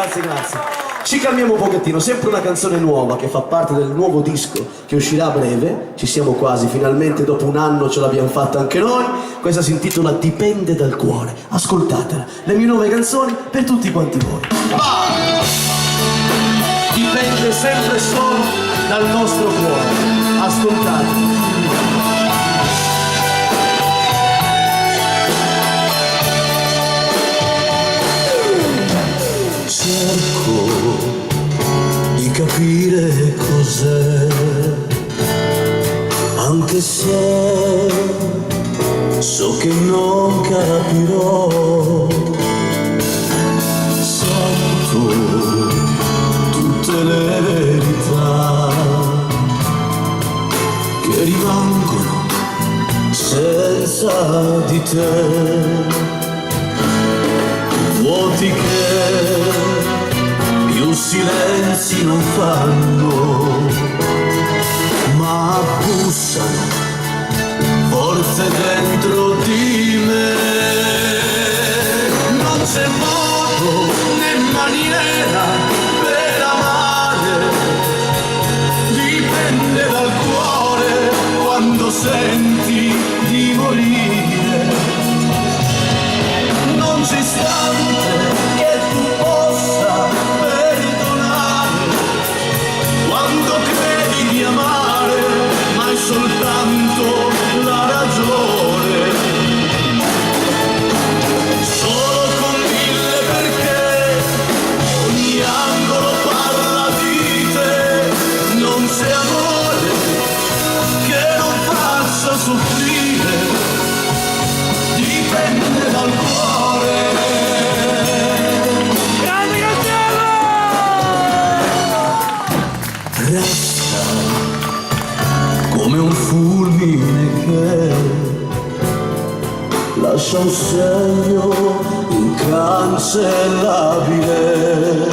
grazie, grazie. Ci calmiamo un pochettino, sempre una canzone nuova che fa parte del nuovo disco che uscirà a breve. Ci siamo quasi, finalmente dopo un anno ce l'abbiamo fatta anche noi. Questa si intitola Dipende dal cuore. Ascoltatela, le mie nuove canzoni per tutti quanti voi. Va! Dipende sempre solo dal nostro cuore. Ascoltate. Cerco di capire cos'è, anche se so che non capirò. Sento tutte le verità che rimangono senza di te. Vuoti che più silenzi non fanno, ma bussano forse dentro di me. Non c'è modo né maniera per amare, dipende dal cuore quando senti di morire. Non c'è istante che tu possa perdonare quando credi di amare, ma hai soltanto la ragione. Solo con mille perché ogni angolo parla di te. Non c'è amore che non faccia soffrire, dipende dal cuore. Grande Resta come un fulmine che lascia un segno incancellabile.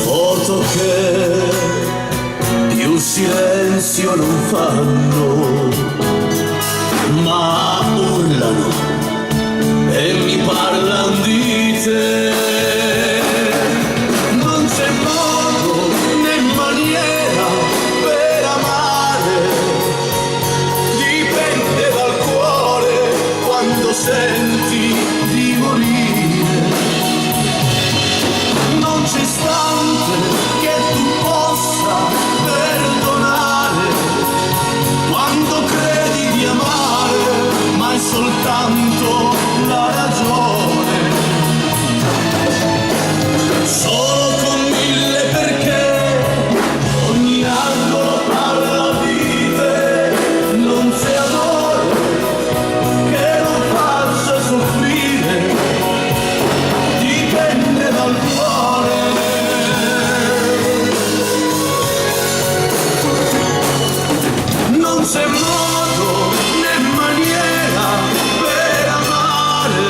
Foto che più silenzio non fanno, ma urlano e mi parlano di te. Non c'è modo né maniera per amare, dipende dal cuore quando senti di morire. Non c'è istante che tu possa perdonare quando credi di amare, ma hai soltanto la ragione. Solo con mille perché ogni angolo parla di te. Non c'è amore che non faccia soffrire, dipende dal cuore. Non c'è modo né maniera per amare.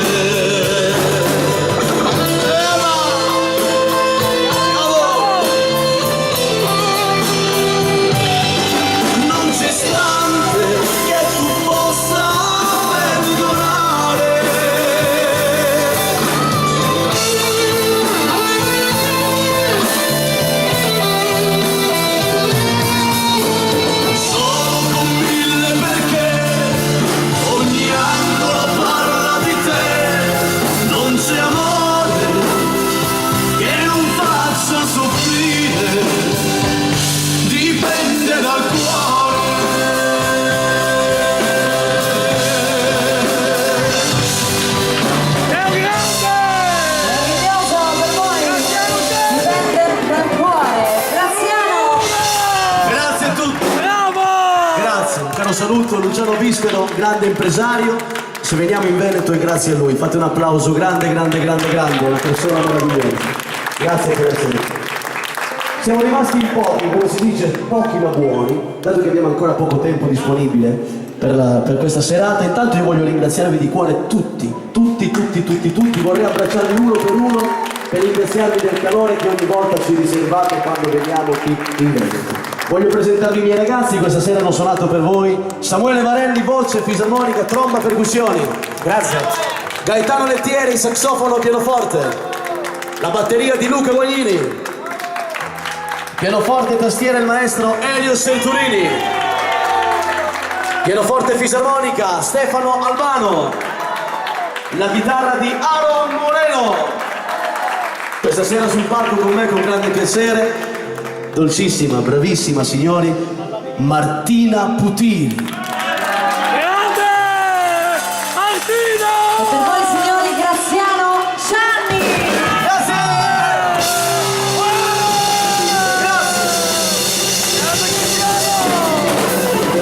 Non c'è istante che tu possa perdonare. Solo con mille perché ogni angolo parla di te. Non c'è amore che non faccia soffrire, dipende dal cuore. Meraviglioso per voi. Dipende dal cuore. Graziano. Grazie a tutti. Bravo! Grazie, un caro saluto, Luciano Bispero, grande impresario. Se veniamo in Veneto è grazie a lui. Fate un applauso grande, grande, grande, grande, è una persona meravigliosa. Grazie per essere qui. Siamo rimasti in pochi, come si dice, pochi ma buoni, dato che abbiamo ancora poco tempo disponibile per questa serata. Intanto io voglio ringraziarvi di cuore tutti. Vorrei abbracciarvi uno per ringraziarvi del calore che ogni volta ci riservate quando veniamo qui in Veneto. Voglio presentarvi i miei ragazzi, questa sera hanno suonato per voi Samuele Varelli, voce, fisarmonica, tromba, percussioni. Grazie. Gaetano Lettieri, saxofono, pianoforte. La batteria di Luca Guagnini. Pianoforte e tastiera il maestro Elio Centurini. Pianoforte e fisarmonica Stefano Albano. La chitarra di Aaron Moreno. Questa sera sul palco con me con grande piacere, dolcissima, bravissima signori, Martina Putini. Grande! Martina! E per voi signori Graziano Gianni! Grazie!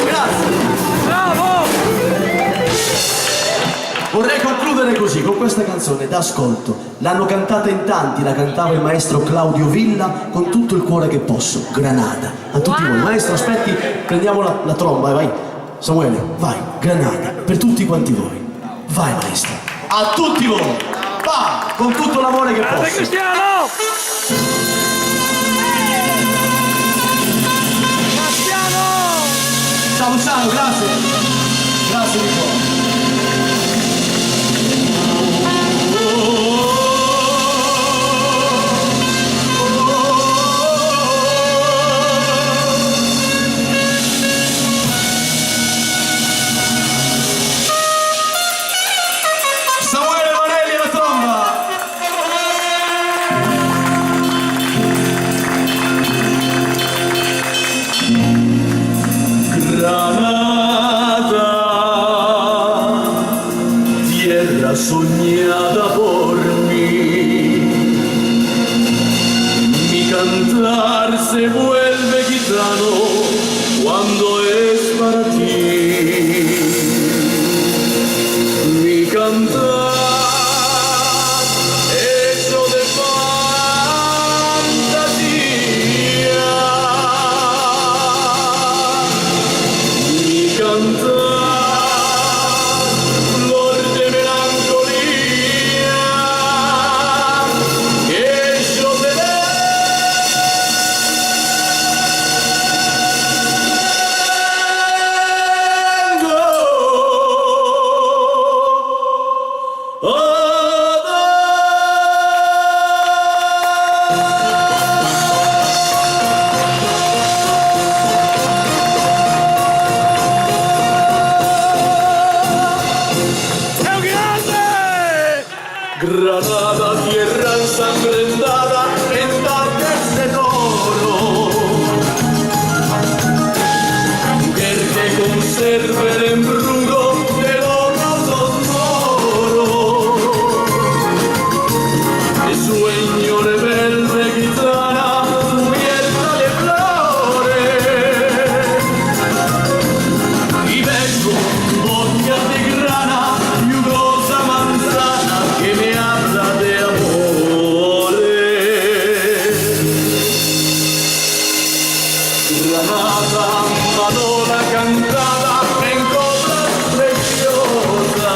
Grazie! Bravo! Vorrei concludere così, con questa canzone d'ascolto. L'hanno cantata in tanti, la cantava il maestro Claudio Villa con tutto il cuore che posso. Granada. A tutti voi. Maestro, aspetti, prendiamo la tromba, vai. Samuele, vai. Granada. Per tutti quanti voi. Vai, maestro. A tutti voi. Va, con tutto l'amore che Grande posso. Cristiano! Cristiano! Ciao Luciano, grazie. Grazie di cuore. Samuele Manelli alla tromba. Granada, tierra soñada por mí, mi cantar se vuelve gitano cuando es para ti. Mi cantar hecho de fantasía, mi cantar flor de melancolía, que yo te Granada, tierra ensangrentada en tardes de toro, mujer que conserve el embrujo de los moros, el sueño rebelde gitana cubierta de flores, y vengo bocca de grana y jugosa manzana que me habla de amores. Granada, Madonna cantada en coplas preciosas.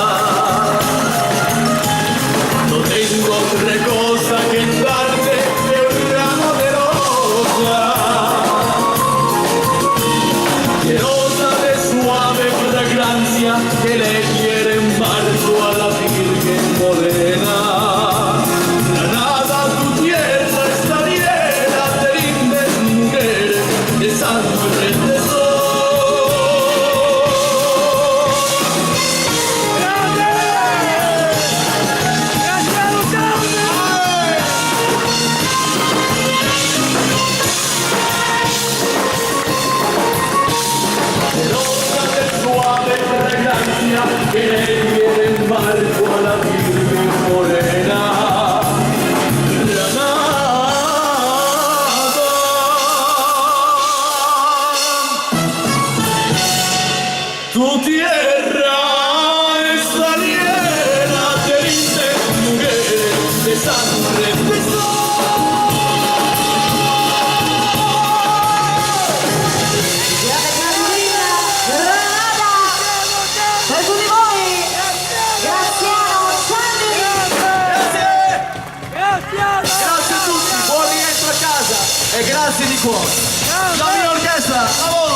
No tengo otra cosa que darte de un ramo de rosa, que rosa de suave fragancia que le quiere embargo a la Virgen morena. Granada, tu tierra está llena de lindas mujeres de sangre de sol. Grande! Graziano Gianni! Rosa de suave fragancia que le quiere embargo a la Virgen morena. Granada, tu tierra está llena de lindas mujeres de sangre de Grande Carolina! Granada! Per tutti voi! Graziano Gianni! Graziano! Grazie a tutti, buon rientro a casa e grazie di cuore. La mia orchestra, a voi!